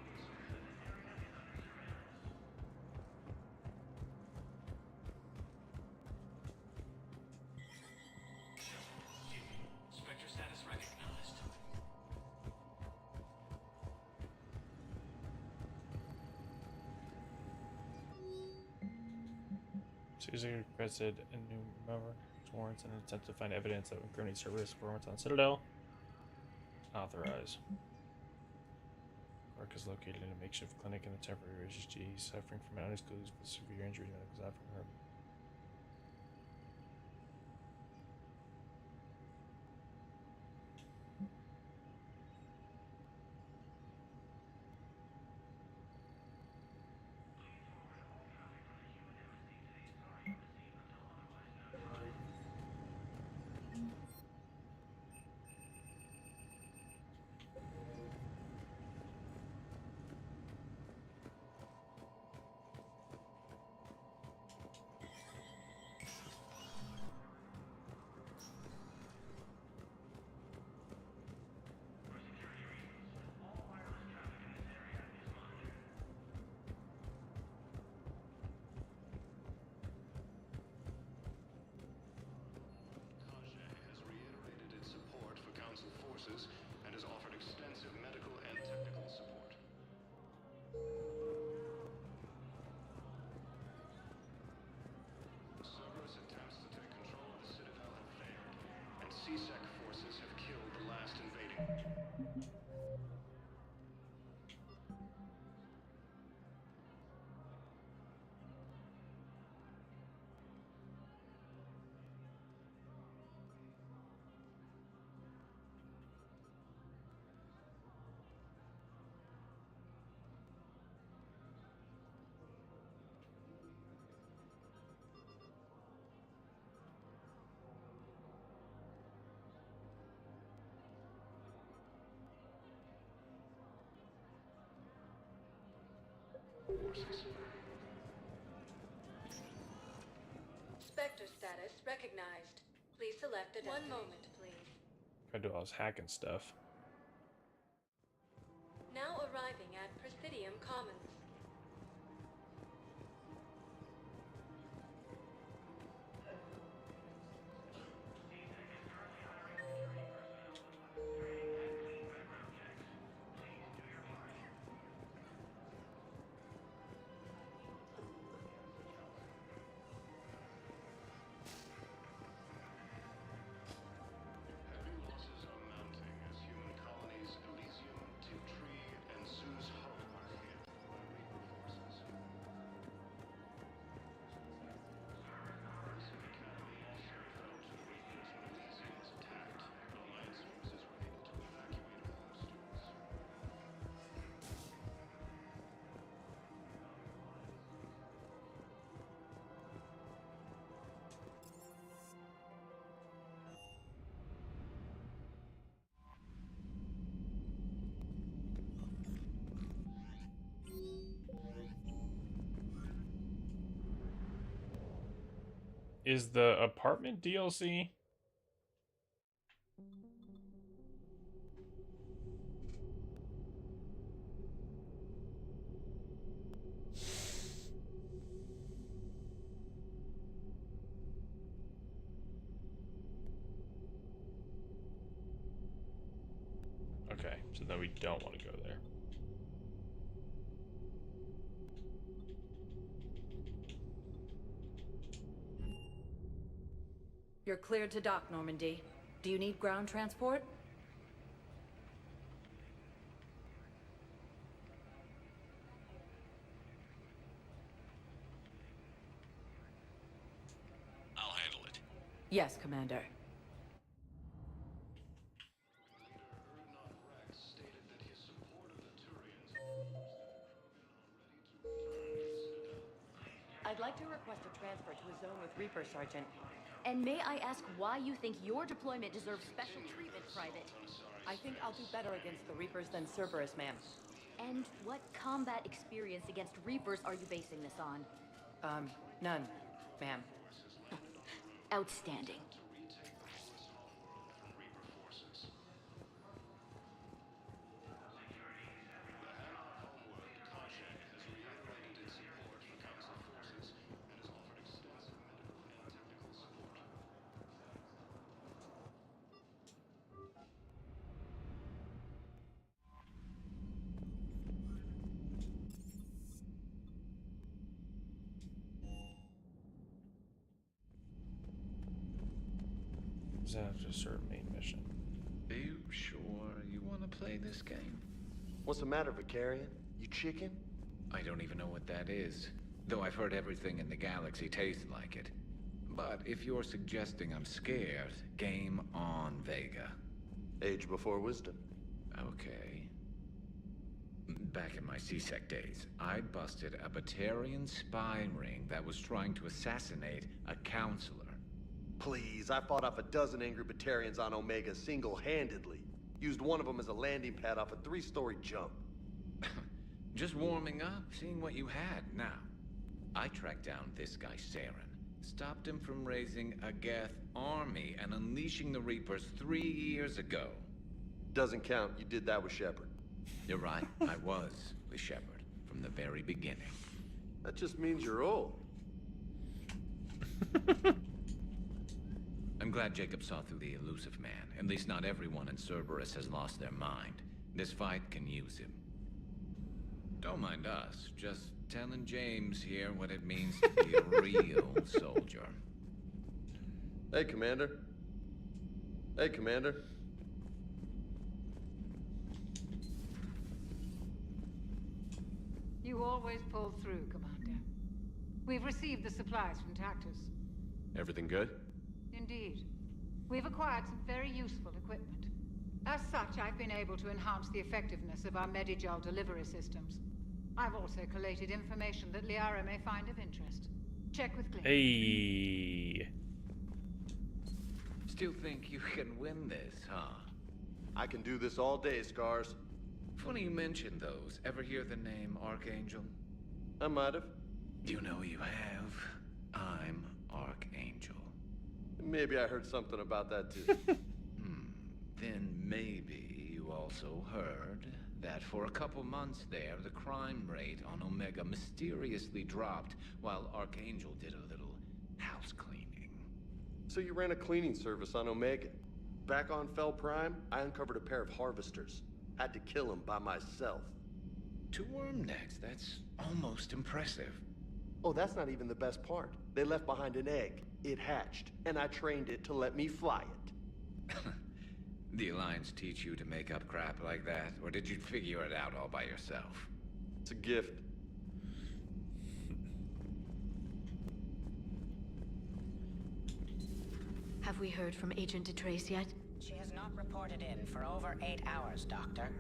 Caesar requested a new member warrants in an attempt to find evidence that incriminates Cerberus' performance on Citadel. Authorize. Clark is located in a makeshift clinic in a temporary refugee suffering from undisclosed severe injuries. Medical staff from her. And has offered extensive medical and technical support. Cerberus attempts to take control of the Citadel have failed, and CSEC forces have killed the last invading. Spectre status recognized. Please select a one moment, please. Tried to do all this hacking stuff. Now arriving at Presidium Commons. Is the apartment DLC? Okay, so then we don't want to go there. You're cleared to dock, Normandy. Do you need ground transport? I'll handle it. Yes, Commander. I'd like to request a transfer to a zone with Reaper, Sergeant. And may I ask why you think your deployment deserves special treatment, Private? I think I'll do better against the Reapers than Cerberus, ma'am. And what combat experience against Reapers are you basing this on? None, ma'am. Outstanding. Games after certain main mission. Are you sure you want to play this game? What's the matter, Vicarian? You chicken? I don't even know what that is, though I've heard everything in the galaxy tastes like it. But if you're suggesting I'm scared, game on, Vega. Age before wisdom. Okay. Back in my CSEC days, I busted a Batarian spy ring that was trying to assassinate a counselor. Please, I fought off a dozen angry Batarians on Omega single-handedly. Used one of them as a landing pad off a 3-story jump. Just warming up, seeing what you had. Now, I tracked down this guy, Saren. Stopped him from raising a Geth army and unleashing the Reapers 3 years ago. Doesn't count. You did that with Shepard. You're right. I was with Shepard from the very beginning. That just means you're old. I'm glad Jacob saw through the elusive man. At least not everyone in Cerberus has lost their mind. This fight can use him. Don't mind us. Just telling James here what it means to be a real soldier. Hey, Commander. Hey, Commander. You always pull through, Commander. We've received the supplies from Tactus. Everything good? Indeed. We've acquired some very useful equipment. As such, I've been able to enhance the effectiveness of our Medigel delivery systems. I've also collated information that Liara may find of interest. Check with Glenn. Hey. Still think you can win this, huh? I can do this all day, Scars. Funny you mention those. Ever hear the name Archangel? I might have. You know you have. I'm Archangel. Maybe I heard something about that too. Then maybe you also heard that for a couple months there, the crime rate on Omega mysteriously dropped while Archangel did a little house cleaning. So you ran a cleaning service on Omega. Back on Fel Prime, I uncovered a pair of harvesters. Had to kill them by myself. 2 worm necks, that's almost impressive. Oh, that's not even the best part. They left behind an egg. It hatched, and I trained it to let me fly it. The Alliance teach you to make up crap like that, or did you figure it out all by yourself? It's a gift. Have we heard from Agent DeTrace yet? She has not reported in for over 8 hours, Doctor.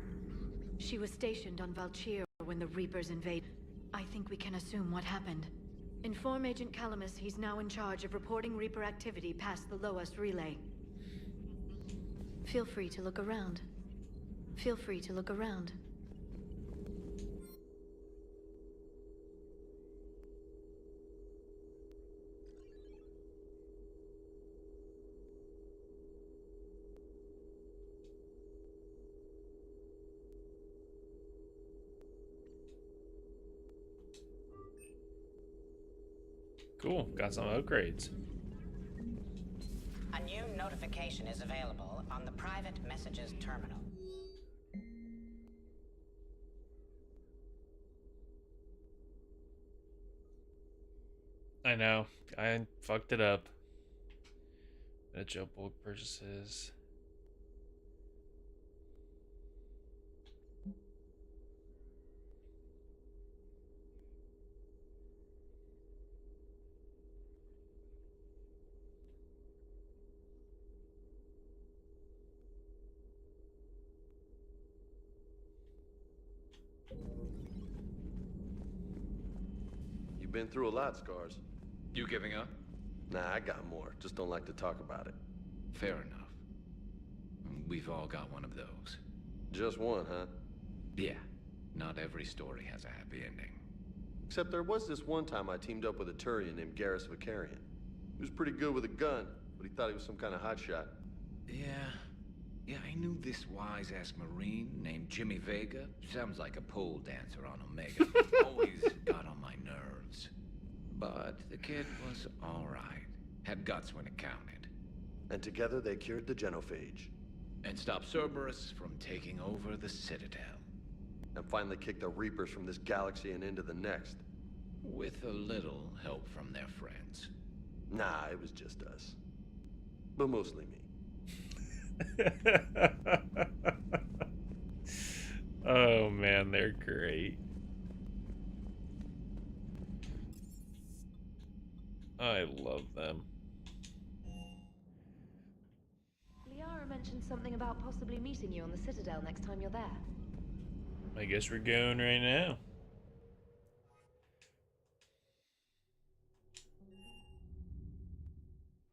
She was stationed on Valchir when the Reapers invaded. I think we can assume what happened. Inform Agent Calamus he's now in charge of reporting Reaper activity past the Loas relay. Feel free to look around. Feel free to look around. Cool, got some upgrades. A new notification is available on the private messages terminal. I know, I fucked it up. Joe bulk purchases. You've been through a lot, Scars. You giving up? Nah, I got more. Just don't like to talk about it. Fair enough. We've all got one of those. Just one, huh? Yeah. Not every story has a happy ending. Except there was this one time I teamed up with a Turian named Garrus Vicarian. He was pretty good with a gun, but he thought he was some kind of hotshot. Yeah, I knew this wise-ass Marine named Jimmy Vega. Sounds like a pole dancer on Omega. Always got on my nerves. But the kid was alright. Had guts when it counted. And together they cured the genophage. And stopped Cerberus from taking over the Citadel. And finally kicked the Reapers from this galaxy and into the next. With a little help from their friends. Nah, it was just us. But mostly me. Oh man, they're great. I love them. Liara mentioned something about possibly meeting you on the Citadel next time you're there. I guess we're going right now.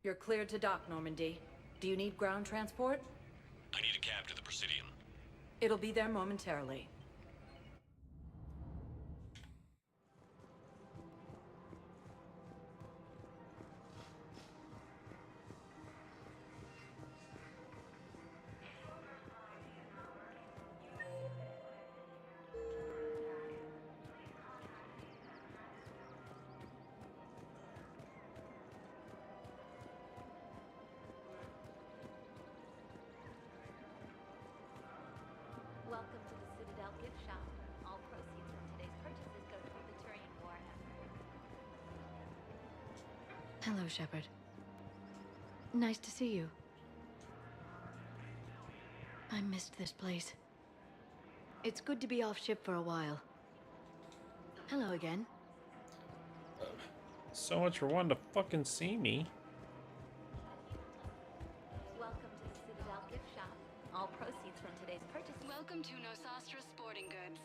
You're cleared to dock, Normandy. Do you need ground transport? I need a cab to the Presidium. It'll be there momentarily. Welcome to the Citadel gift shop. All proceeds from today's purchases go to the Turian War effort. Hello, Shepard. Nice to see you. I missed this place. It's good to be off ship for a while. Hello again. So much for wanting to fucking see me. Welcome to the Citadel gift shop. All proceeds from today's purchases. Welcome to Nosastra Sporting Goods.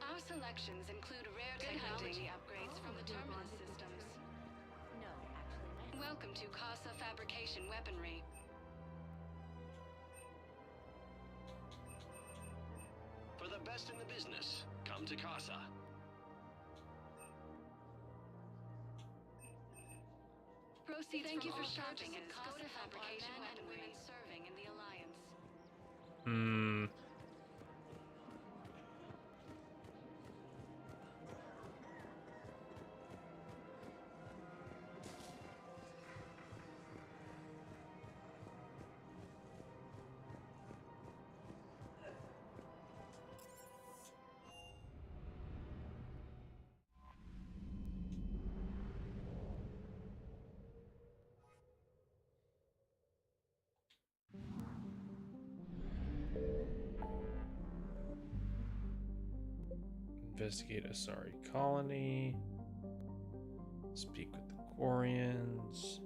Our selections include rare technology upgrades from the terminus systems. No, actually, Welcome to Casa Fabrication Weaponry. For the best in the business, come to Casa. Proceeds Thank you for shopping at Casa Fabrication Weaponry and serving in the Alliance. Investigate a sorry colony. Speak with the Quarians.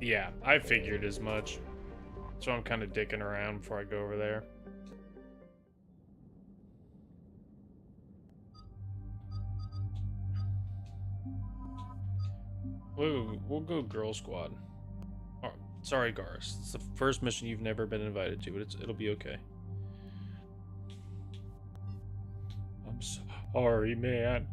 Yeah, I figured as much. So I'm kind of dicking around before I go over there. We'll go Girl Squad. Oh, sorry, Garrus. It's the first mission you've never been invited to, but it'll be okay. I'm sorry, man.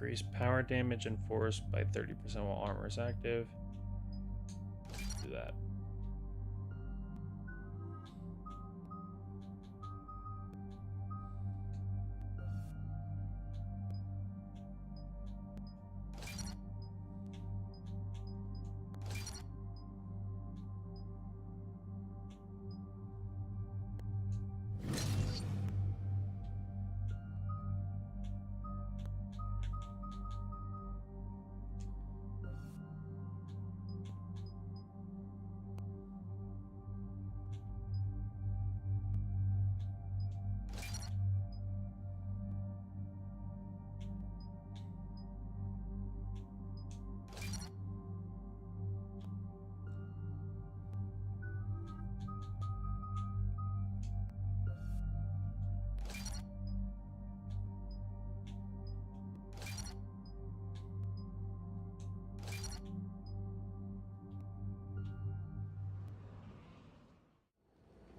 Increase power damage and force by 30% while armor is active. Do that.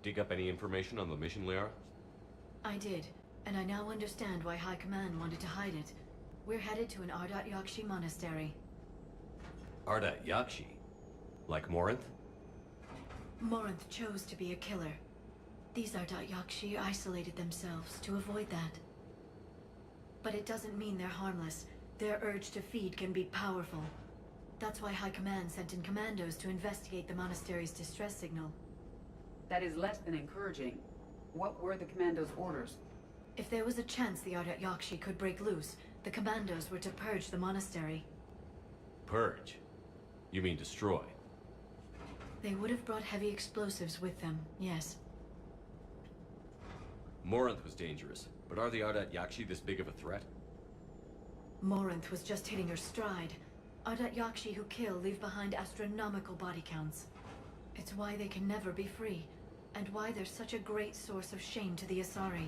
Dig up any information on the mission, Liara? I did, and I now understand why High Command wanted to hide it. We're headed to an Ardat Yakshi monastery. Ardat Yakshi? Like Morinth? Morinth chose to be a killer. These Ardat Yakshi isolated themselves to avoid that. But it doesn't mean they're harmless. Their urge to feed can be powerful. That's why High Command sent in commandos to investigate the monastery's distress signal. That is less than encouraging. What were the commandos' orders? If there was a chance the Ardat Yakshi could break loose, the commandos were to purge the monastery. Purge? You mean destroy? They would have brought heavy explosives with them, yes. Morinth was dangerous, but are the Ardat Yakshi this big of a threat? Morinth was just hitting her stride. Ardat Yakshi who kill leave behind astronomical body counts. It's why they can never be free, and why they're such a great source of shame to the Asari.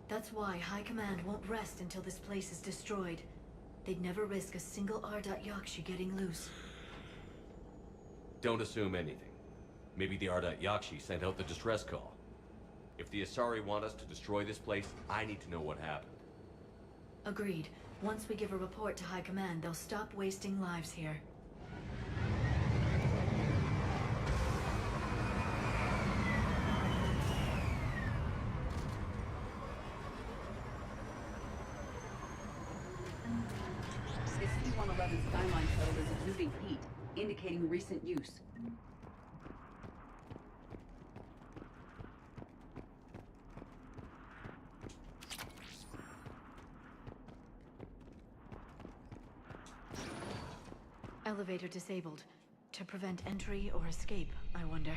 That's why High Command won't rest until this place is destroyed. They'd never risk a single Ardat Yakshi getting loose. Don't assume anything. Maybe the Ardat Yakshi sent out the distress call. If the Asari want us to destroy this place, I need to know what happened. Agreed. Once we give a report to High Command, they'll stop wasting lives here. The C-111 Skyline shuttle is exuding heat, indicating recent use. Elevator disabled. To prevent entry or escape, I wonder.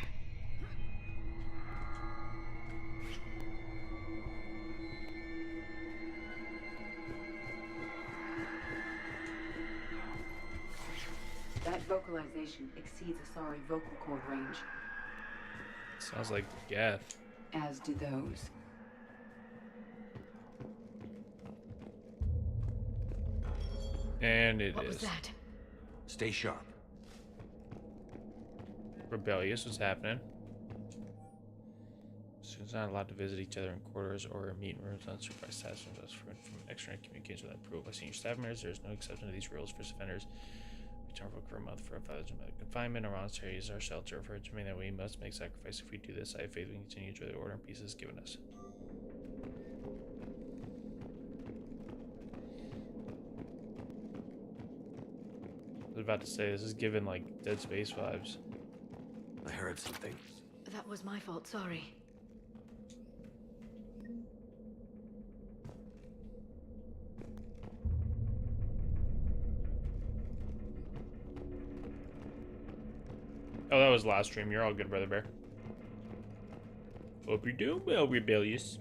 That vocalization exceeds Asari vocal cord range. Sounds like Geth. As do those. And it What is. was that? Stay sharp. Rebellious was happening. Students not allowed to visit each other in quarters or meeting rooms unsupervised staff from external communications without approval by senior staff members. There is no exception to these rules for offenders. Return for a month for a confinement. Our monastery is our shelter for it, meaning that we must make sacrifice. If we do this, I have faith we can continue to enjoy the order and peace is given us. I was about to say, this is giving like Dead Space vibes. I heard something. That was my fault, sorry. Oh, that was last stream. You're all good, Brother Bear. Hope you're doing well, Rebellious.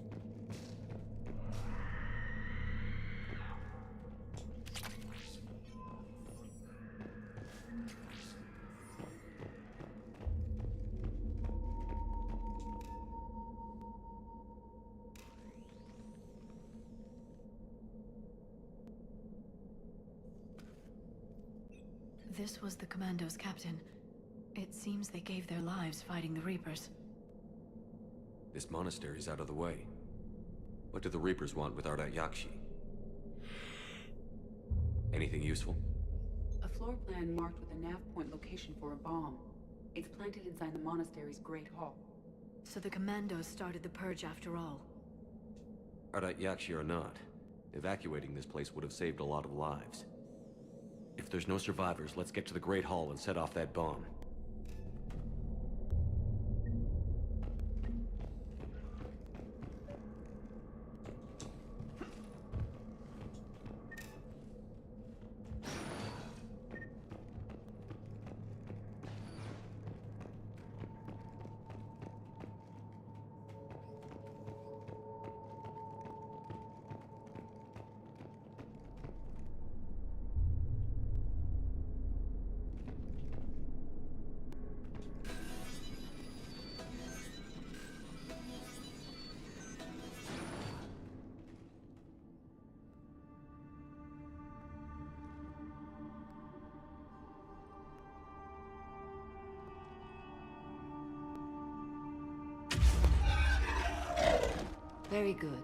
This was the Commando's captain. It seems they gave their lives fighting the Reapers. This monastery's out of the way. What do the Reapers want with Ardat Yakshi? Anything useful? A floor plan marked with a nav point location for a bomb. It's planted inside the monastery's Great Hall. So the commandos started the purge after all. Yakshi or not, evacuating this place would have saved a lot of lives. If there's no survivors, let's get to the Great Hall and set off that bomb. Very good.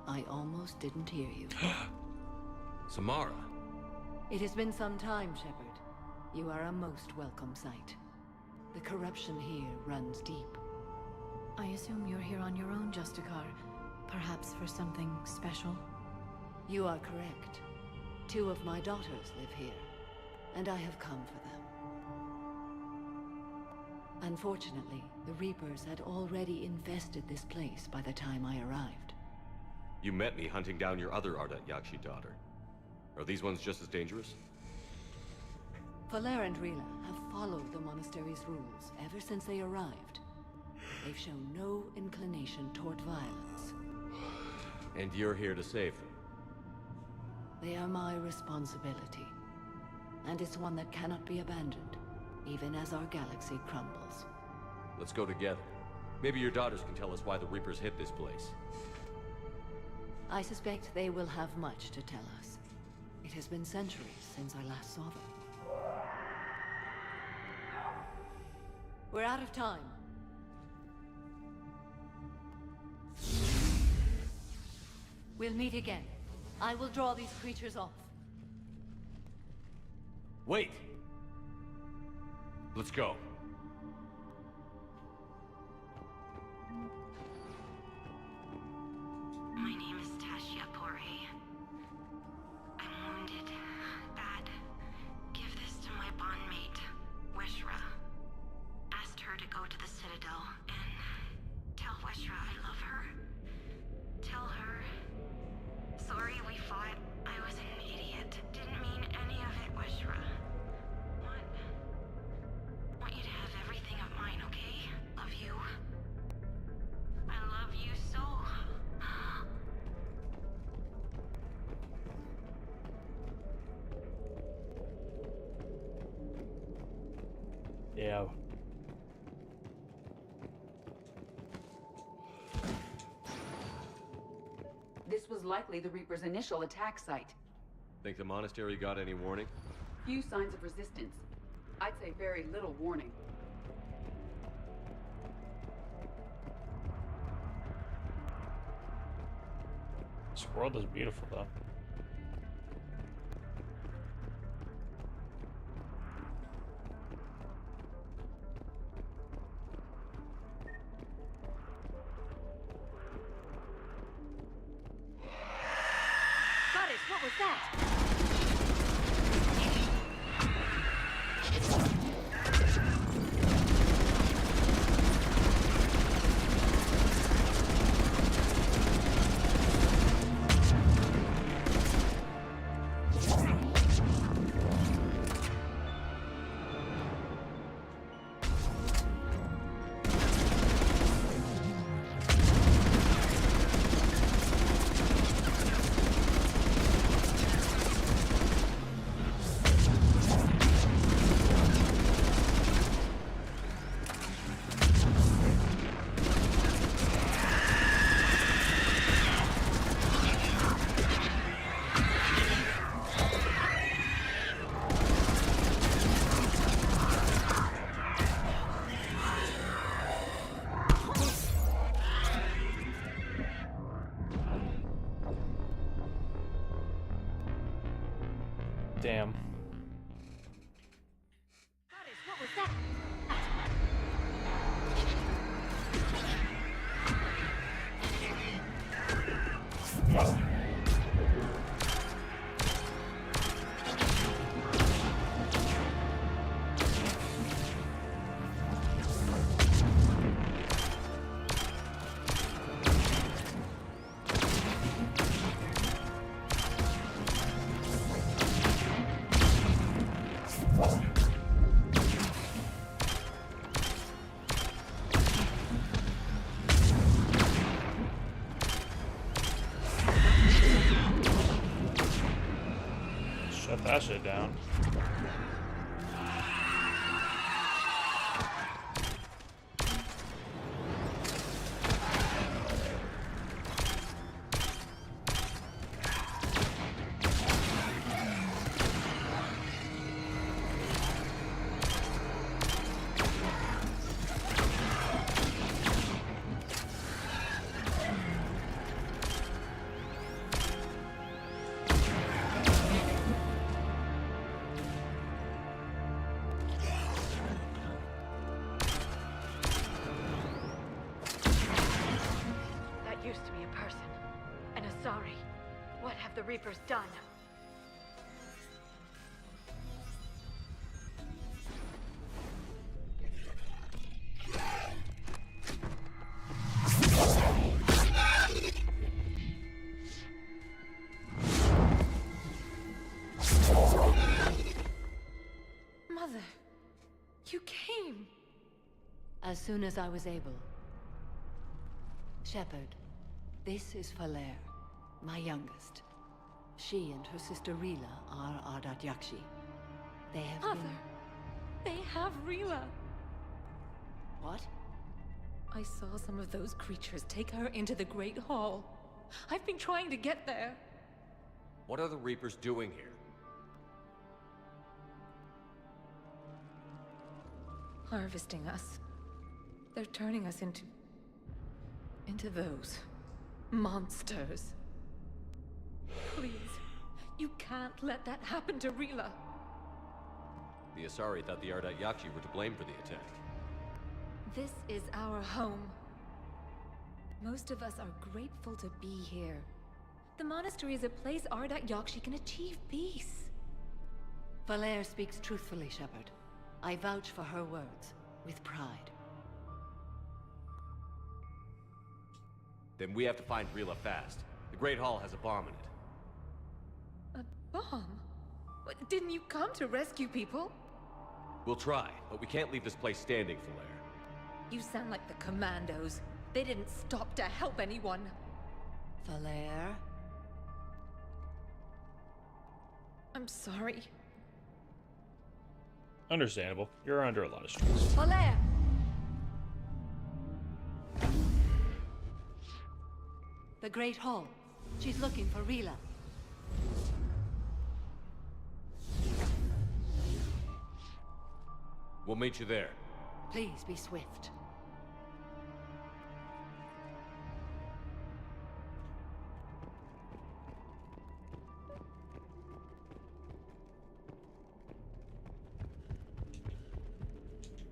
I almost didn't hear you. Samara! It has been some time, Shepard. You are a most welcome sight. The corruption here runs deep. I assume you're here on your own, Justicar. Perhaps for something special? You are correct. 2 of my daughters live here, and I have come for them. Unfortunately, the Reapers had already infested this place by the time I arrived. You met me hunting down your other Yakshi daughter. Are these ones just as dangerous? Valer and Rila have followed the monastery's rules ever since they arrived. They've shown no inclination toward violence. And you're here to save them? They are my responsibility. And it's one that cannot be abandoned, even as our galaxy crumbles. Let's go together. Maybe your daughters can tell us why the Reapers hit this place. I suspect they will have much to tell us. It has been centuries since I last saw them. We're out of time. We'll meet again. I will draw these creatures off. Wait! Let's go. My name is Tashia Pore. I'm wounded. Bad. Give this to my bondmate, Weshra. Asked her to go to the Citadel and tell Weshra I love her. Tell her. Sorry we fought. I was an idiot. Didn't mean any of it, Weshra. Want you to have everything of mine, okay? Love you. I love you so. Yeah. This was likely the Reaper's initial attack site. Think the monastery got any warning? Few signs of resistance. I'd say very little warning. This world is beautiful, though. Goddess, what was that? Damn. What was that? Shut that shit down. Used to be a person. And a sorry. What have the Reapers done? Mother, you came. As soon as I was able. Shepard, this is Falair, my youngest. She and her sister Rila are Ardat Yakshi. They have Mother, been... they have Rila. What? I saw some of those creatures take her into the Great Hall. I've been trying to get there. What are the Reapers doing here? Harvesting us. They're turning us into those monsters. Please, you can't let that happen to Rila. The Asari thought the Ardat Yakshi were to blame for the attack. This is our home. Most of us are grateful to be here. The monastery is a place Ardat Yakshi can achieve peace. Falair speaks truthfully, Shepard. I vouch for her words, with pride. Then we have to find Rila fast. The Great Hall has a bomb in it. A bomb? What, didn't you come to rescue people? We'll try, but we can't leave this place standing, Falair. You sound like the Commandos. They didn't stop to help anyone. Falair? I'm sorry. Understandable. You're under a lot of stress. Falair! The Great Hall. She's looking for Rila. We'll meet you there. Please be swift.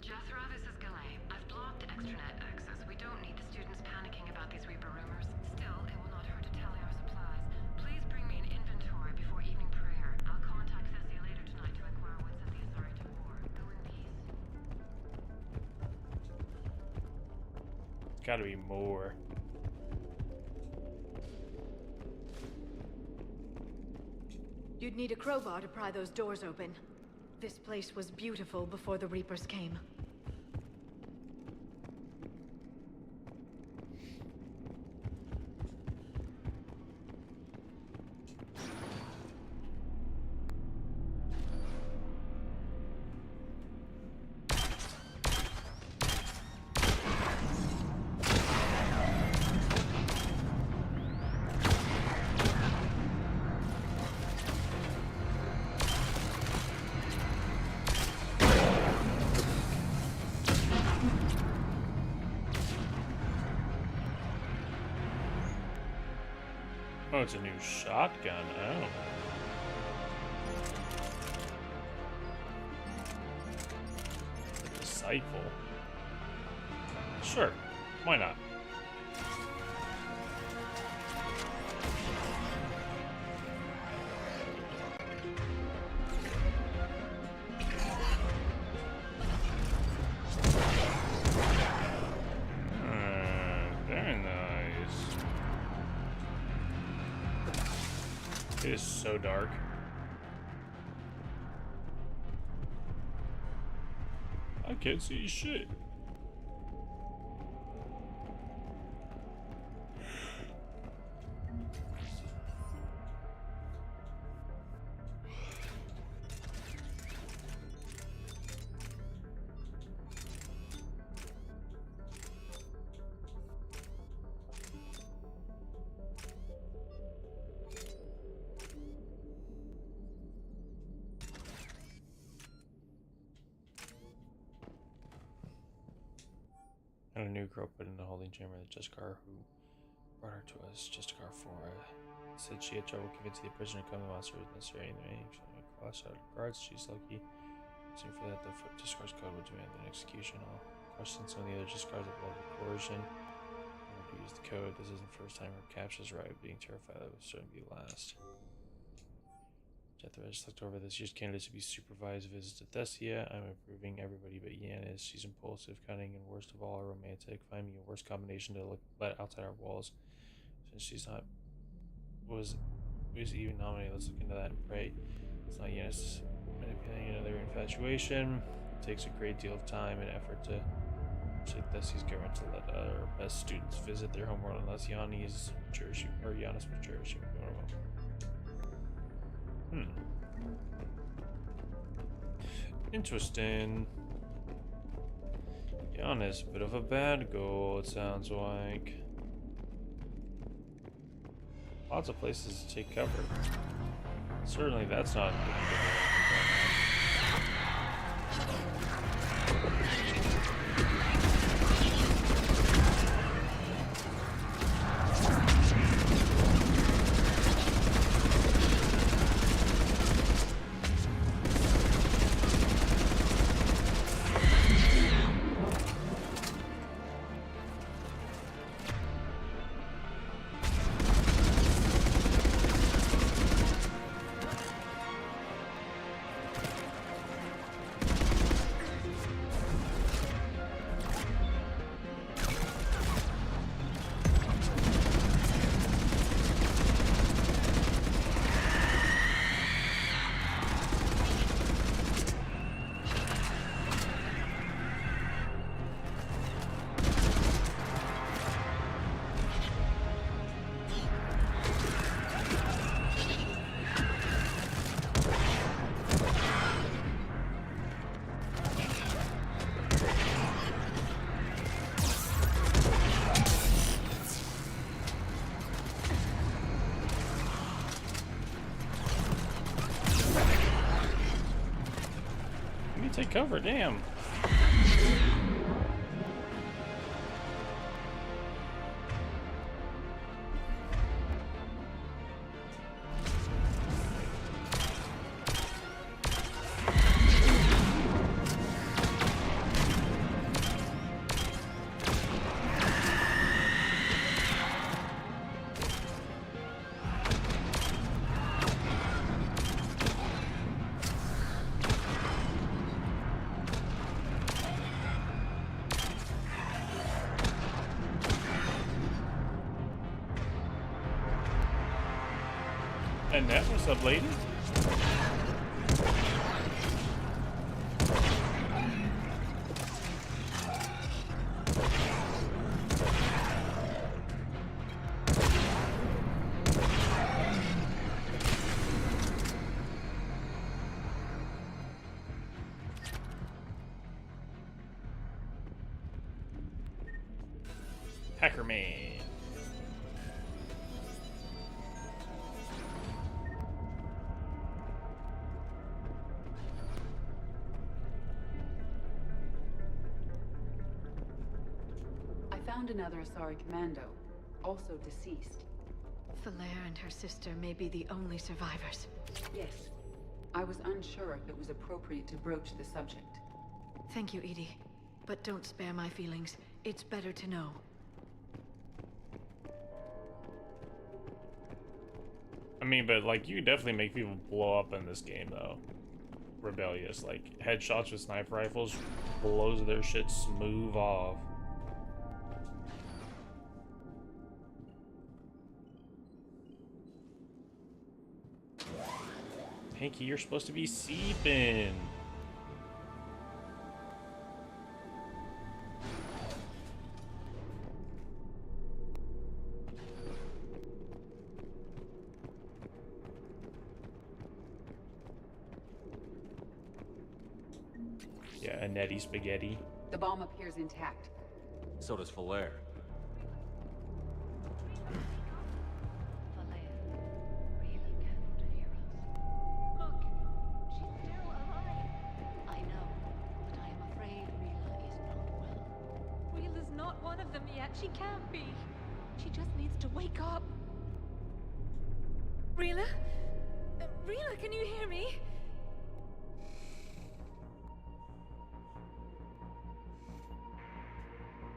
Jethro, this is Galay. I've blocked extranet access. We don't need the students panicking about these Reaper rumors. Still, it will not hurt to tally our supplies. Please bring me an inventory before evening prayer. I'll contact Thessia later tonight to inquire what sent the Asari to war. Go in peace. Gotta be more. You'd need a crowbar to pry those doors open. This place was beautiful before the Reapers came. Oh, it's a new shotgun. Oh. insightful. Sure, why not? Very nice. It is so dark. I can't see shit. And a new girl put in the holding chamber that Jessica, who brought her to us, Jessica said she had trouble convincing the prisoner to come to the monster was necessary in the meeting. She only crossed out guards. She's lucky. Soon for that, the Jessica's code would demand an execution. I'll question some of the other Jessica's of level coercion. I'm going to use the code. This isn't the first time her captures arrived. Being terrified that would certainly be the last. Jethro just looked over this year's candidates to be supervised visits to Thessia. I'm approving everybody but Yanis. She's impulsive, cunning, and worst of all, romantic. Find me a worse combination to let outside our walls. Since she's not was even nominated, let's look into that and pray it's not Yanis manipulating another infatuation. It takes a great deal of time and effort to shake Thessia's government to let our best students visit their homeworld unless Yanis would cherish him. Interesting. Giannis, bit of a bad goal, it sounds like. Lots of places to take cover. Certainly that's not looking take cover, damn. And that was up, lady. Hacker Man. Found another Asari commando, also deceased. Falaire and her sister may be the only survivors. Yes. I was unsure if it was appropriate to broach the subject. Thank you, Edie. but don't spare my feelings. It's better to know. I mean, but like, you can definitely make people blow up in this game, though. Rebellious, like, headshots with sniper rifles blows their shit smooth off. Pinky, you're supposed to be seeping. Yeah, a Nettie spaghetti. The bomb appears intact. So does Falaire. She can't be. She just needs to wake up. Rila? Rila, can you hear me?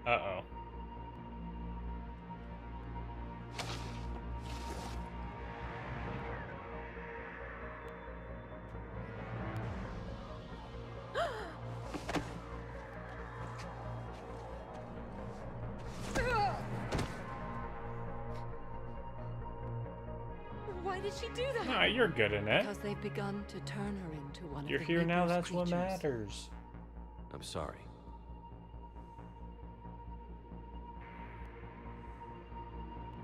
Uh-oh. Why did she do that? Nah, you're good in it. Because they've begun to turn her into one You're of the here now, Reaper's that's what creatures. matters. I'm sorry.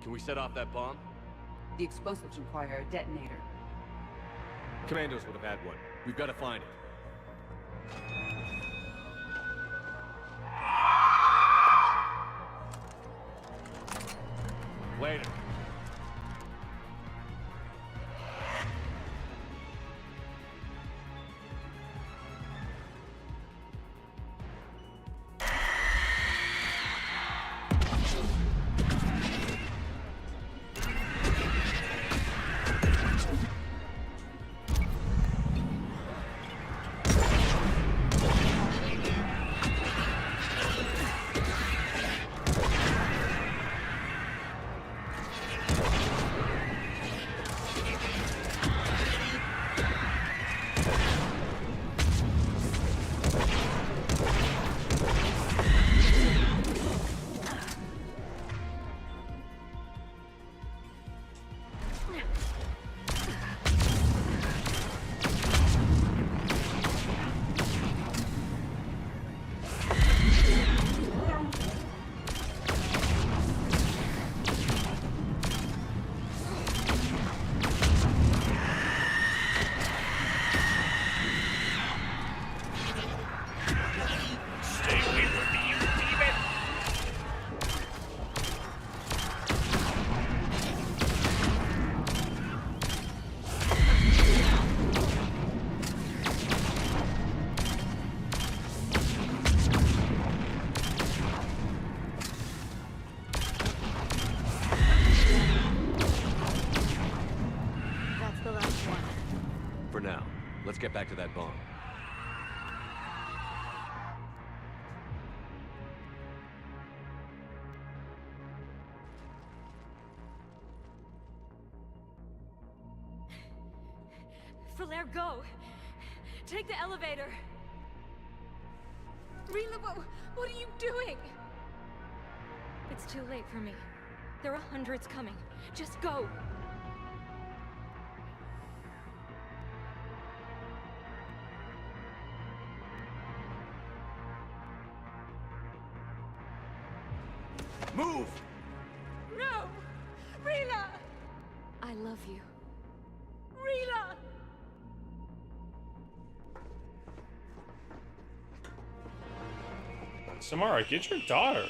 Can we set off that bomb? The explosives require a detonator. Commandos would have had one. We've got to find it. Later. For now, let's get back to that bomb. Falaire, go! Take the elevator! Rila, what are you doing? It's too late for me. There are hundreds coming. Just go! Move! No! Rila! I love you. Rila! Samara, get your daughter.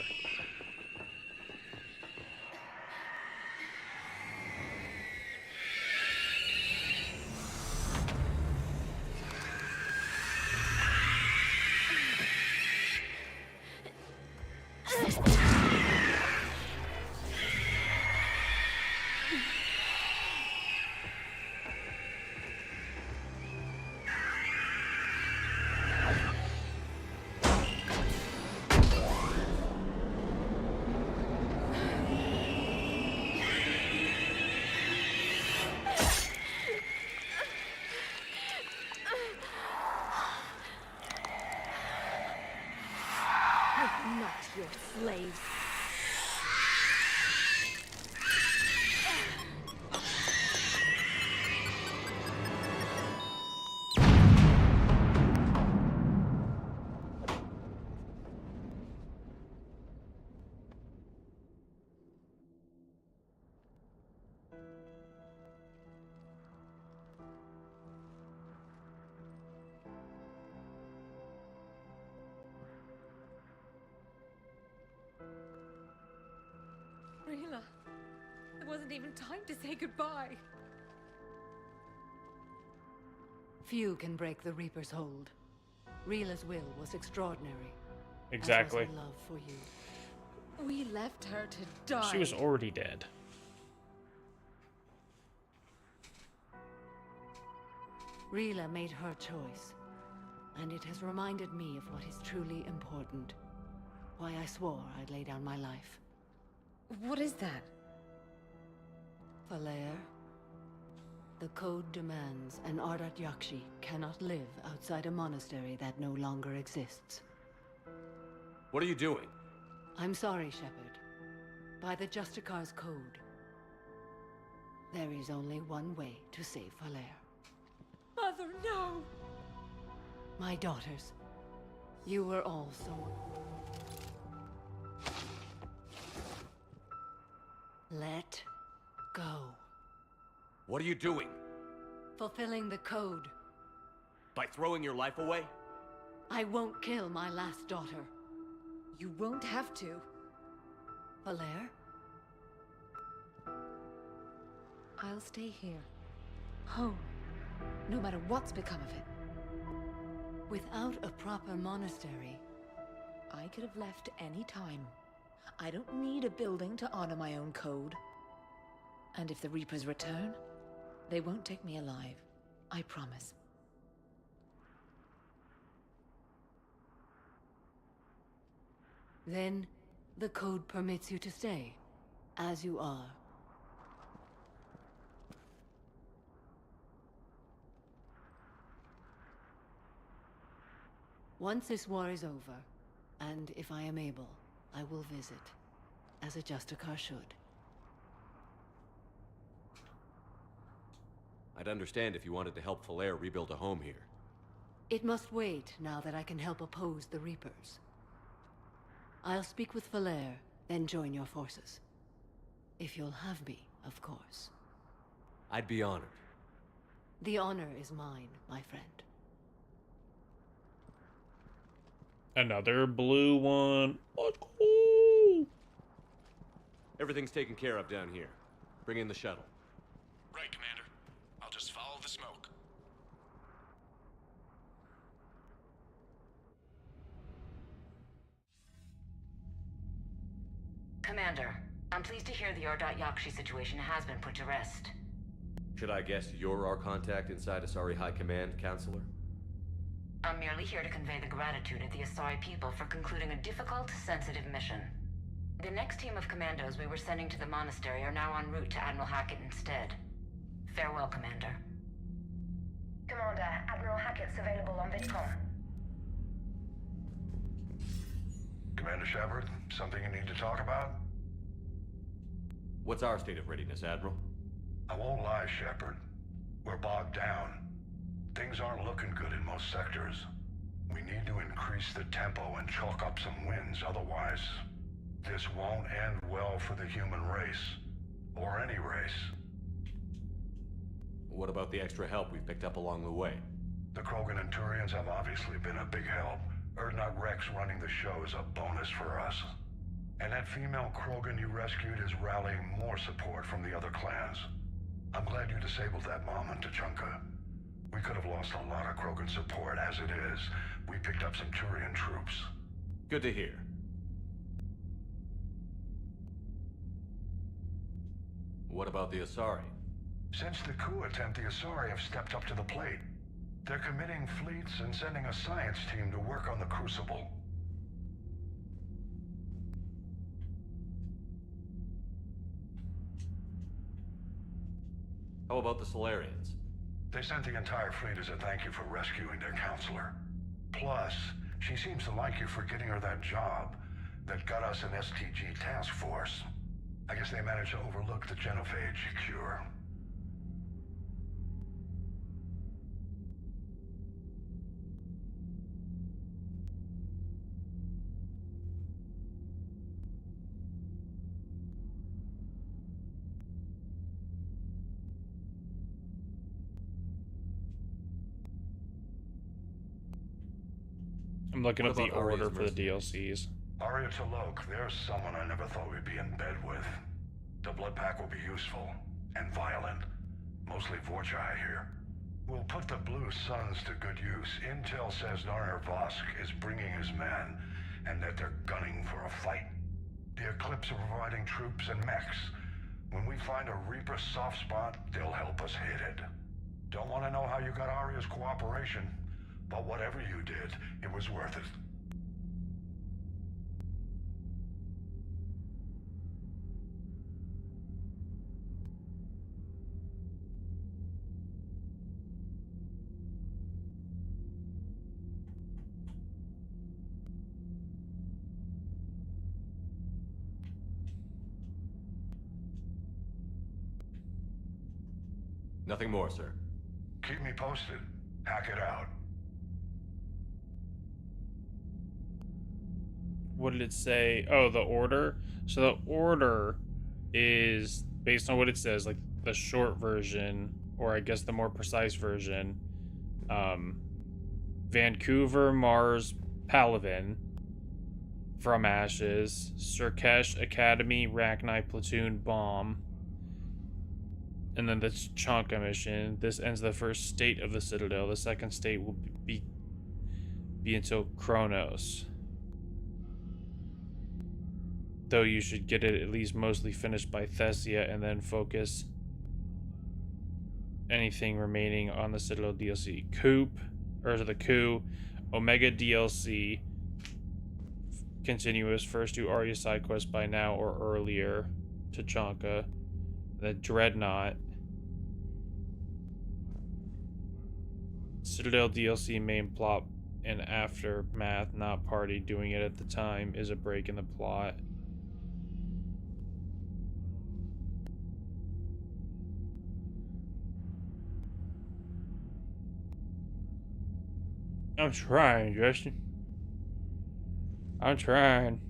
Not your slaves. Rila, there wasn't even time to say goodbye. Few can break the Reaper's hold. Rila's will was extraordinary. Exactly. As was her love for you. We left her to die. She was already dead. Rila made her choice, and it has reminded me of what is truly important. Why I swore I'd lay down my life. What is that? Falair. The code demands an Ardat Yakshi cannot live outside a monastery that no longer exists. What are you doing? I'm sorry, Shepard. By the Justicar's code, there is only one way to save Falair. Mother, no! My daughters, you were all so... Let go. What are you doing? Fulfilling the code. By throwing your life away? I won't kill my last daughter. You won't have to. Falair? I'll stay here. Home. No matter what's become of it. Without a proper monastery... I could have left any time. I don't need a building to honor my own code. And if the Reapers return, they won't take me alive. I promise. Then, the code permits you to stay, as you are. Once this war is over, and if I am able, I will visit, as a Justicar should. I'd understand if you wanted to help Falair rebuild a home here. It must wait now that I can help oppose the Reapers. I'll speak with Falair, then join your forces. If you'll have me, of course. I'd be honored. The honor is mine, my friend. Another blue one. Let's go. Everything's taken care of down here. Bring in the shuttle. Right, Commander. I'll just follow the smoke. Commander, I'm pleased to hear the Ardat Yakshi situation has been put to rest. Should I guess you're our contact inside Asari High Command, Counselor? I'm merely here to convey the gratitude of the Asari people for concluding a difficult, sensitive mission. The next team of commandos we were sending to the monastery are now en route to Admiral Hackett instead. Farewell, Commander. Commander, Admiral Hackett's available on VidCom. Commander Shepard, something you need to talk about? What's our state of readiness, Admiral? I won't lie, Shepard. We're bogged down. Things aren't looking good in most sectors. We need to increase the tempo and chalk up some wins, otherwise this won't end well for the human race. Or any race. What about the extra help we've picked up along the way? The Krogan and Turians have obviously been a big help. Erdnot Rex running the show is a bonus for us. And that female Krogan you rescued is rallying more support from the other clans. I'm glad you disabled that mom in Tachanka. We could have lost a lot of Krogan support as it is. We picked up some Turian troops. Good to hear. What about the Asari? Since the coup attempt, the Asari have stepped up to the plate. They're committing fleets and sending a science team to work on the Crucible. How about the Solarians? They sent the entire fleet as a thank you for rescuing their counselor. Plus, She seems to like you for getting her that job that got us an STG task force. I guess they managed to overlook the genophage cure. I'm looking What up the about Aria's order for the mercenaries? DLCs. Arya T'Loak, there's someone I never thought we'd be in bed with. The blood pack will be useful and violent. Mostly Vorchai here. We'll put the Blue Suns to good use. Intel says Narner Vosk is bringing his men, and that they're gunning for a fight. The Eclipse are providing troops and mechs. When we find a Reaper soft spot, they'll help us hit it. Don't want to know how you got Arya's cooperation, but whatever you did, it was worth it. Nothing more, sir. Keep me posted. Hack it out. What did it say? Oh, the order. So the order is based on what it says, like the short version, or I guess the more precise version. Vancouver, Mars, Palavin, From Ashes, Surkesh, Academy, Rachni, Platoon, Bomb. And then the Chanka mission. This ends the first state of the Citadel. The second state will be until Kronos. Though you should get it at least mostly finished by Thessia and then focus anything remaining on the Citadel DLC. The Coup, Omega DLC, continuous, first do Arya side quest by now or earlier, Tachanka, the Dreadnought, Citadel DLC main plot and aftermath, not party. Doing it at the time is a break in the plot. I'm trying, Justin. I'm trying.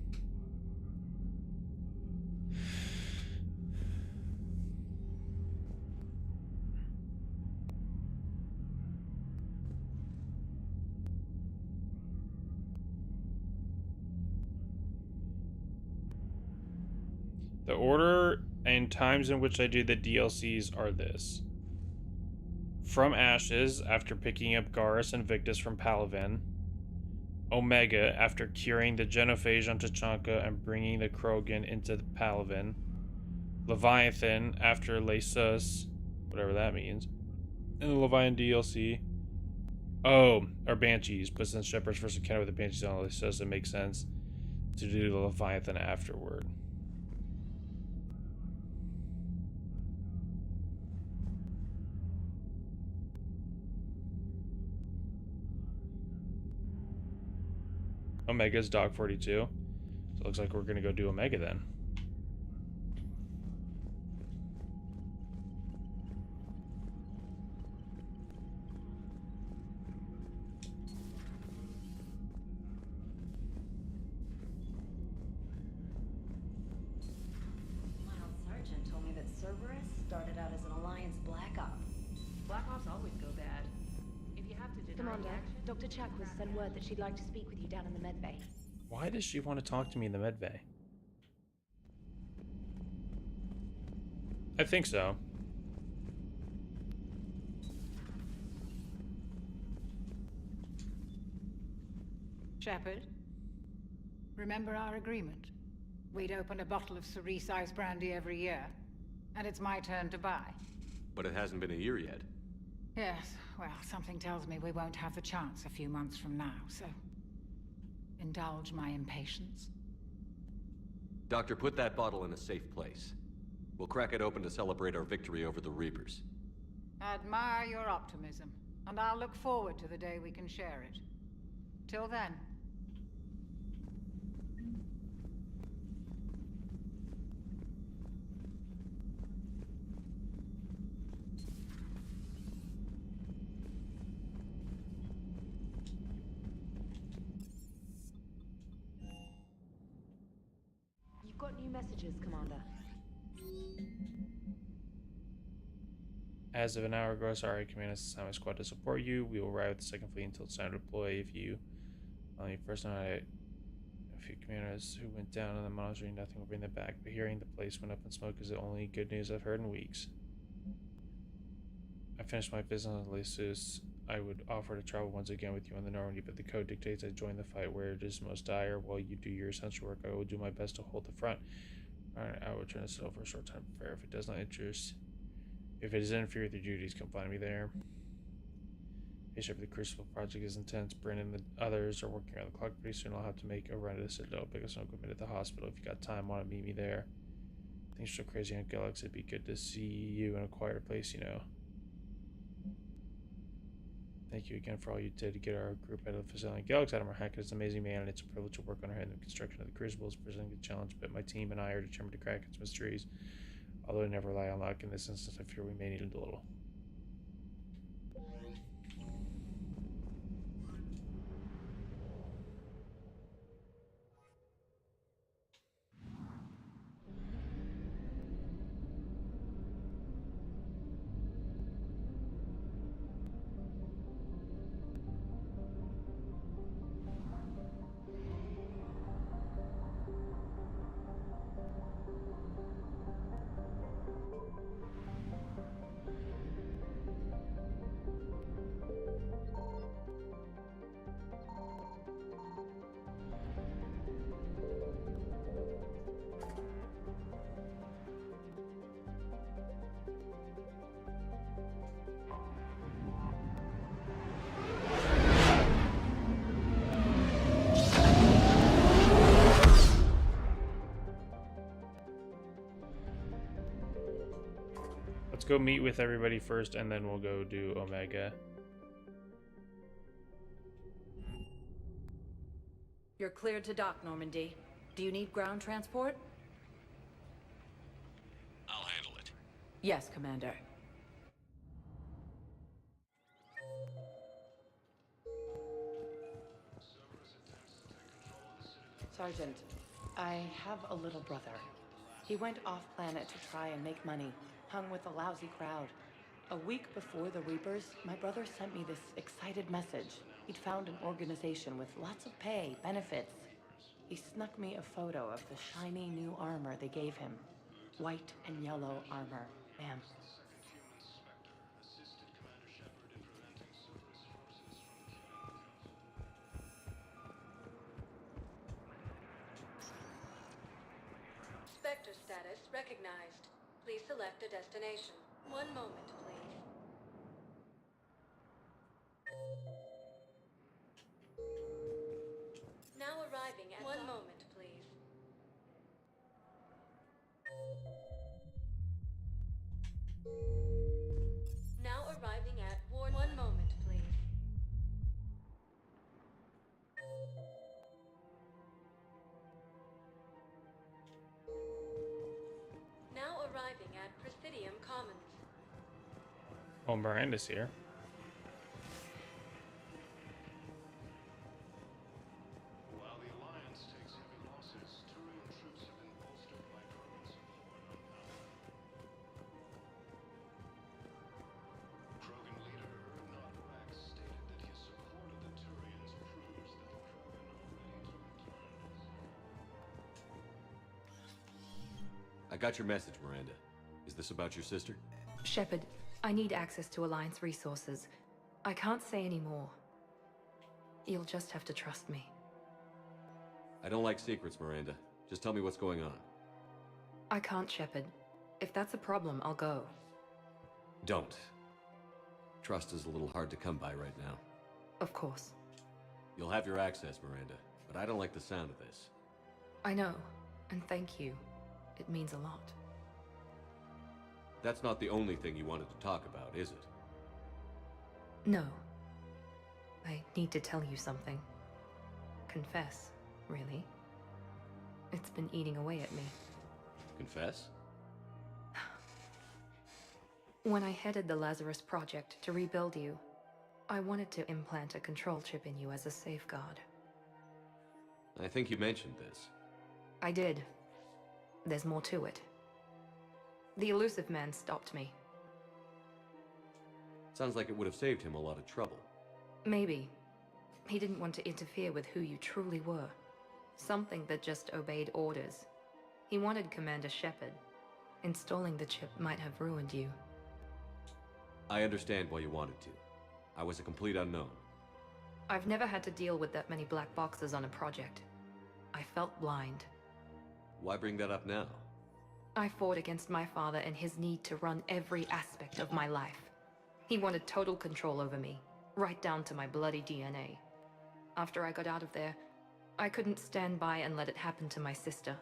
The order and times in which I do the DLCs are this. From Ashes, after picking up Garrus and Victus from Palavin. Omega, after curing the genophage on Tachanka and bringing the Krogan into the Palavin. Leviathan, after Lesus, whatever that means. And the Leviathan DLC. Oh, or Banshees, but since Shepard's first encounter with the Banshees on Lesus, it makes sense to do the Leviathan afterward. Omega's Dog 42. So it looks like we're gonna go do Omega then. My old sergeant told me that Cerberus started out as an Alliance Black Op. Black Ops always go bad. If you have to deny Commander, action... Dr. Chakwas sent word that she'd like to speak with you down in the medbay. Why does she want to talk to me in the medbay? I think so. Shepard, remember our agreement? We'd open a bottle of cerise ice brandy every year, and it's my turn to buy. But it hasn't been a year yet. Yes, well, something tells me we won't have the chance a few months from now, so... indulge my impatience. Doctor, put that bottle in a safe place. We'll crack it open to celebrate our victory over the Reapers. Admire your optimism, and I'll look forward to the day we can share it. Till then, got new messages, Commander. As of an hour ago, sorry, Command has assigned my squad to support you. We will arrive at the second fleet until it's time to deploy. If you only first night, a few commanders who went down on the monitoring, nothing will bring them back. But hearing the place went up in smoke is the only good news I've heard in weeks. I finished my business on Lysus. I would offer to travel once again with you on the Normandy, but the code dictates I join the fight where it is most dire. While you do your essential work, I will do my best to hold the front. Alright, I will return to Citadel for a short time. Fair. If it does not interest, if it is interfere with your duties, come find me there. Hey, Shepard, the Crucible project is intense. Brandon and the others are working around the clock. Pretty soon I'll have to make a run to the Citadel, pick up some equipment at the hospital. If you got time, want to meet me there. Things are so crazy on Galax, it'd be good to see you in a quieter place, you know. Thank you again for all you did to get our group out of the facility. Galax Admiral Hackett is an amazing man, and it's a privilege to work under him. The construction of the Crucible is presenting a challenge, but my team and I are determined to crack its mysteries. Although I never rely on luck, in this instance I fear we may need it a little. Let's go meet with everybody first, and then we'll go do Omega. You're cleared to dock, Normandy. Do you need ground transport? I'll handle it. Yes, Commander. Sergeant, I have a little brother. He went off-planet to try and make money, hung with a lousy crowd. A week before the Reapers, my brother sent me this excited message. He'd found an organization with lots of pay, benefits. He snuck me a photo of the shiny new armor they gave him. White and yellow armor, ma'am. Spectre status recognized. Please select a destination. One moment, please. Now arriving at one moment, please. Now arriving at one moment, please. Now arriving at Presidium Commons. Oh, Miranda's here. While the Alliance takes heavy losses, Turian troops have been bolstered by Krogan support on power. Krogan leader Urdnot stated that his support of the Turians proves that the Krogan are ready to return. I got your message, Miranda. Is this about your sister? Shepard, I need access to Alliance resources. I can't say any more. You'll just have to trust me. I don't like secrets, Miranda. Just tell me what's going on. I can't, Shepard. If that's a problem, I'll go. Don't. Trust is a little hard to come by right now. Of course. You'll have your access, Miranda, but I don't like the sound of this. I know, and thank you. It means a lot. That's not the only thing you wanted to talk about, is it? No. I need to tell you something. Confess, really. It's been eating away at me. Confess? When I headed the Lazarus Project to rebuild you, I wanted to implant a control chip in you as a safeguard. I think you mentioned this. I did. There's more to it. The elusive man stopped me. Sounds like it would have saved him a lot of trouble. Maybe. He didn't want to interfere with who you truly were. Something that just obeyed orders. He wanted Commander Shepard. Installing the chip might have ruined you. I understand why you wanted to. I was a complete unknown. I've never had to deal with that many black boxes on a project. I felt blind. Why bring that up now? I fought against my father and his need to run every aspect of my life. He wanted total control over me, right down to my bloody DNA. After I got out of there, I couldn't stand by and let it happen to my sister.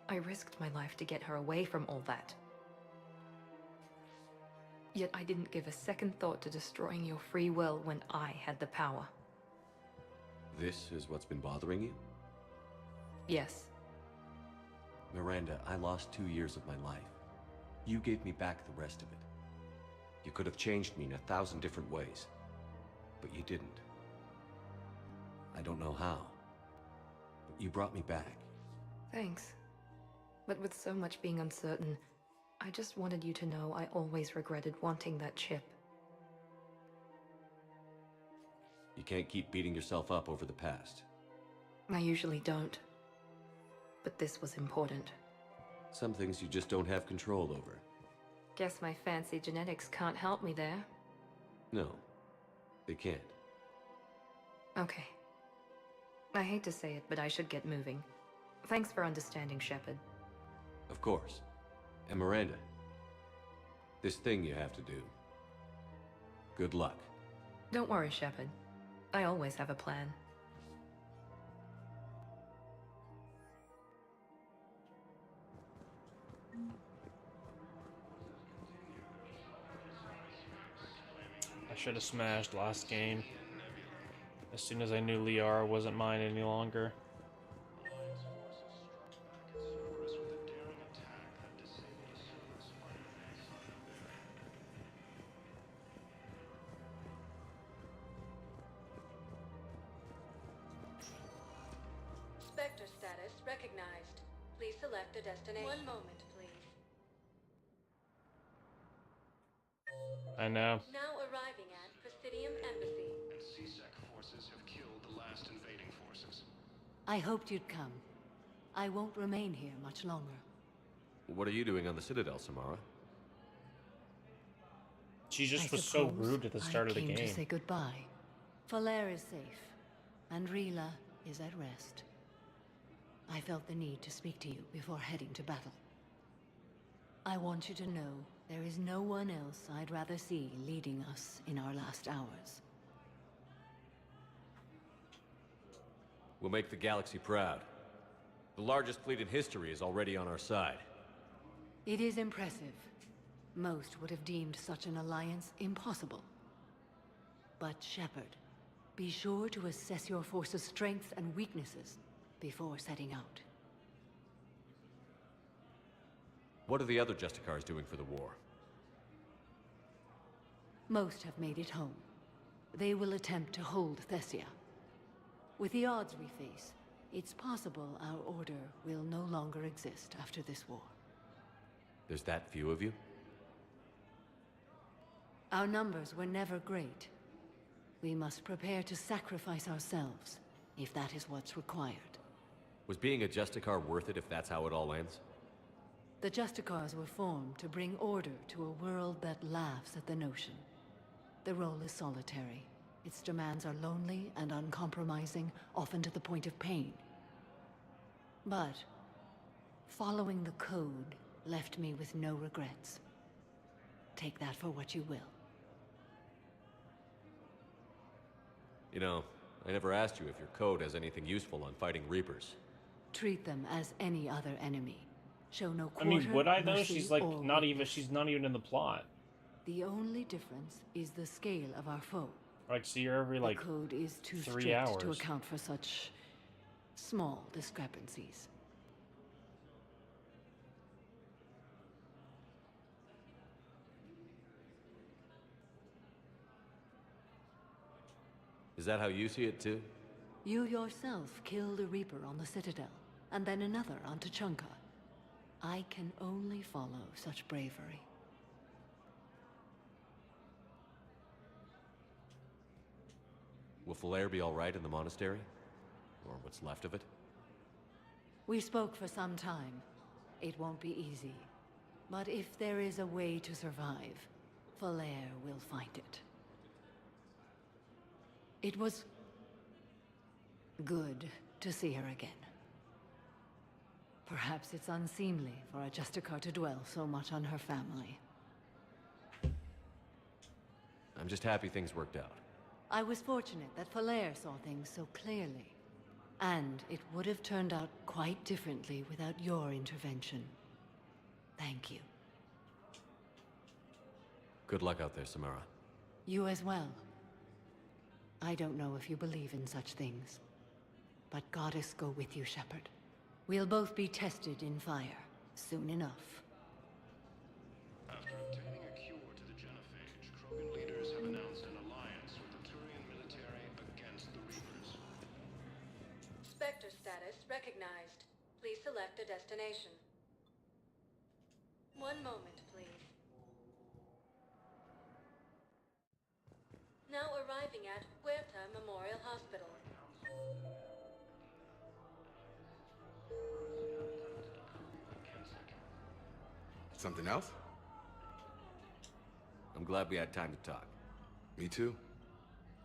I risked my life to get her away from all that. Yet I didn't give a second thought to destroying your free will when I had the power. This is what's been bothering you? Yes. Miranda, I lost 2 years of my life. You gave me back the rest of it. You could have changed me in 1,000 different ways, but you didn't. I don't know how, but you brought me back. Thanks. But with so much being uncertain, I just wanted you to know I always regretted wanting that chip. You can't keep beating yourself up over the past. I usually don't. But this was important. Some things you just don't have control over. Guess my fancy genetics can't help me there. No, they can't. Okay. I hate to say it, but I should get moving. Thanks for understanding, Shepard. Of course. And Miranda, this thing you have to do. Good luck. Don't worry, Shepard. I always have a plan. I should have smashed last game. As soon as I knew Liara wasn't mine any longer. Spectre status recognized. Please select a destination. One moment, please. I know. Now arriving at Presidium Embassy. CSEC forces have killed the last invading forces. I hoped you'd come. I won't remain here much longer. What are you doing on the Citadel, Samara? She just was so rude at the start of the I came game. to say goodbye. Falair is safe, and Rila is at rest. I felt the need to speak to you before heading to battle. I want you to know there is no one else I'd rather see leading us in our last hours. We'll make the galaxy proud. The largest fleet in history is already on our side. It is impressive. Most would have deemed such an alliance impossible. But Shepard, be sure to assess your force's strengths and weaknesses before setting out. What are the other Justicars doing for the war? Most have made it home. They will attempt to hold Thessia. With the odds we face, it's possible our order will no longer exist after this war. There's that few of you? Our numbers were never great. We must prepare to sacrifice ourselves, if that is what's required. Was being a Justicar worth it if that's how it all ends? The Justicars were formed to bring order to a world that laughs at the notion. The role is solitary. Its demands are lonely and uncompromising, often to the point of pain. But following the code left me with no regrets. Take that for what you will. You know, I never asked you if your code has anything useful on fighting Reapers. Treat them as any other enemy. Show no I quarter, mean, would I though? mercy, She's like or not even. weakness. She's not even in the plot. The only difference is the scale of our foe. Like, see her every like the code is too 3 strict hours. to account for such small discrepancies. Is that how you see it too? You yourself killed a Reaper on the Citadel, and then another on Tuchanka. I can only follow such bravery. Will Falair be all right in the monastery? Or what's left of it? We spoke for some time. It won't be easy. But if there is a way to survive, Falair will find it. It was good to see her again. Perhaps it's unseemly for a Justicar to dwell so much on her family. I'm just happy things worked out. I was fortunate that Falair saw things so clearly. And it would have turned out quite differently without your intervention. Thank you. Good luck out there, Samara. You as well. I don't know if you believe in such things, but Goddess go with you, Shepard. We'll both be tested in fire, soon enough. After obtaining a cure to the genophage, Krogan leaders have announced an alliance with the Turian military against the Reapers. Spectre status recognized. Please select a destination. One moment, please. Now arriving at Huerta Memorial Hospital. Something else? I'm glad we had time to talk. Me too.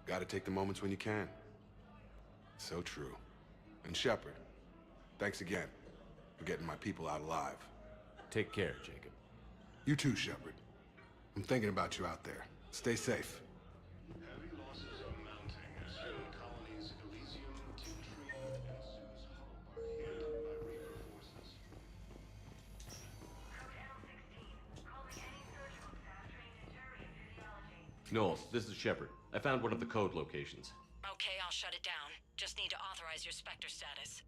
Gotta take the moments when you can. So true. And Shepard, thanks again for getting my people out alive. Take care, Jacob. You too, Shepard. I'm thinking about you out there. Stay safe. Heavy losses are mounting as human colonies Elysium, Tiltree, and Sue's Hope are handled by Reaper forces. Knowles, this is Shepard. I found one of the code locations. Okay, I'll shut it down. Just need to authorize your Spectre status.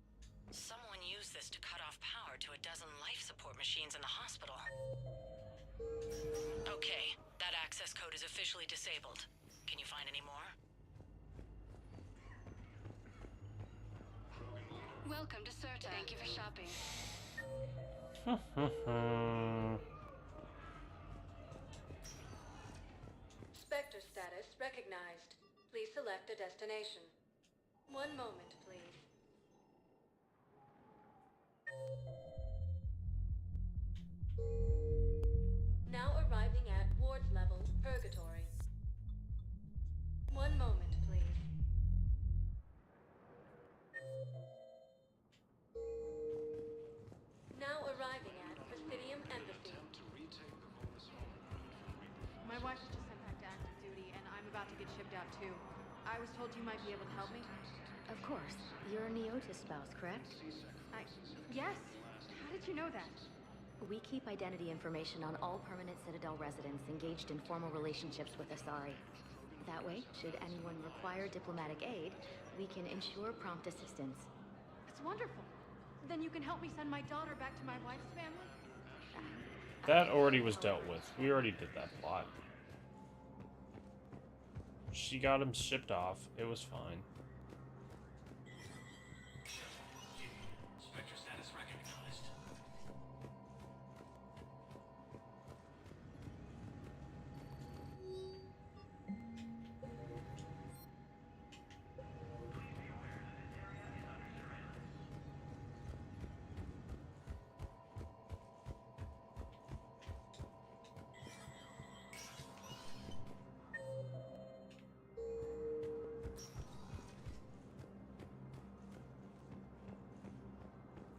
Someone used this to cut off power to a dozen life support machines in the hospital. Okay, that access code is officially disabled. Can you find any more? Welcome to Certa. Thank you for shopping. Spectre status recognized. Please select a destination. One moment, please. Now arriving at wards level, Purgatory. One moment, please. Now arriving at Presidium Embassy. My wife was just sent back to active duty, and I'm about to get shipped out too. I was told you might be able to help me. Of course. You're Neota's spouse, correct? Yes. How did you know that? We keep identity information on all permanent Citadel residents engaged in formal relationships with Asari. That way, should anyone require diplomatic aid, we can ensure prompt assistance. It's wonderful. Then you can help me send my daughter back to my wife's family? That already was dealt with. We already did that plot. She got him shipped off. It was fine. Spectre status recognized.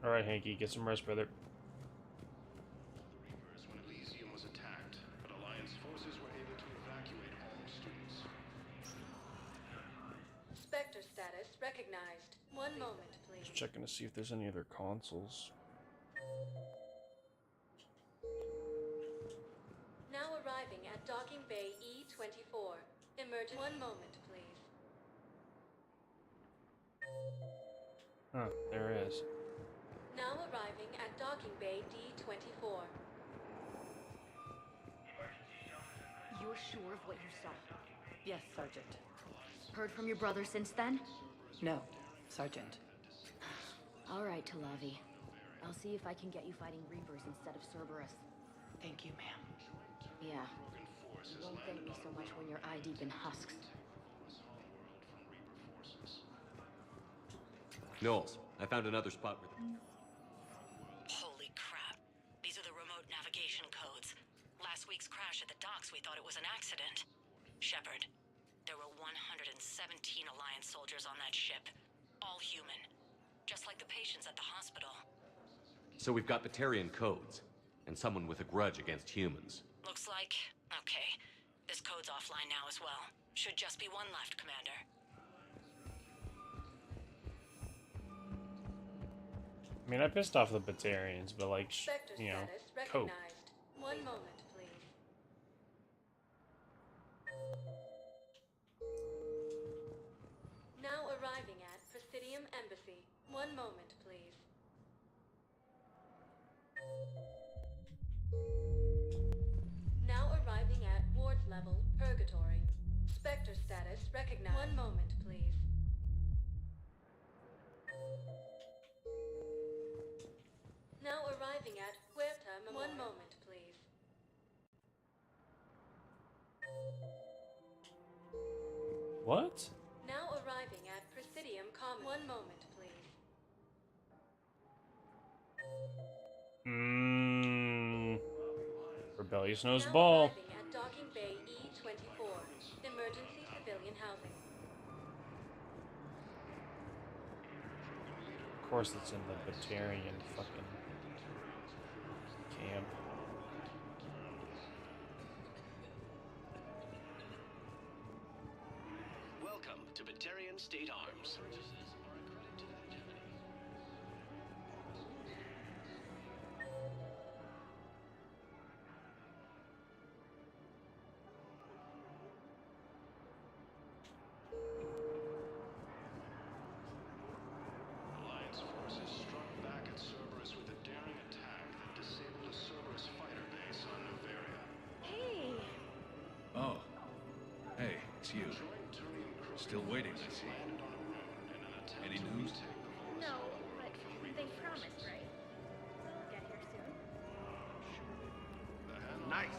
Alright, Hanky, get some rest, brother. Reapers when Elysium was attacked, but Alliance forces were able to evacuate all students. Spectre status recognized. One moment, please. Just checking to see if there's any other consoles. Now arriving at Docking Bay E-24. Emergent. One moment, please. Huh, there it is. Now arriving at Docking Bay D-24. You're sure of what you saw? Yes, Sergeant. Heard from your brother since then? No, Sergeant. All right, Talavi. I'll see if I can get you fighting Reapers instead of Cerberus. Thank you, ma'am. Yeah. You won't thank me so much when you're eye-deep in husks. Knowles, I found another spot where the... Holy crap. These are the remote navigation codes. Last week's crash at the docks, we thought it was an accident. Shepard, there were 117 Alliance soldiers on that ship. All human. Just like the patients at the hospital. So we've got Batarian codes, and someone with a grudge against humans. Looks like... okay. This code's offline now as well. Should just be one left, Commander. I mean, I pissed off the Batarians, but like, you know, cope. One moment, please. Now arriving at Presidium Embassy. One moment, please. Now arriving at Ward Level, Purgatory. Spectre status recognized. One moment, please. Now arriving at Huerta Memorial. One moment, please. What? Now arriving at Presidium Commons. One moment, please. Rebellious nose Now ball. arriving at Docking Bay E-24. Emergency civilian housing. Of course it's in the Batarian fucking camp. Welcome to Batarian State Arms. Alliance forces struck back at Cerberus with a daring attack that disabled a Cerberus fighter base on Novaria. Hey! Oh. Hey, it's you. Still waiting, I see. Any news? No, but they promised, right? We'll get here soon. Nice.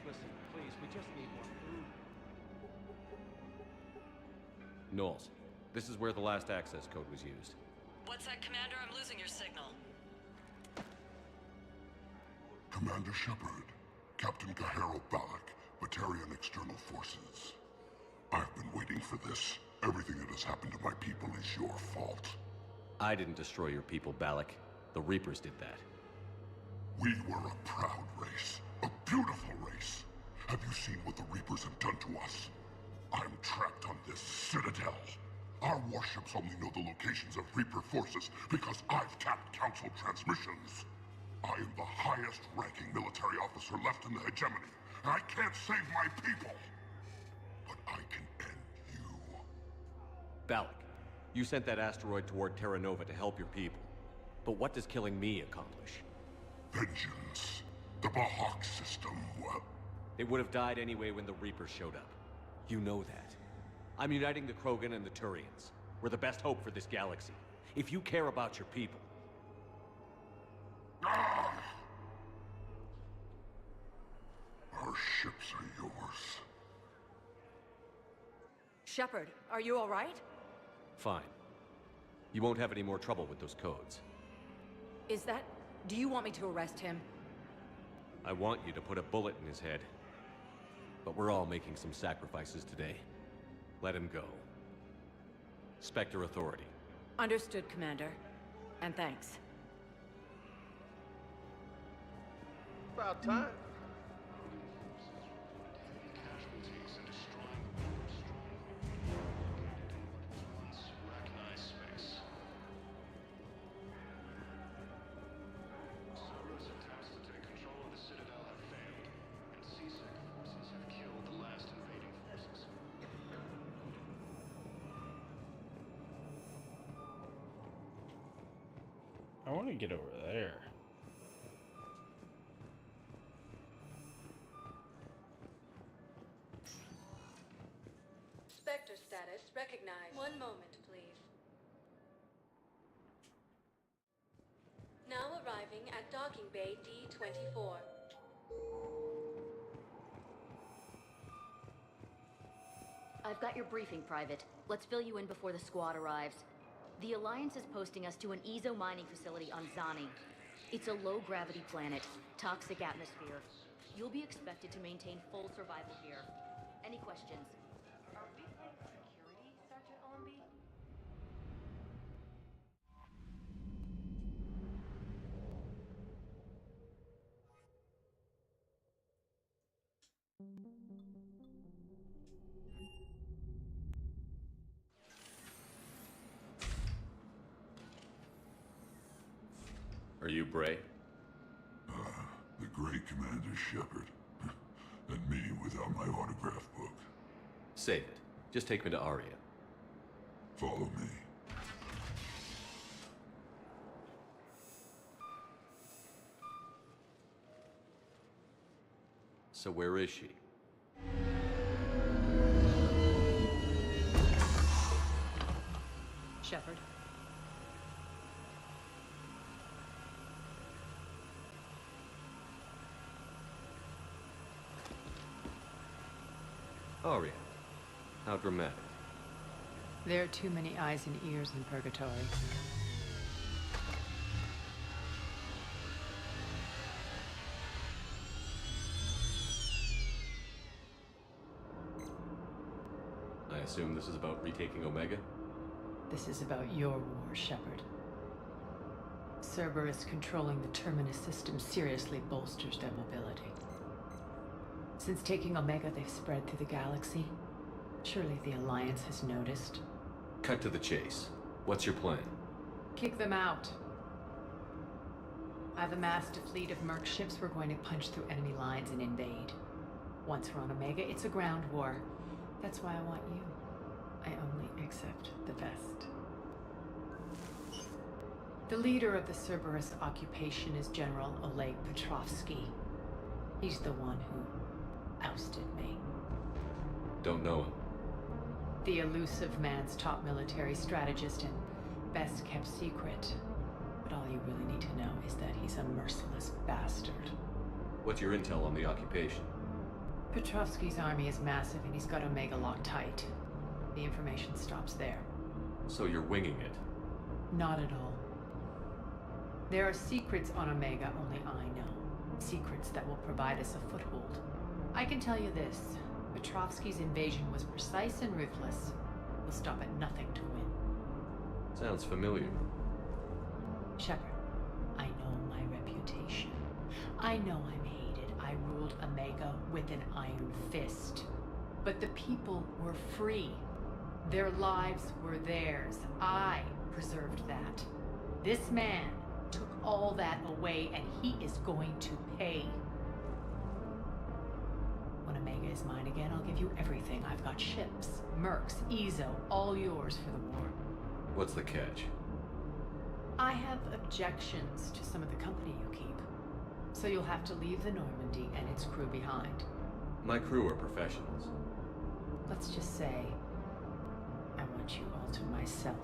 Listen, please, we just need more food. Knowles, this is where the last access code was used. What's that, Commander? I'm losing your signal. Commander Shepard, Captain Gahero Baaaaaaaack, Batarian External Forces. I've been waiting for this. Everything that has happened to my people is your fault. I didn't destroy your people, Baaaaaack. The Reapers did that. We were a proud race. A beautiful race. Have you seen what the Reapers have done to us? I'm trapped on this citadel. Our warships only know the locations of Reaper forces because I've tapped Council transmissions. I am the highest ranking military officer left in the hegemony. I can't save my people. But I can end you. Baaaaaack, you sent that asteroid toward Terra Nova to help your people. But what does killing me accomplish? Vengeance. The Baaaaaaaack system, well... They would have died anyway when the Reapers showed up. You know that. I'm uniting the Krogan and the Turians. We're the best hope for this galaxy. If you care about your people... Ah! Our ships are yours. Shepard, are you all right? Fine. You won't have any more trouble with those codes. Is that... do you want me to arrest him? I want you to put a bullet in his head. But we're all making some sacrifices today. Let him go. Spectre Authority. Understood, Commander. And thanks. About time. I want to get over there. Spectre status recognized. One moment, arriving at docking bay D-24. I've got your briefing, Private. Let's fill you in before the squad arrives. The Alliance is posting us to an Ezo mining facility on Zani. It's a low-gravity planet, toxic atmosphere. You'll be expected to maintain full survival here. Any questions? Are we playing security, Sergeant Allenby? Are you Bray? The great Commander Shepard. And me without my autograph book. Save it. Just take me to Aria. Follow me. So where is she? Shepard. Aria. How dramatic. There are too many eyes and ears in Purgatory. I assume this is about retaking Omega? This is about your war, Shepard. Cerberus controlling the Terminus system seriously bolsters their mobility. Since taking Omega, they've spread through the galaxy. Surely the Alliance has noticed. Cut to the chase. What's your plan? Kick them out. I've amassed a fleet of merc ships. We're going to punch through enemy lines and invade. Once we're on Omega, it's a ground war. That's why I want you. I only accept the best. The leader of the Cerberus occupation is General Oleg Petrovsky. He's the one who ousted me. Don't know him. The elusive man's top military strategist and best kept secret. But all you really need to know is that he's a merciless bastard. What's your intel on the occupation? Petrovsky's army is massive and he's got Omega locked tight. The information stops there. So you're winging it? Not at all. There are secrets on Omega only I know. Secrets that will provide us a foothold. I can tell you this. Petrovsky's invasion was precise and ruthless. We'll stop at nothing to win. Sounds familiar. Shepard, I know my reputation. I know I'm hated. I ruled Omega with an iron fist. But the people were free. Their lives were theirs. I preserved that. This man took all that away, and he is going to pay. When Omega is mine again, I'll give you everything. I've got ships, mercs, Ezo, all yours for the war. What's the catch? I have objections to some of the company you keep. So you'll have to leave the Normandy and its crew behind. My crew are professionals. Let's just say, I want you all to myself.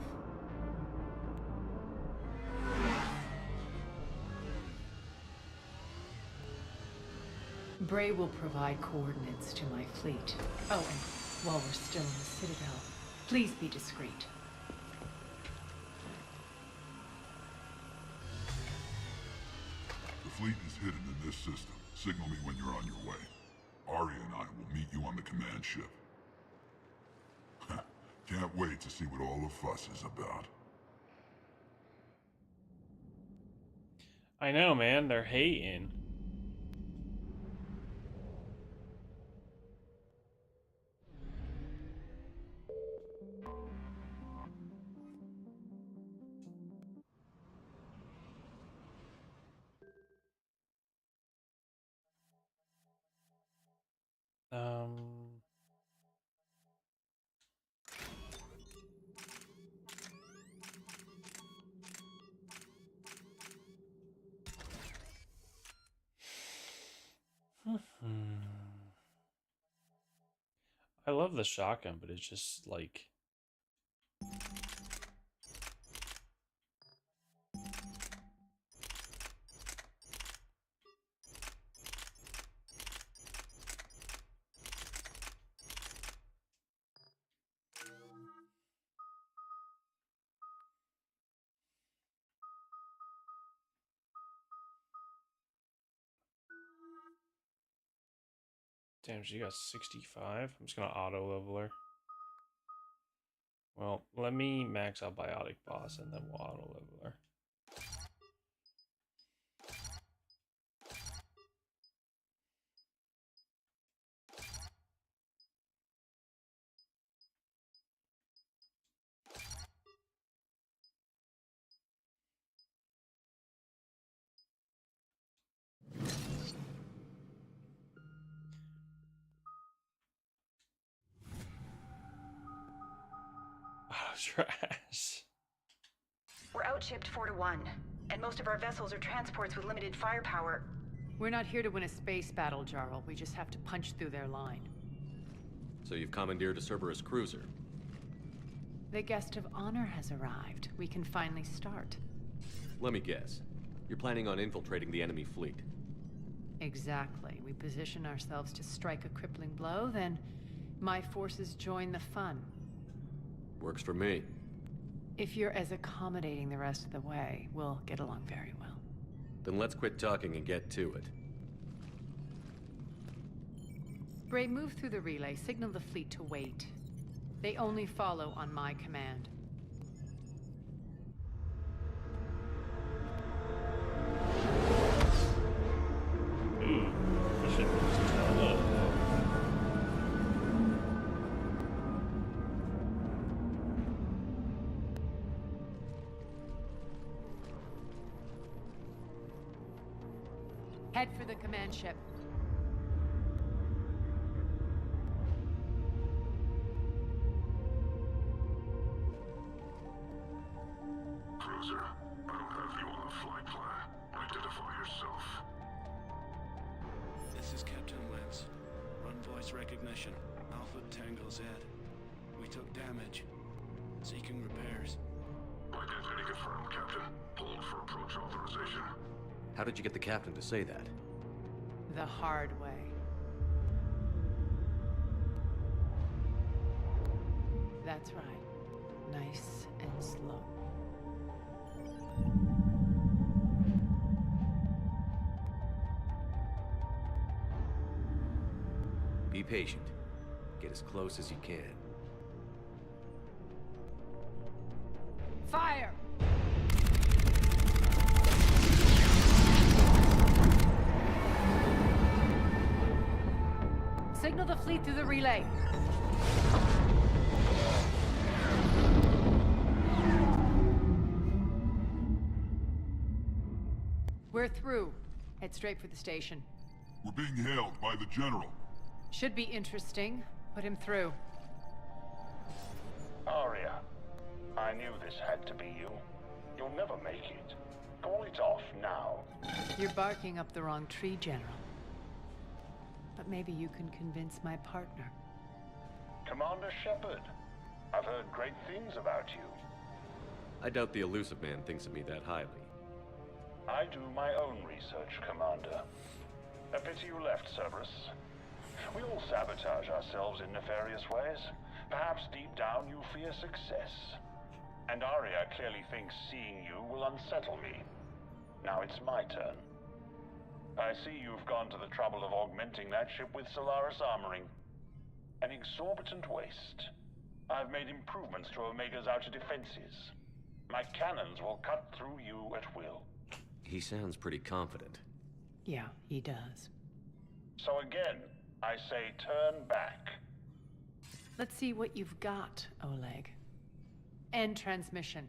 Bray will provide coordinates to my fleet. Oh, and while we're still in the Citadel, please be discreet. The fleet is hidden in this system. Signal me when you're on your way. Aria and I will meet you on the command ship. Can't wait to see what all the fuss is about. I know, man. They're hating. I love the shotgun, but it's just like... Damn, she got 65. I'm just gonna auto level her. Well, let me max out Biotic Boss and then we'll auto level her. Oh, trash. We're outshipped 4-1, and most of our vessels are transports with limited firepower. We're not here to win a space battle, Jarl. We just have to punch through their line. So you've commandeered a Cerberus cruiser. The guest of honor has arrived. We can finally start. Let me guess. You're planning on infiltrating the enemy fleet. Exactly. We position ourselves to strike a crippling blow, then my forces join the fun. Works for me. If you're as accommodating the rest of the way, we'll get along very well. Then let's quit talking and get to it. Bray, move through the relay. Signal the fleet to wait. They only follow on my command. Ooh, I should just tell up. Head for the command ship. Cruiser, I don't have you on the flight plan. Identify yourself. This is Captain Lance. Run voice recognition. Alpha Tango Z. We took damage. Seeking repairs. Identity confirmed, Captain. Hold for approach authorization. How did you get the captain to say that? The hard way. That's right. Nice and slow. Be patient. Get as close as you can. Fire! Signal the fleet through the relay. We're through. Head straight for the station. We're being hailed by the General. Should be interesting. Put him through. Arya, I knew this had to be you. You'll never make it. Call it off now. You're barking up the wrong tree, General. But maybe you can convince my partner. Commander Shepard, I've heard great things about you. I doubt the elusive man thinks of me that highly. I do my own research, Commander. A pity you left, Cerberus. We all sabotage ourselves in nefarious ways. Perhaps deep down you fear success. And Arya clearly thinks seeing you will unsettle me. Now it's my turn. I see you've gone to the trouble of augmenting that ship with Solaris armoring. An exorbitant waste. I've made improvements to Omega's outer defenses. My cannons will cut through you at will. He sounds pretty confident. Yeah, he does. So again, I say turn back. Let's see what you've got, Oleg. End transmission.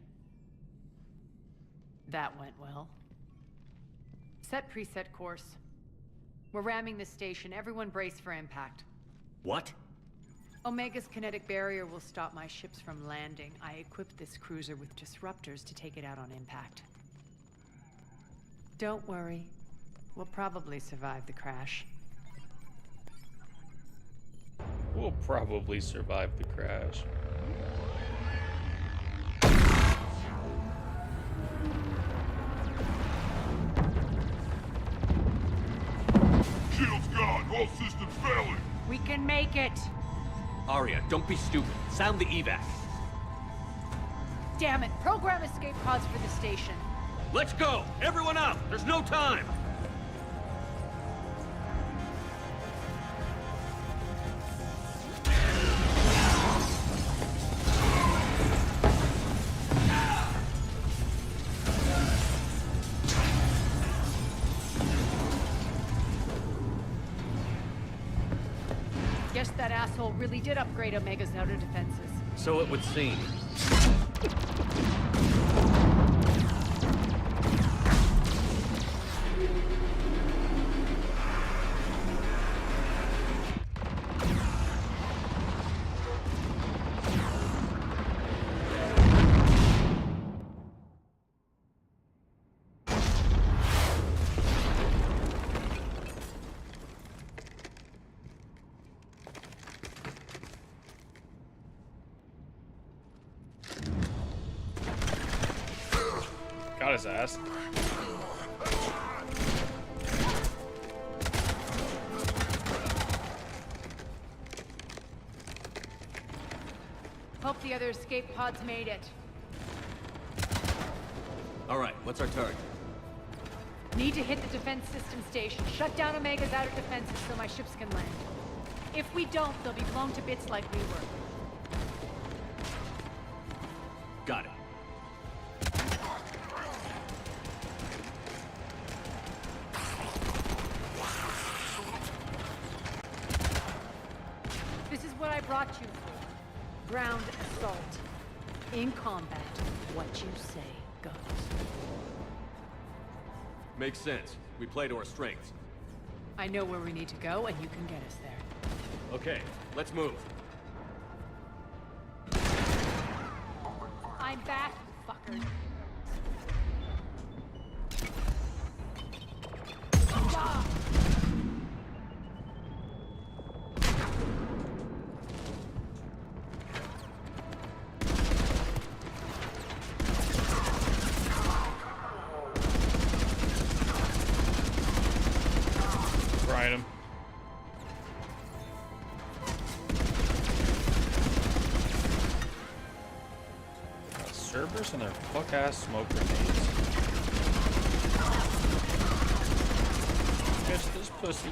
That went well. Set preset course. We're ramming the station. Everyone brace for impact. What? Omega's kinetic barrier will stop my ships from landing. I equipped this cruiser with disruptors to take it out on impact. Don't worry. We'll probably survive the crash. We'll probably survive the crash. Shield's gone. All systems failing. We can make it! Arya, don't be stupid. Sound the evac. Damn it! Program escape pods for the station. Let's go! Everyone out! There's no time! asshole really did upgrade Omega's outer defenses. So it would seem. Got his ass. Hope the other escape pods made it. All right, what's our target? Need to hit the defense system station. Shut down Omega's outer defenses so my ships can land. If we don't, they'll be blown to bits like we were. Got it. This is what I brought you for. Ground assault. In combat, what you say goes. Makes sense. We play to our strengths. I know where we need to go, and you can get us there. Okay, let's move. I'm back, you fucker. Ah! Ride him. Cerberus and their fuck-ass smoke grenades. Catch this pussy.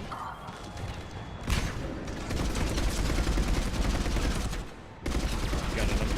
Got him.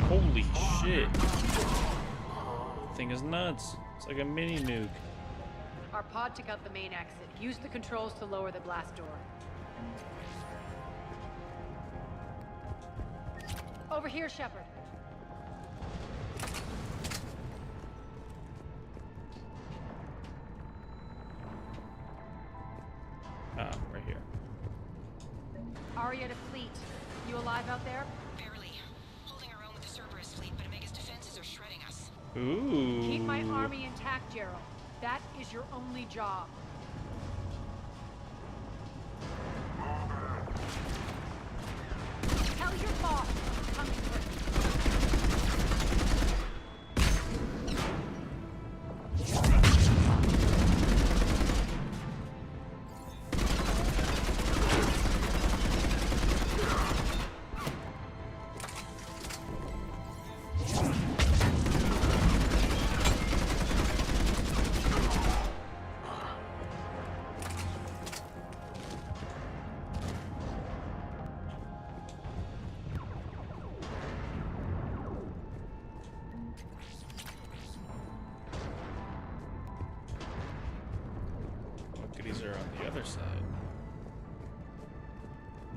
Holy shit. Thing is nuts. It's like a mini nuke. Our pod took out the main exit. Use the controls to lower the glass door. Over here, Shepard. Ah, right here. Aria to Fleet. You alive out there? Barely. Holding our own with the Cerberus fleet, but Omega's defenses are shredding us. Ooh. Keep my army intact, Gerald. That is your only job. Tell your boss I'm coming for you. What goodies are on the other side?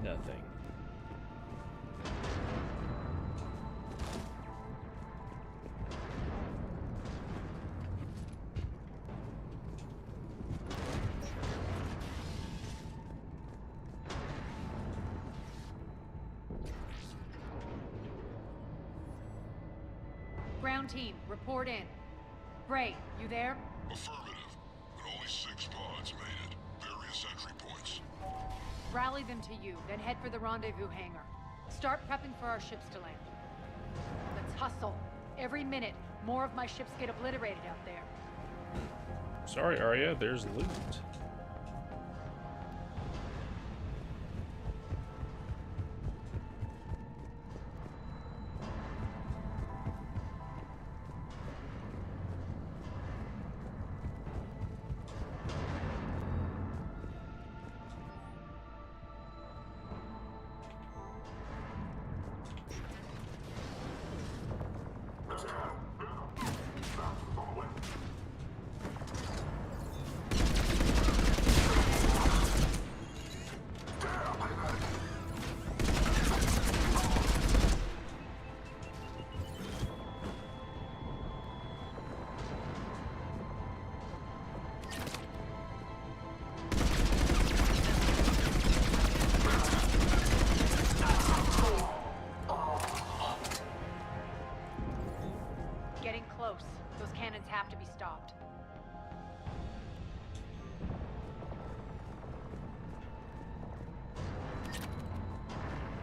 Nothing. Ground team, report in. Bray, you there? Affirmative, but only 6 pods made it. Various entry points. Rally them to you, then head for the rendezvous hangar. Start prepping for our ships to land. Let's hustle. Every minute, more of my ships get obliterated out there. Sorry, Arya, there's loot. Getting close. Those cannons have to be stopped.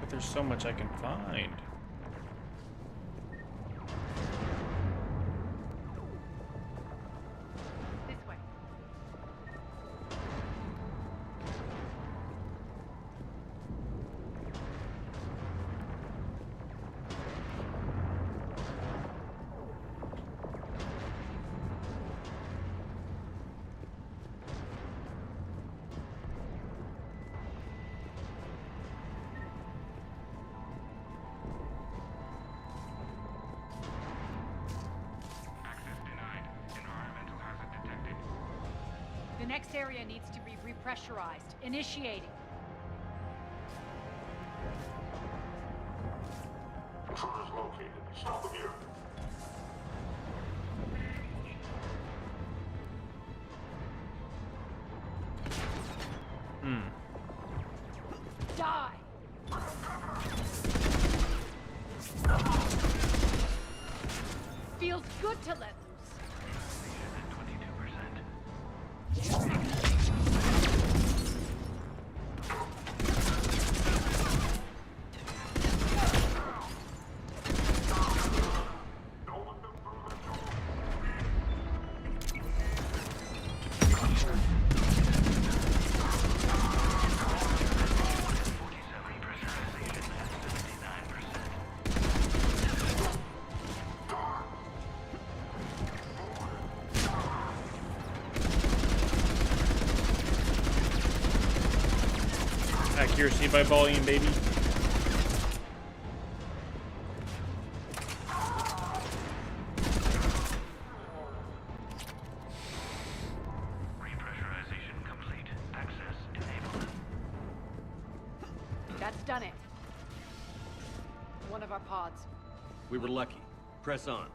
But there's so much I can find. This way. The next area needs to be repressurized. Initiating. Intruders located. Stop them here. Die! Feels good to let loose. Accuracy by volume, baby. Repressurization complete. Access enabled. That's done it. One of our pods. We were lucky. Press on.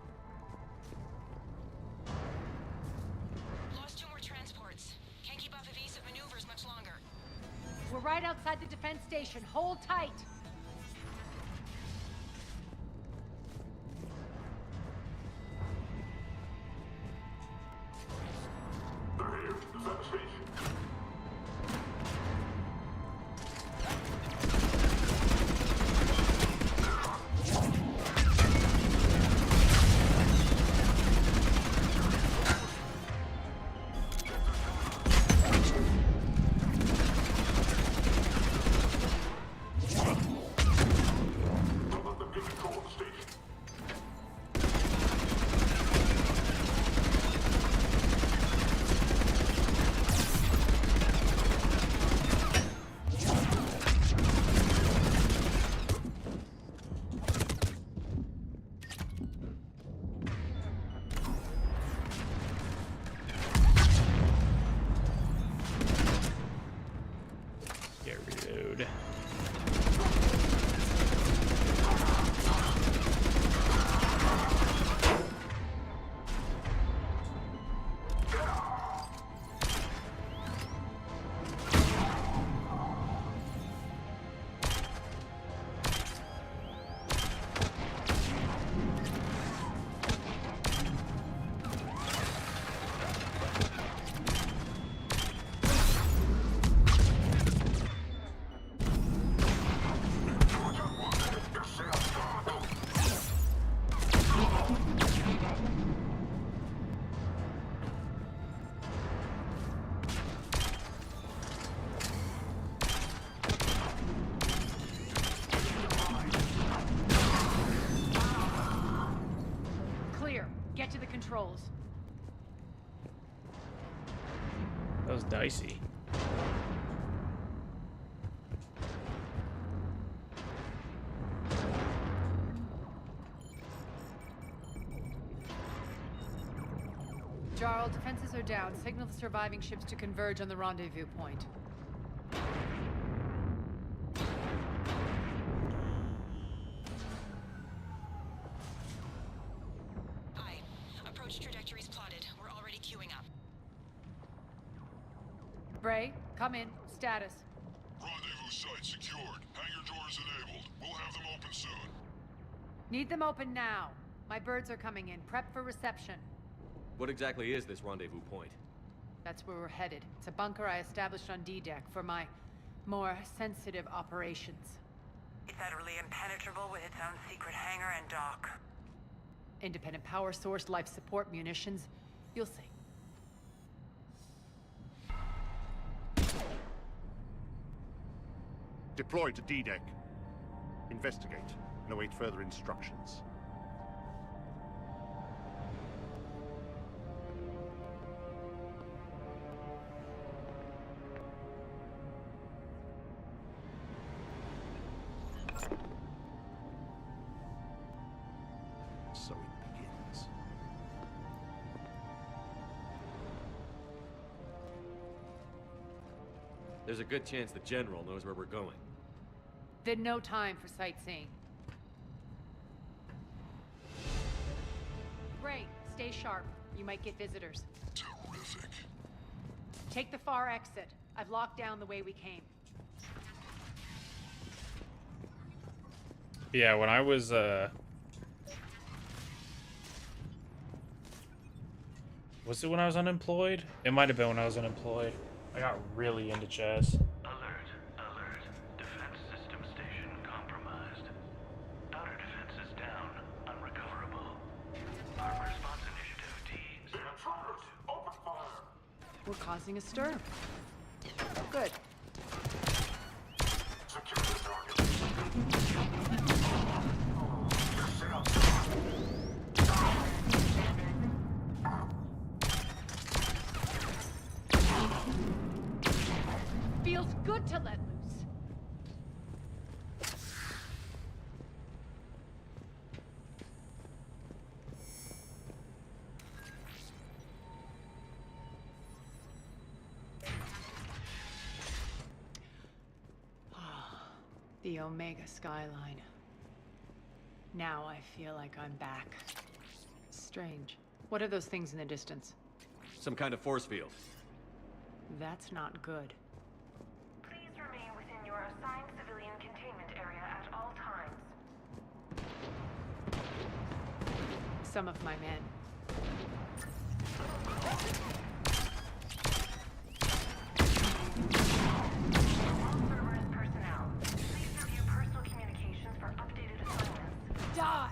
Lost 2 more transports. Can't keep up evasive maneuvers much longer. We're right outside the defense station. Hold tight. They're here. Defense station. controls. That was dicey. Jarl, defenses are down. Signal the surviving ships to converge on the rendezvous point. Aye. Approach trajectories plotted. We're already queuing up. Bray, come in. Status. Rendezvous site secured. Hangar doors enabled. We'll have them open soon. Need them open now. My birds are coming in. Prep for reception. What exactly is this rendezvous point? That's where we're headed. It's a bunker I established on D-Deck for my more sensitive operations. It's utterly impenetrable with its own secret hangar and dock. Independent power source, life support, munitions. You'll see. Deploy to D-Deck. Investigate and await further instructions. So it begins. There's a good chance the General knows where we're going. Then no time for sightseeing. Great. Stay sharp. You might get visitors. Terrific. Take the far exit. I've locked down the way we came. Yeah, when I was was it when I was unemployed? It might have been when I was unemployed. I got really into chess. Alert, alert. Defense system station compromised. Outer defenses down, unrecoverable. Our response initiative T. Intruders! Open fire! We're causing a stir. Good. Secure the target. Feels good to let loose. The Omega skyline. Now I feel like I'm back. Strange. What are those things in the distance? Some kind of force field. That's not good. Please remain within your assigned civilian containment area at all times. Some of my men. Cerberus personnel, please review personal communications for updated assignments. Die!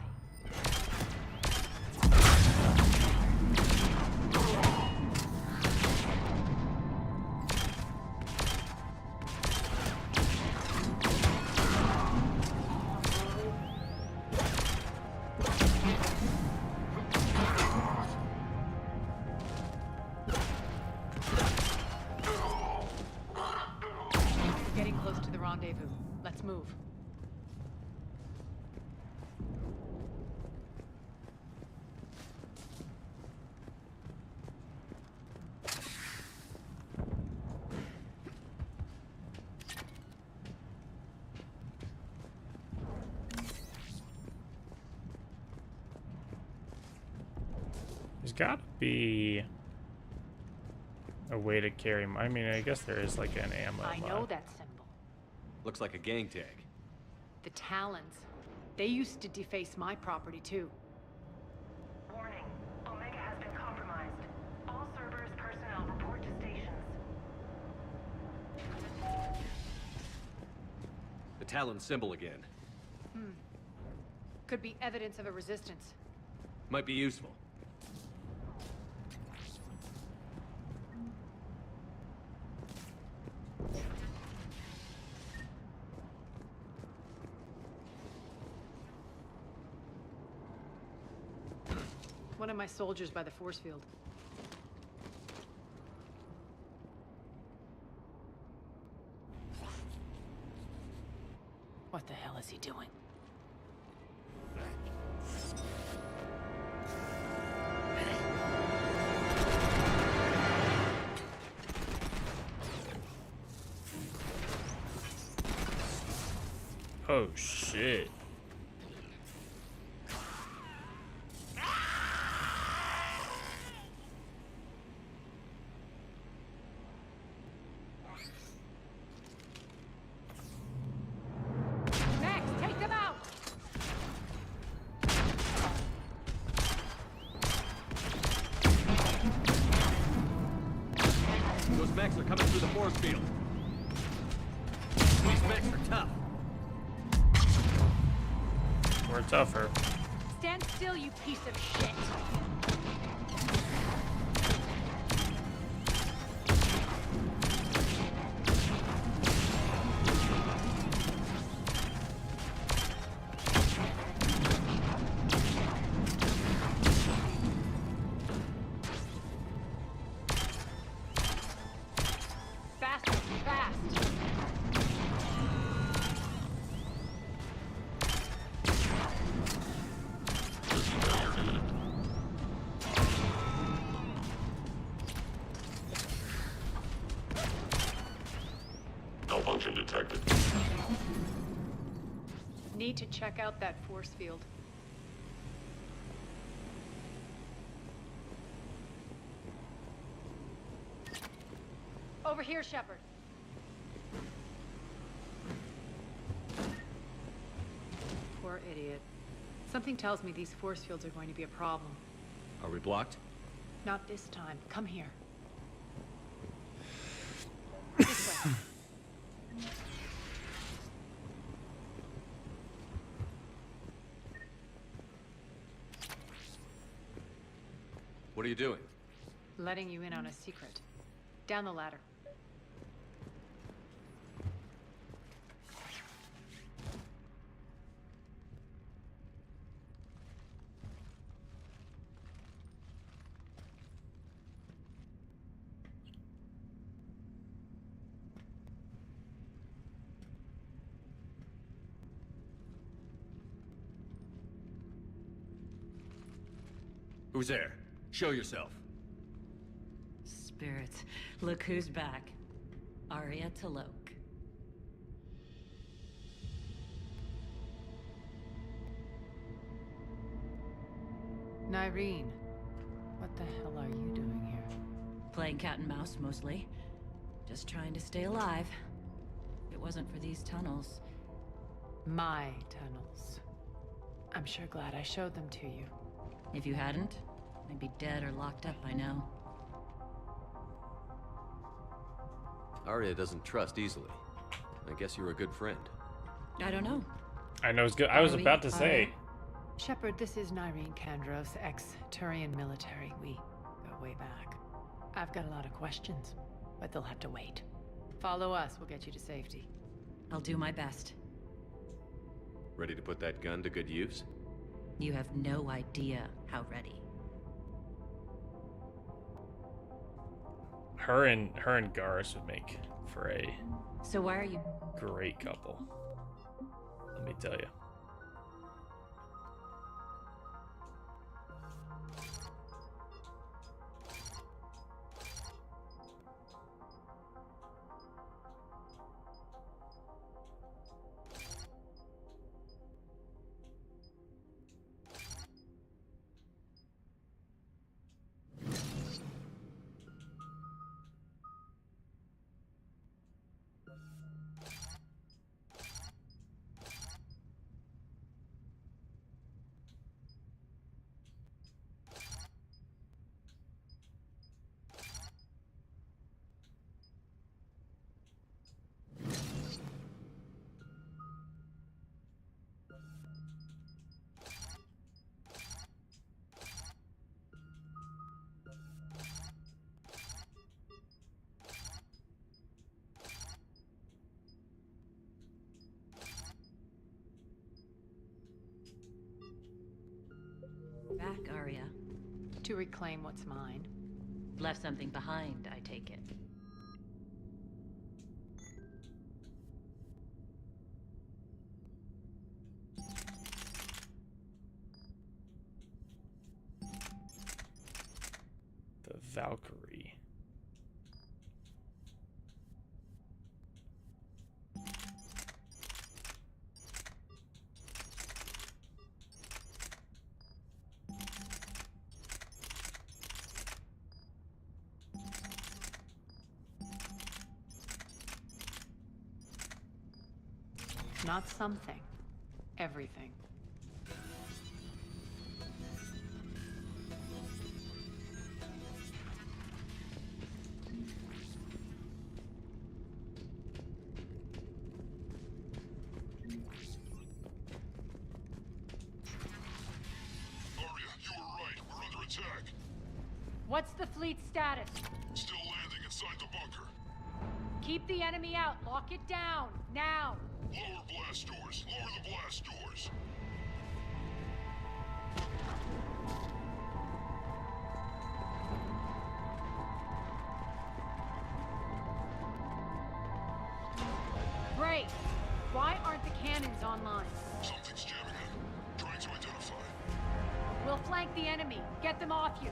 We're getting close to the rendezvous. Let's move. There's gotta be a way to carry. I mean, I guess there is like an ammo. I know that symbol. Looks like a gang tag. The Talons. They used to deface my property too. Warning, Omega has been compromised. All Cerberus personnel report to stations. The Talon symbol again. Could be evidence of a resistance. Might be useful. One of my soldiers by the force field. What the hell is he doing? Oh shit. Max, take them out! Those mechs are coming through the force field. These mechs are tough. We're tougher. Stand still, you piece of shit! Fast, fast! Malfunction detected. Need to check out that force field. Over here, Shepard. Poor idiot. Something tells me these force fields are going to be a problem. Are we blocked? Not this time. Come here. This way. What are you doing? Letting you in on a secret. Down the ladder. Who's there? Show yourself. Spirits, look who's back. Arya Talok. Nyreen, what the hell are you doing here? Playing cat and mouse, mostly. Just trying to stay alive. If it wasn't for these tunnels. My tunnels. I'm sure glad I showed them to you. If you hadn't, I'd be dead or locked up by now. Arya doesn't trust easily. I guess you're a good friend. I don't know. I know it's good. I was about to say. Shepard, this is Nyreen Kandros, ex-Turian military. We go way back. I've got a lot of questions, but they'll have to wait. Follow us, we'll get you to safety. I'll do my best. Ready to put that gun to good use? You have no idea how ready. Her and Garrus would make for a So why are you... great couple. Let me tell you. Back, Arya. To reclaim what's mine. Left something behind, I take it. The Valkyrie. Not something. Everything. What's the fleet status? Still landing inside the bunker. Keep the enemy out. Lock it down. Now. Lower blast doors. Lower the blast doors. Great. Why aren't the cannons online? Something's jamming it. Trying to identify. We'll flank the enemy. Get them off you.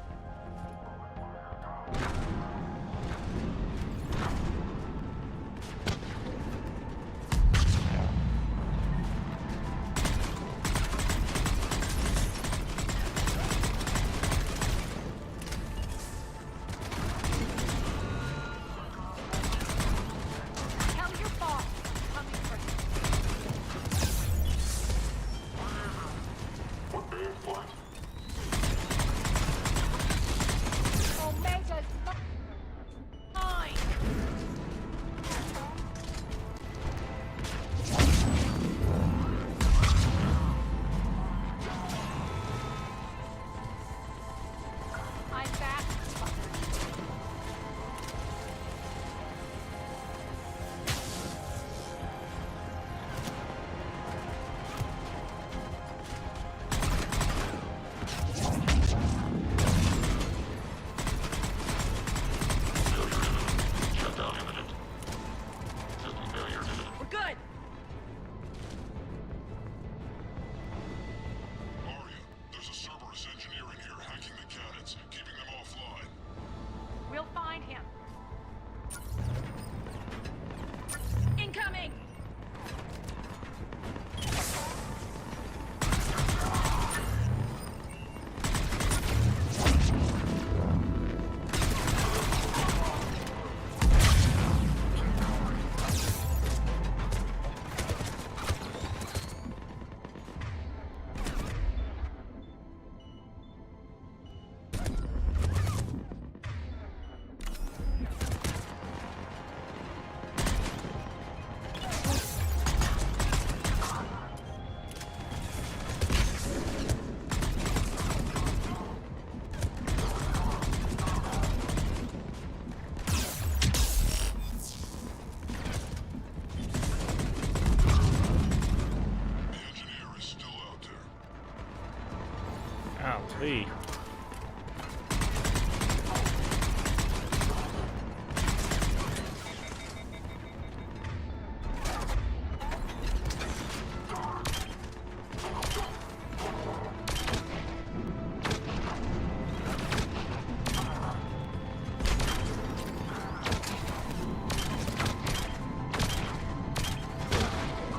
Golly.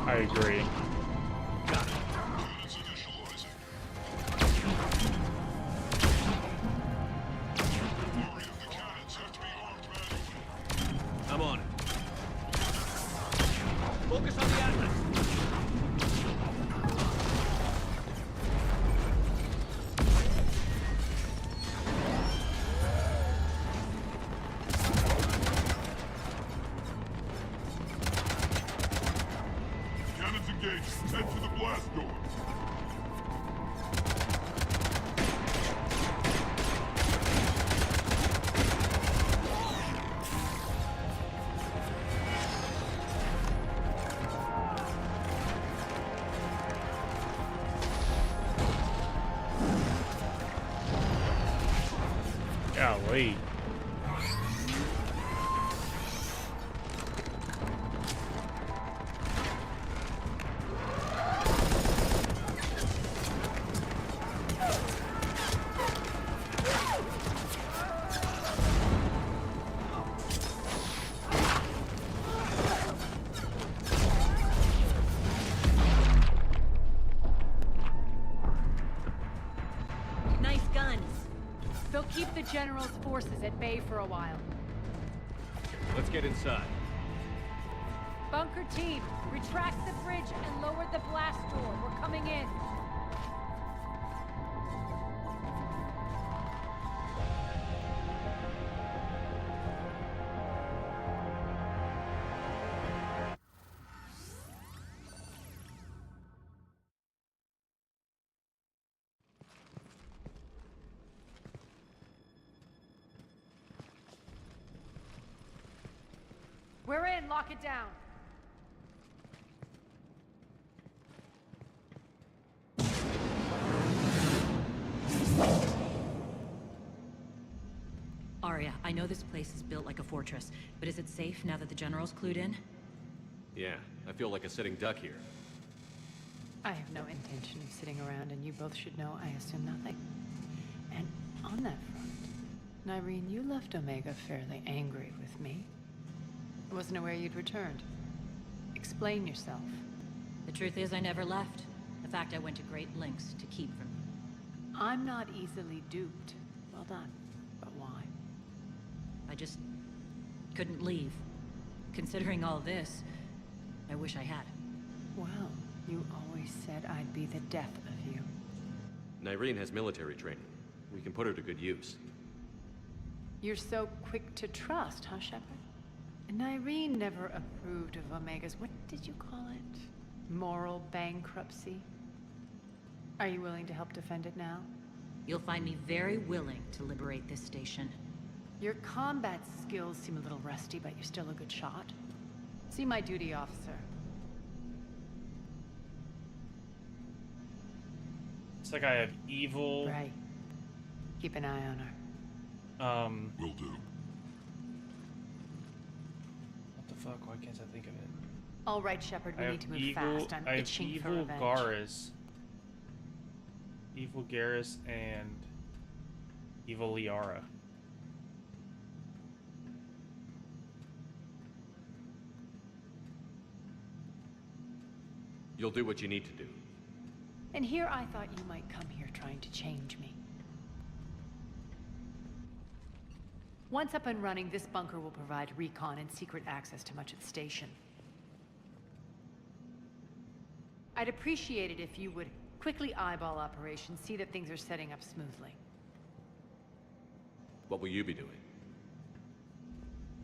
I agree. I'm on it. Focus on the Atlas. Cannons engaged. Head to the blast door. Golly. Nice guns. They'll keep the General's forces at bay for a while. Let's get inside. Bunker team, retract the bridge and lower the blast door. We're coming in. We're in. Lock it down. Arya, I know this place is built like a fortress, but is it safe now that the General's clued in? Yeah, I feel like a sitting duck here. I have no intention of sitting around, and you both should know I assume nothing. And on that front, Nyreen, you left Omega fairly angry with me. I wasn't aware you'd returned. Explain yourself. The truth is, I never left. The fact I went to great lengths to keep from you. I'm not easily duped. Well done. But why? I just couldn't leave. Considering all this, I wish I had. Well, you always said I'd be the death of you. Nyreen has military training. We can put her to good use. You're so quick to trust, huh, Shepard? Nyreen never approved of Omega's, what did you call it? Moral bankruptcy? Are you willing to help defend it now? You'll find me very willing to liberate this station. Your combat skills seem a little rusty, but you're still a good shot. See my duty officer. It's like I have evil. Right. Keep an eye on her. Will do. What the fuck? Why can't I think of it? All right, Shepard, we need to move fast. I'm I have itching for evil revenge. Garrus. Evil Garrus and evil Liara. You'll do what you need to do. And here I thought you might come here trying to change me. Once up and running, this bunker will provide recon and secret access to much of the station. I'd appreciate it if you would quickly eyeball operations, see that things are setting up smoothly. What will you be doing?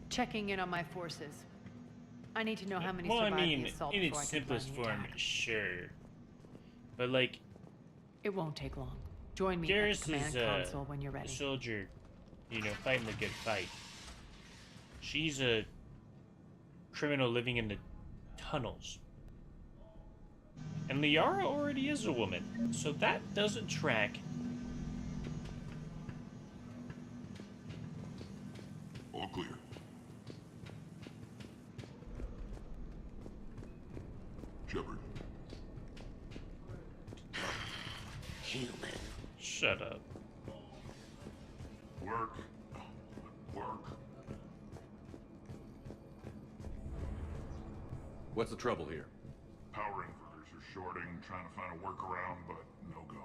Checking in on my forces. I need to know how many Well, I survived mean, the assault in before its I can plan simplest the form, attack. sure. But like, It won't take long. Join me at Garrus the command is console when you're a ready. soldier, you know, fighting the good fight. She's a criminal living in the tunnels. And Liara already is a woman, so that doesn't track. All clear. Shepard. Human. Shut up. Work. Work. What's the trouble here? Power inverters are shorting, trying to find a workaround, but no go.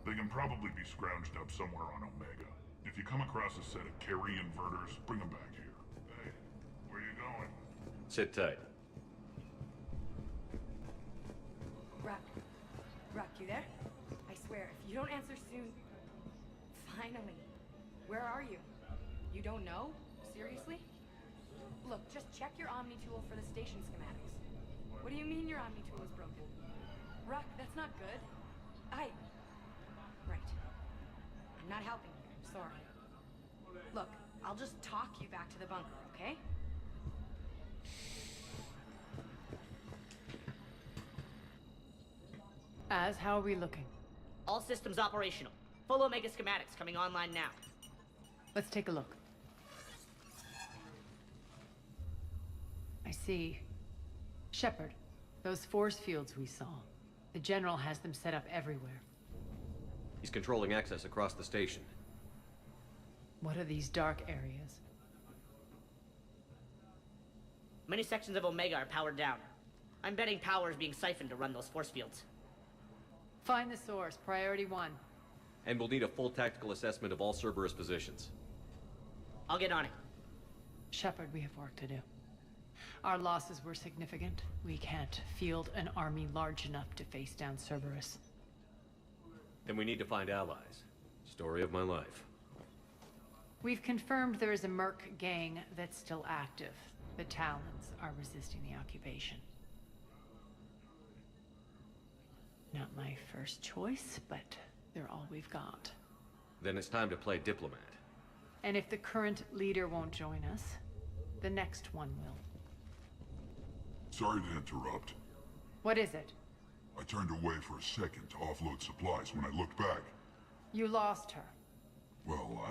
They can probably be scrounged up somewhere on Omega. If you come across a set of carry inverters, bring them back here. Hey, where you going? Sit tight. Rock, you there? I swear, if you don't answer soon... Finally. Where are you? You don't know? Seriously? Look, just check your Omni tool for the station schematics. What do you mean your Omni tool is broken? Rock, that's not good. Right. I'm not helping you. Sorry. Look, I'll just talk you back to the bunker, okay? How are we looking? All systems operational. Full Omega schematics coming online now. Let's take a look. I see. Shepard, those force fields we saw. The General has them set up everywhere. He's controlling access across the station. What are these dark areas? Many sections of Omega are powered down. I'm betting power is being siphoned to run those force fields. Find the source, priority 1. And we'll need a full tactical assessment of all Cerberus positions. I'll get on it. Shepard, we have work to do. Our losses were significant. We can't field an army large enough to face down Cerberus. Then we need to find allies. Story of my life. We've confirmed there is a Merc gang that's still active. The Talons are resisting the occupation. Not my first choice, but they're all we've got. Then it's time to play diplomat. And if the current leader won't join us, the next one will. Sorry to interrupt. What is it? I turned away for a second to offload supplies. When I looked back, You lost her. well,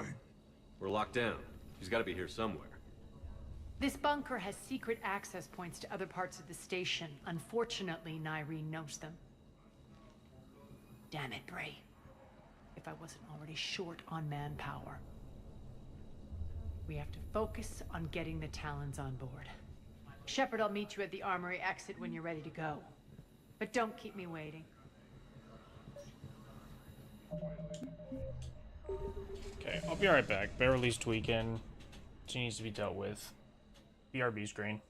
We're locked down. She's got to be here somewhere. This bunker has secret access points to other parts of the station. Unfortunately, Nyreen knows them. Damn it, Bray. If I wasn't already short on manpower. We have to focus on getting the Talons on board. Shepard, I'll meet you at the armory exit when you're ready to go. But don't keep me waiting. Okay, I'll be right back. Beverly's tweaking. She needs to be dealt with. BRB screen.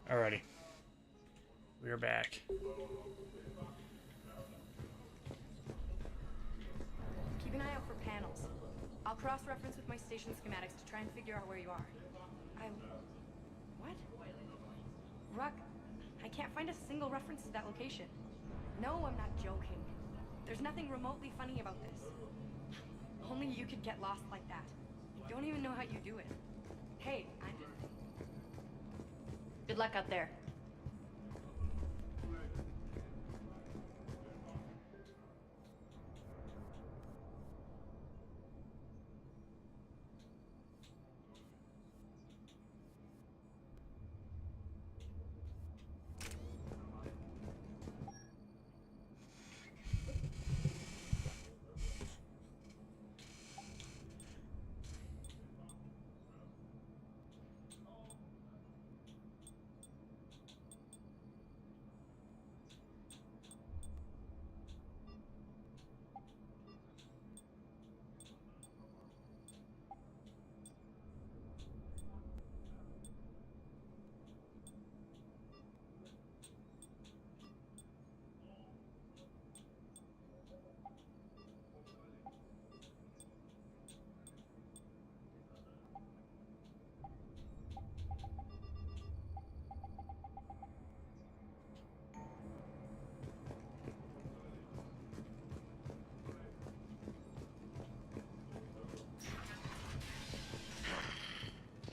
Alrighty. We're back. Keep an eye out for panels. I'll cross-reference with my station schematics to try and figure out where you are. What? Ruck, I can't find a single reference to that location. No, I'm not joking. There's nothing remotely funny about this. Only you could get lost like that. I don't even know how you do it. Hey, Good luck out there.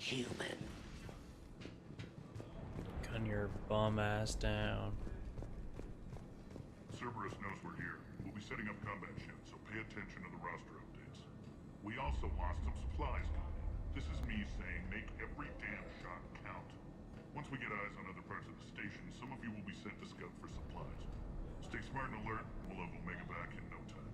Human. Gun your bum ass down. Cerberus knows we're here. We'll be setting up combat ships, so pay attention to the roster updates. We also lost some supplies. This is me saying make every damn shot count. Once we get eyes on other parts of the station, some of you will be sent to scout for supplies. Stay smart and alert. We'll have Omega back in no time.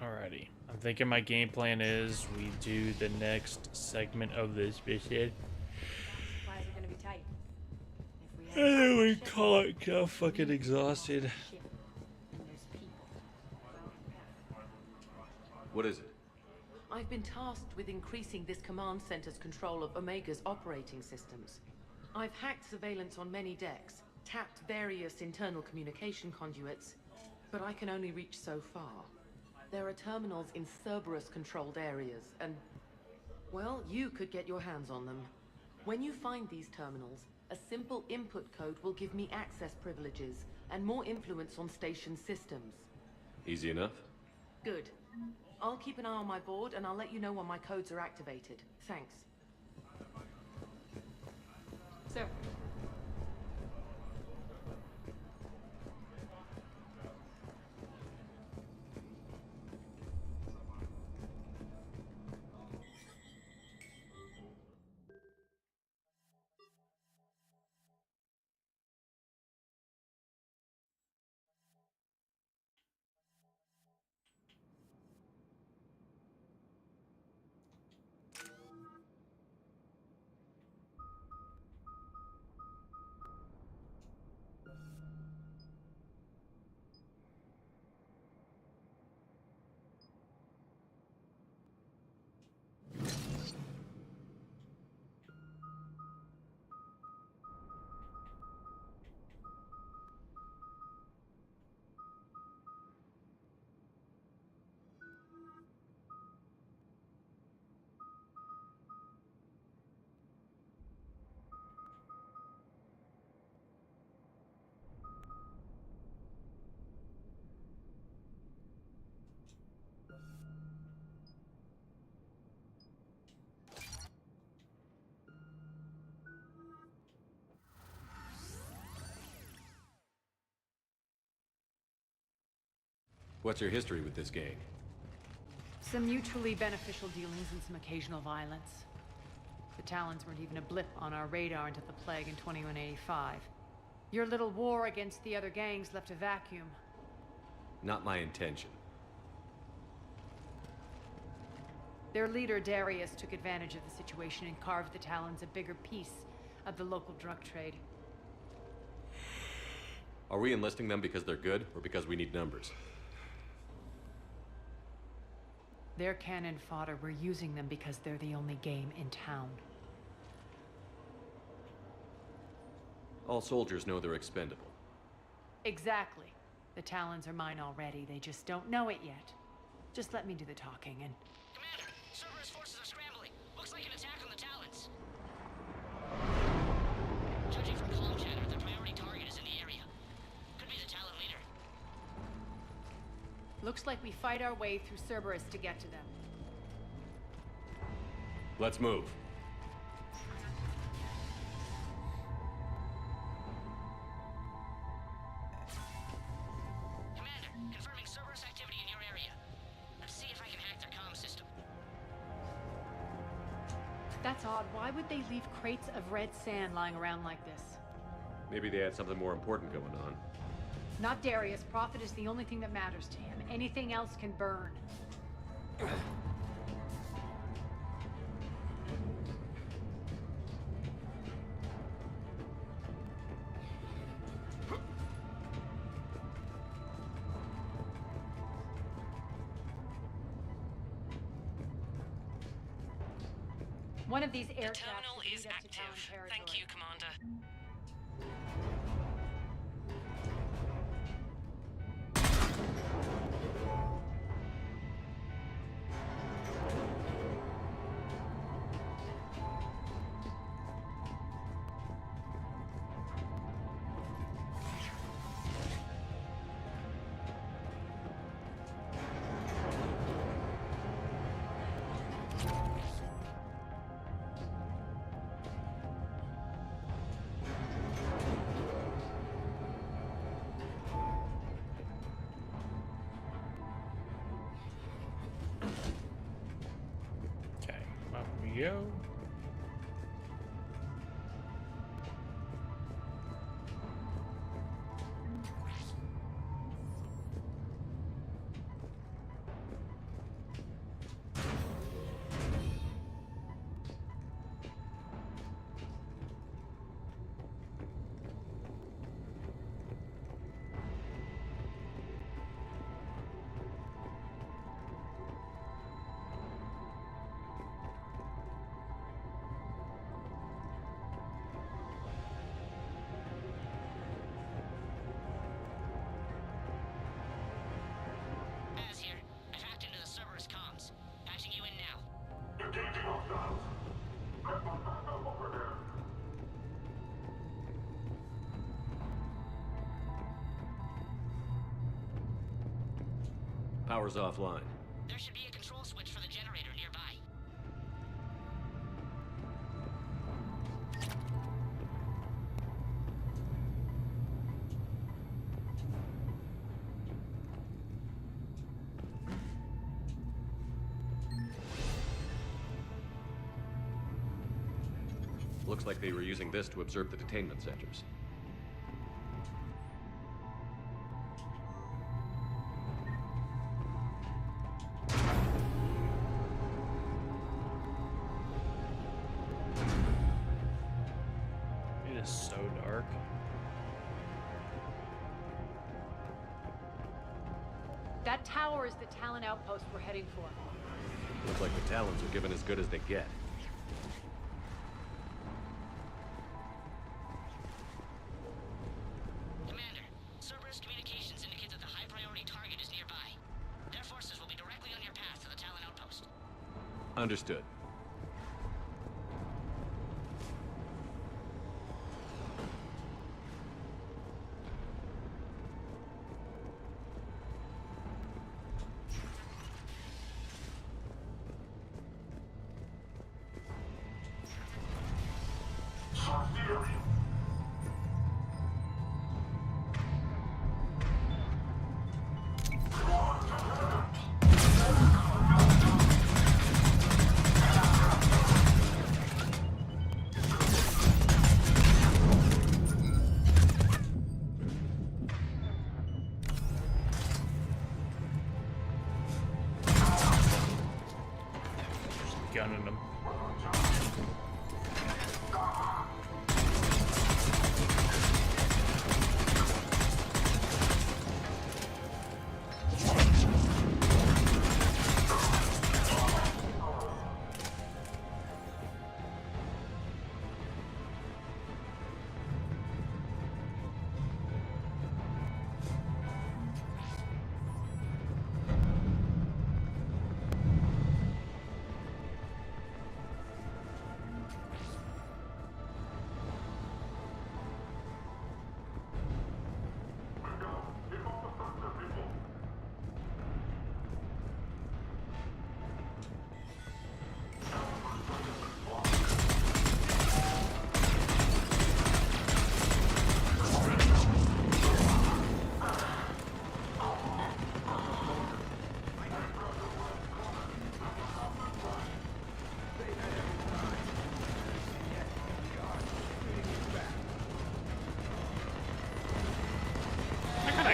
Alrighty. I'm thinking my game plan is we do the next segment of this mission. supplies are gonna be tight. And then we call it. I'm fucking exhausted. What is it? I've been tasked with increasing this command center's control of Omega's operating systems. I've hacked surveillance on many decks, tapped various internal communication conduits, but I can only reach so far. There are terminals in Cerberus-controlled areas, and, well, you could get your hands on them. When you find these terminals, a simple input code will give me access privileges and more influence on station systems. Easy enough? Good. I'll keep an eye on my board, and I'll let you know when my codes are activated. Thanks. So, What's your history with this gang? Some mutually beneficial dealings and some occasional violence. The Talons weren't even a blip on our radar until the plague in 2185. Your little war against the other gangs left a vacuum. Not my intention. Their leader, Darius, took advantage of the situation and carved the Talons a bigger piece of the local drug trade. Are we enlisting them because they're good, or because we need numbers? They're cannon fodder. We're using them because they're the only game in town. All soldiers know they're expendable. Exactly. The Talons are mine already. They just don't know it yet. Just let me do the talking and... Commander, Cerberus forces are scrambling. Looks like an attack on the Talons. Judging from comm chatter, their priority target is in the area. Could be the Talon leader. Looks like we fight our way through Cerberus to get to them. Let's move. Confirming Cerberus activity in your area. Let's see if I can hack their comm system. That's odd. Why would they leave crates of red sand lying around like this? Maybe they had something more important going on. Not Darius. Profit is the only thing that matters to him. Anything else can burn. One of these air terminal is active. Thank you, Commander. Go. Power's offline. There should be a control switch for the generator nearby. Looks like they were using this to observe the detainment centers. It is so dark. That tower is the Talon outpost we're heading for. Looks like the Talons are given as good as they get. Commander, Cerberus communications indicate that the high-priority target is nearby. Their forces will be directly on your path to the Talon outpost. Understood. finding them.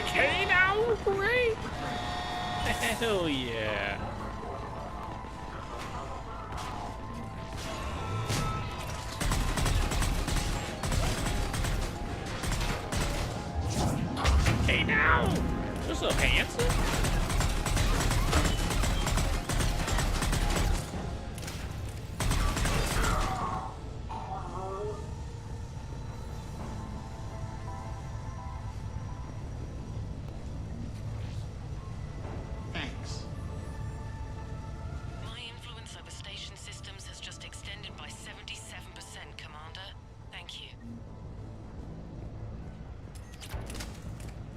Okay, now, great. Hell yeah. Hey now, what's up, handsome?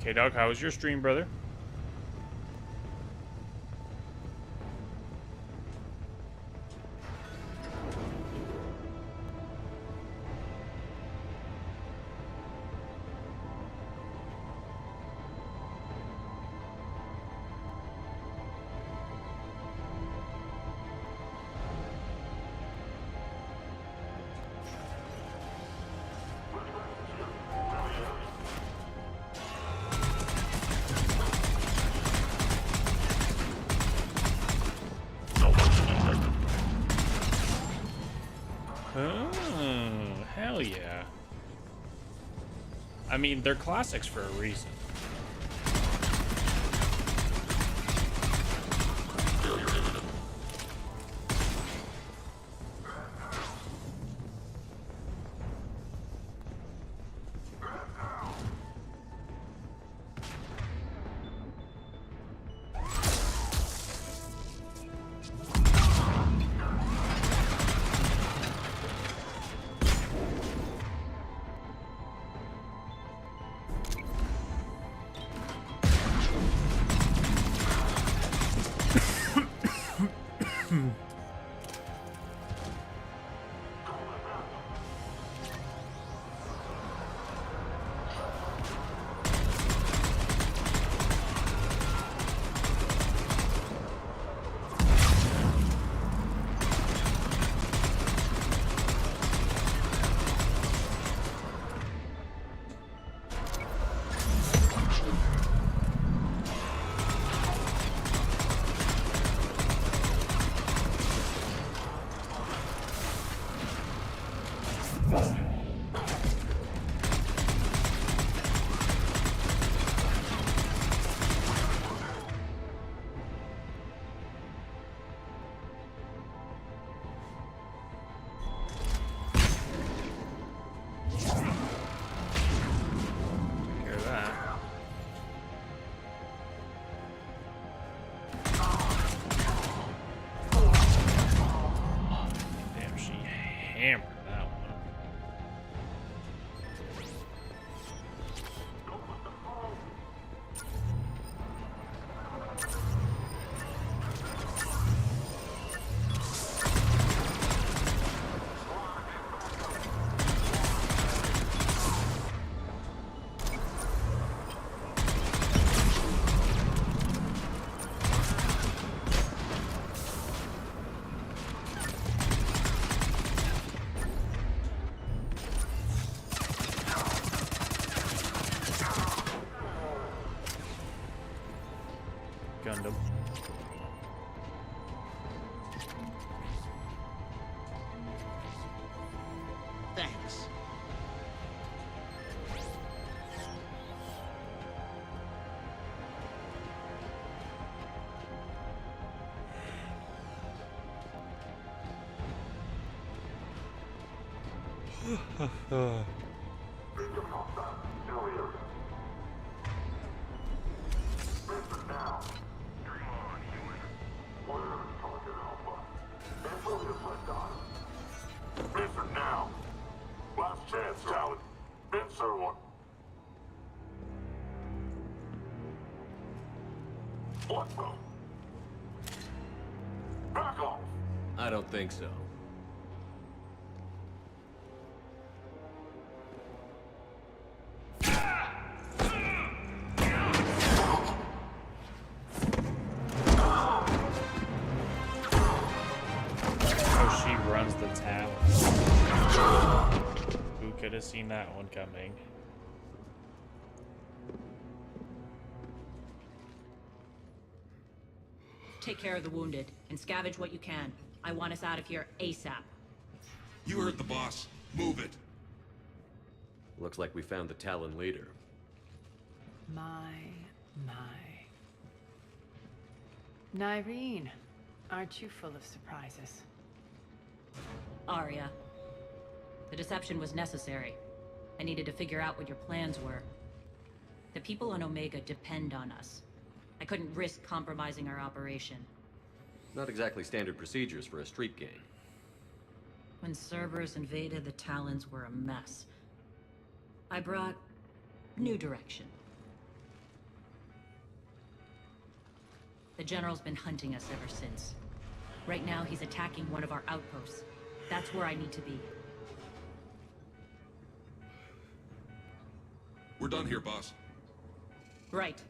Okay, Doc, how was your stream, brother? Oh, hell yeah. I mean, they're classics for a reason. Hammer that one. Gundam. Answer now! Last chance, Talon. Answer one. What the? Back off! I don't think so. Oh, she runs the tower. Who could have seen that one coming? Take care of the wounded and scavenge what you can. I want us out of here ASAP. You heard the boss. Move it. Looks like we found the Talon leader. My. Nyreen, aren't you full of surprises? Arya. The deception was necessary. I needed to figure out what your plans were. The people on Omega depend on us. I couldn't risk compromising our operation. Not exactly standard procedures for a street gang. When Cerberus invaded, the Talons were a mess. I brought new direction. The General's been hunting us ever since. Right now, he's attacking one of our outposts. That's where I need to be. We're done here, boss. Right.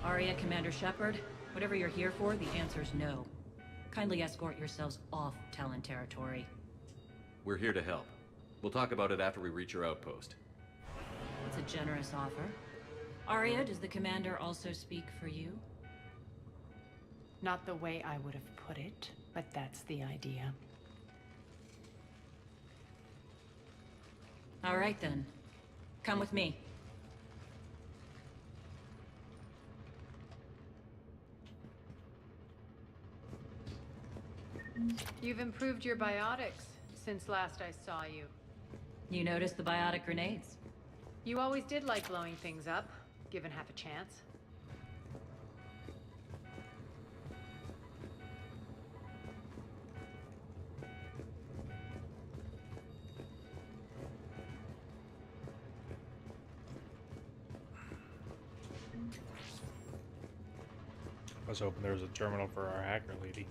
Arya, Commander Shepard, whatever you're here for, the answer's no. Kindly escort yourselves off Talon territory. We're here to help. We'll talk about it after we reach your outpost. It's a generous offer. Arya, does the Commander also speak for you? Not the way I would have put it, but that's the idea. All right then. Come with me. You've improved your biotics since last I saw you. You noticed the biotic grenades? You always did like blowing things up, given half a chance. I was hoping there was a terminal for our hacker lady.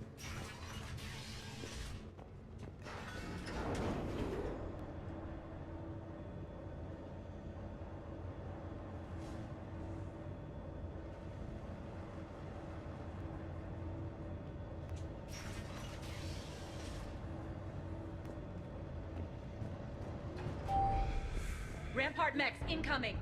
Rampart mechs incoming!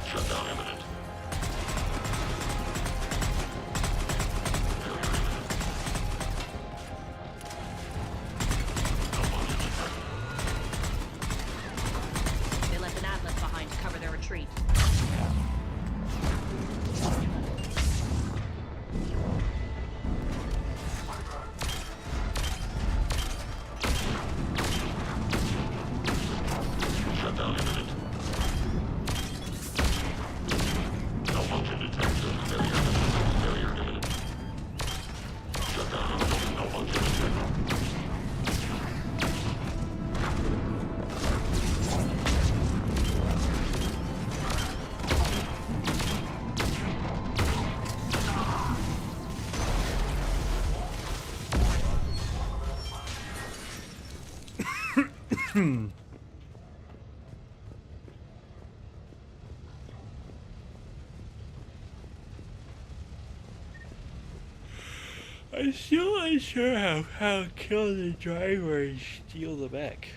Shutdown imminent. They left an Atlas behind to cover their retreat. Shutdown imminent. Malfunction detected. Failure imminent. Shutdown imminent. Malfunction detected. I'm still unsure how to kill the driver and steal the mech.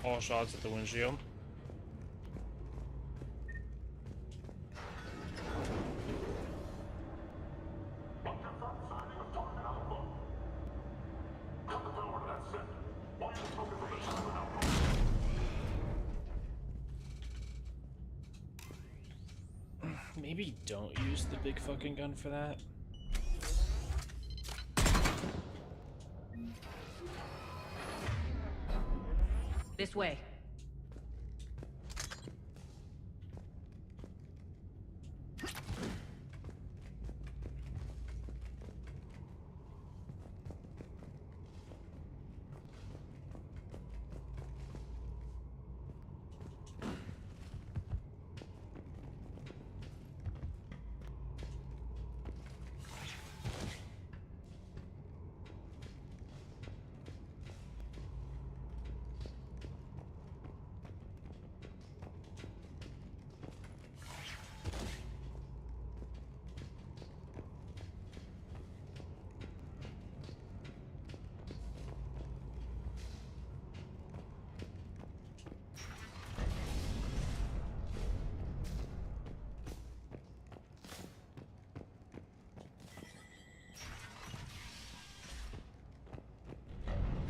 All shots at the windshield. Maybe don't use the big fucking gun for that. This way.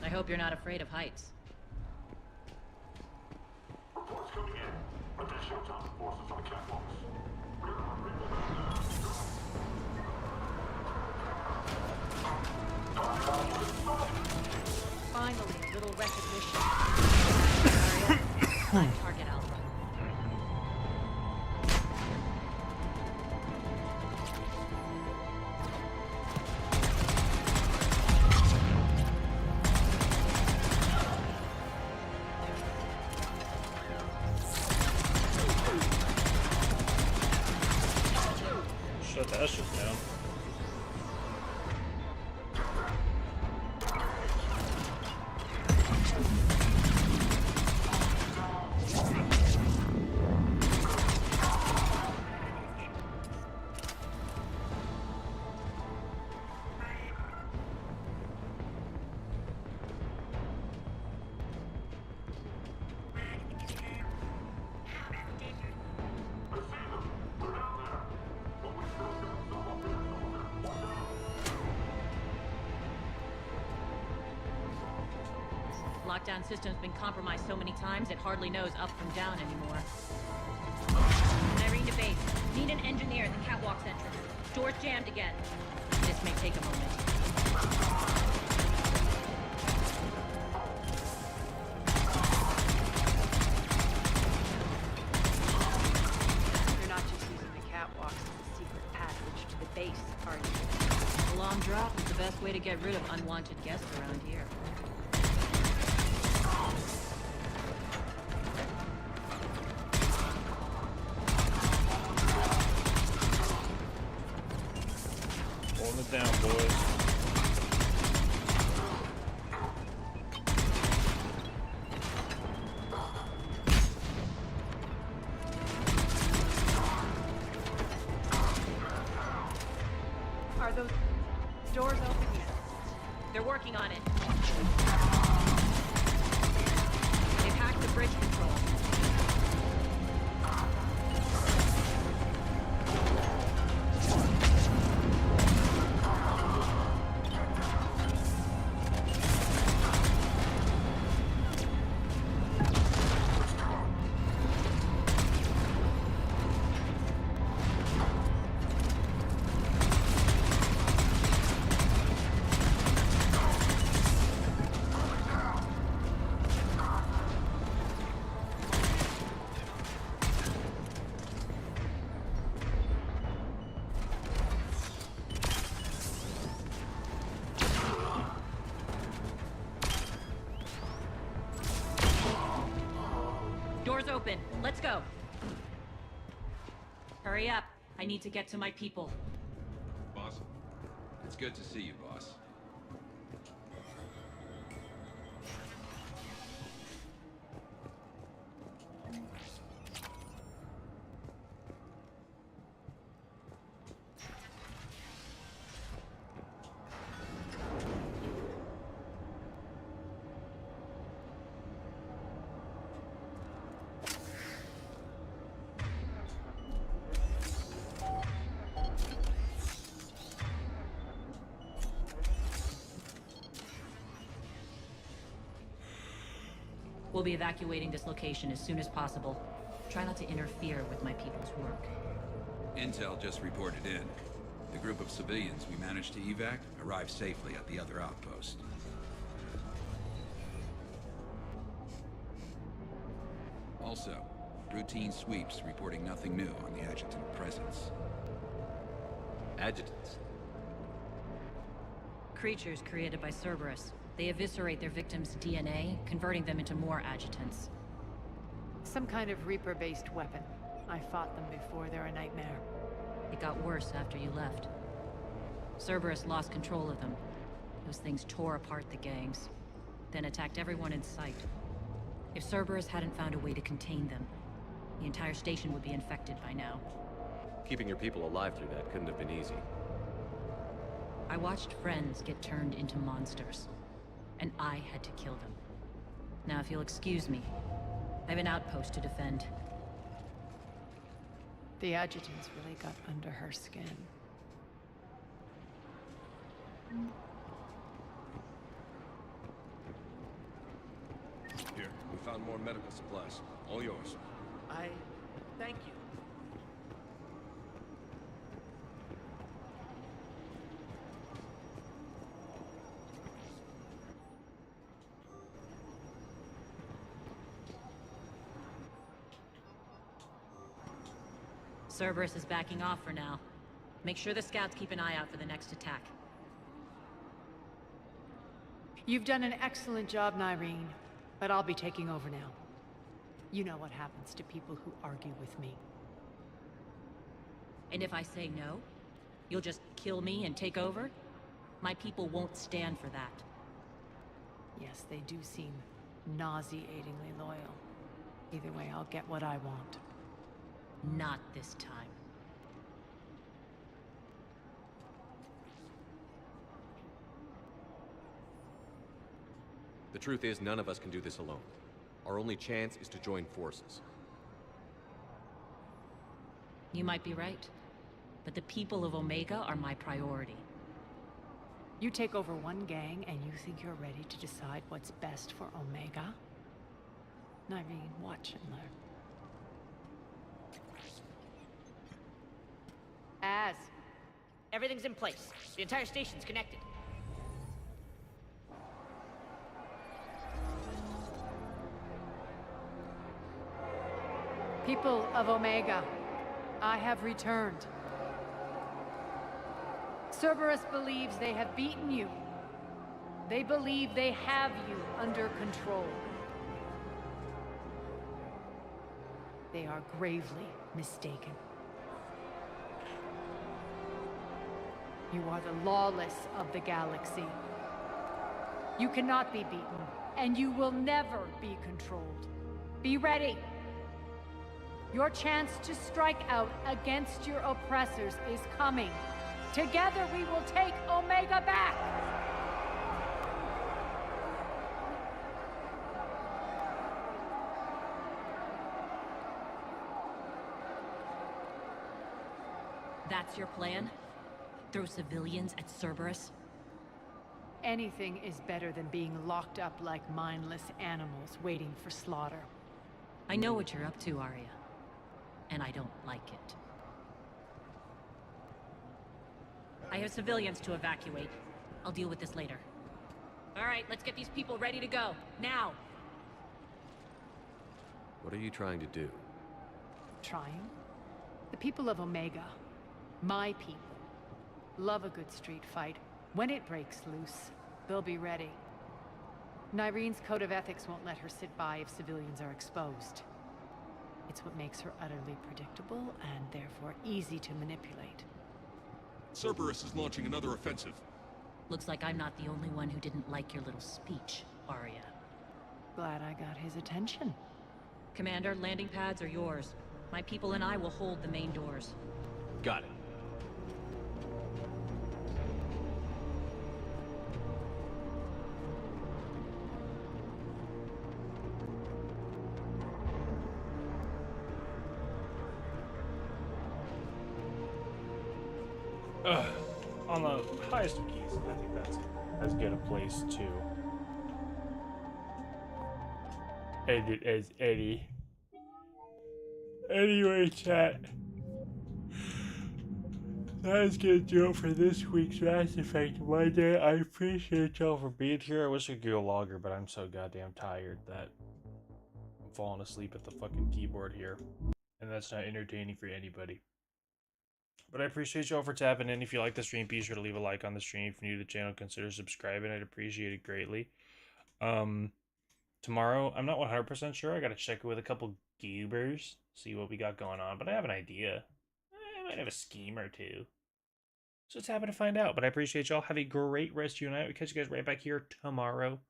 I hope you're not afraid of heights. Reports coming in. Additional task forces on catwalks. Finally, a little recognition. Target Alpha. Shut that shit down. Lockdown system's been compromised so many times it hardly knows up from down anymore. Irene to base. Need an engineer at the catwalk's entrance. Door's jammed again. This may take a moment. You're not just using the catwalks as a secret passage to the base, are you? A long drop is the best way to get rid of unwanted guests around here. Holding it down, boys. Are those doors open yet? They're working on it. They've hacked the bridge control. Door's open. Let's go. Hurry up. I need to get to my people. Boss, it's good to see you, boss. We'll be evacuating this location as soon as possible. Try not to interfere with my people's work. Intel just reported in. The group of civilians we managed to evac arrived safely at the other outpost. Also, routine sweeps reporting nothing new on the adjutant presence. Adjutants? Creatures created by Cerberus. They eviscerate their victims' DNA, converting them into more adjutants. Some kind of Reaper-based weapon. I fought them before, they're a nightmare. It got worse after you left. Cerberus lost control of them. Those things tore apart the gangs, then attacked everyone in sight. If Cerberus hadn't found a way to contain them, the entire station would be infected by now. Keeping your people alive through that couldn't have been easy. I watched friends get turned into monsters, and I had to kill them. Now, if you'll excuse me, I have an outpost to defend. The adjutants really got under her skin. Here, we found more medical supplies. All yours. Thank you. Cerberus is backing off for now. Make sure the scouts keep an eye out for the next attack. You've done an excellent job, Nyreen, but I'll be taking over now. You know what happens to people who argue with me. And if I say no, you'll just kill me and take over? My people won't stand for that. Yes, they do seem nauseatingly loyal. Either way, I'll get what I want. Not this time. The truth is, none of us can do this alone. Our only chance is to join forces. You might be right, but the people of Omega are my priority. You take over one gang and you think you're ready to decide what's best for Omega? Nyreen, watch and learn. Everything's in place. The entire station's connected. People of Omega, I have returned. Cerberus believes they have beaten you. They believe they have you under control. They are gravely mistaken. You are the lawless of the galaxy. You cannot be beaten, and you will never be controlled. Be ready. Your chance to strike out against your oppressors is coming. Together we will take Omega back! That's your plan? Throw civilians at Cerberus? Anything is better than being locked up like mindless animals waiting for slaughter. I know what you're up to, Arya. And I don't like it. I have civilians to evacuate. I'll deal with this later. All right, let's get these people ready to go. Now! What are you trying to do? Trying? The people of Omega, my people, love a good street fight. When it breaks loose, they'll be ready. Nyreen's code of ethics won't let her sit by if civilians are exposed. It's what makes her utterly predictable and therefore easy to manipulate. Cerberus is launching another offensive. Looks like I'm not the only one who didn't like your little speech, Arya. Glad I got his attention. Commander, landing pads are yours. My people and I will hold the main doors. Got it. On the highest of keys, I think that's as good a place to end it as Eddie. Anyway, chat. That is gonna do it for this week's Mass Effect Monday. I appreciate y'all for being here. I wish I could go longer, but I'm so goddamn tired that I'm falling asleep at the fucking keyboard here. And that's not entertaining for anybody. But I appreciate y'all for tapping in. If you like the stream, be sure to leave a like on the stream. If you're new to the channel, consider subscribing. I'd appreciate it greatly. Tomorrow, I'm not 100% sure. I gotta check it with a couple goobers, see what we got going on. But I have an idea. I might have a scheme or two. So it's happy to find out. But I appreciate y'all. Have a great rest of your night. We'll catch you guys right back here tomorrow.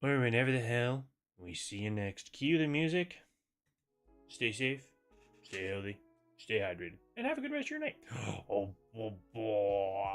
Or whenever the hell we see you next. Cue the music. Stay safe. Stay healthy. Stay hydrated. And have a good rest of your night. Oh boy.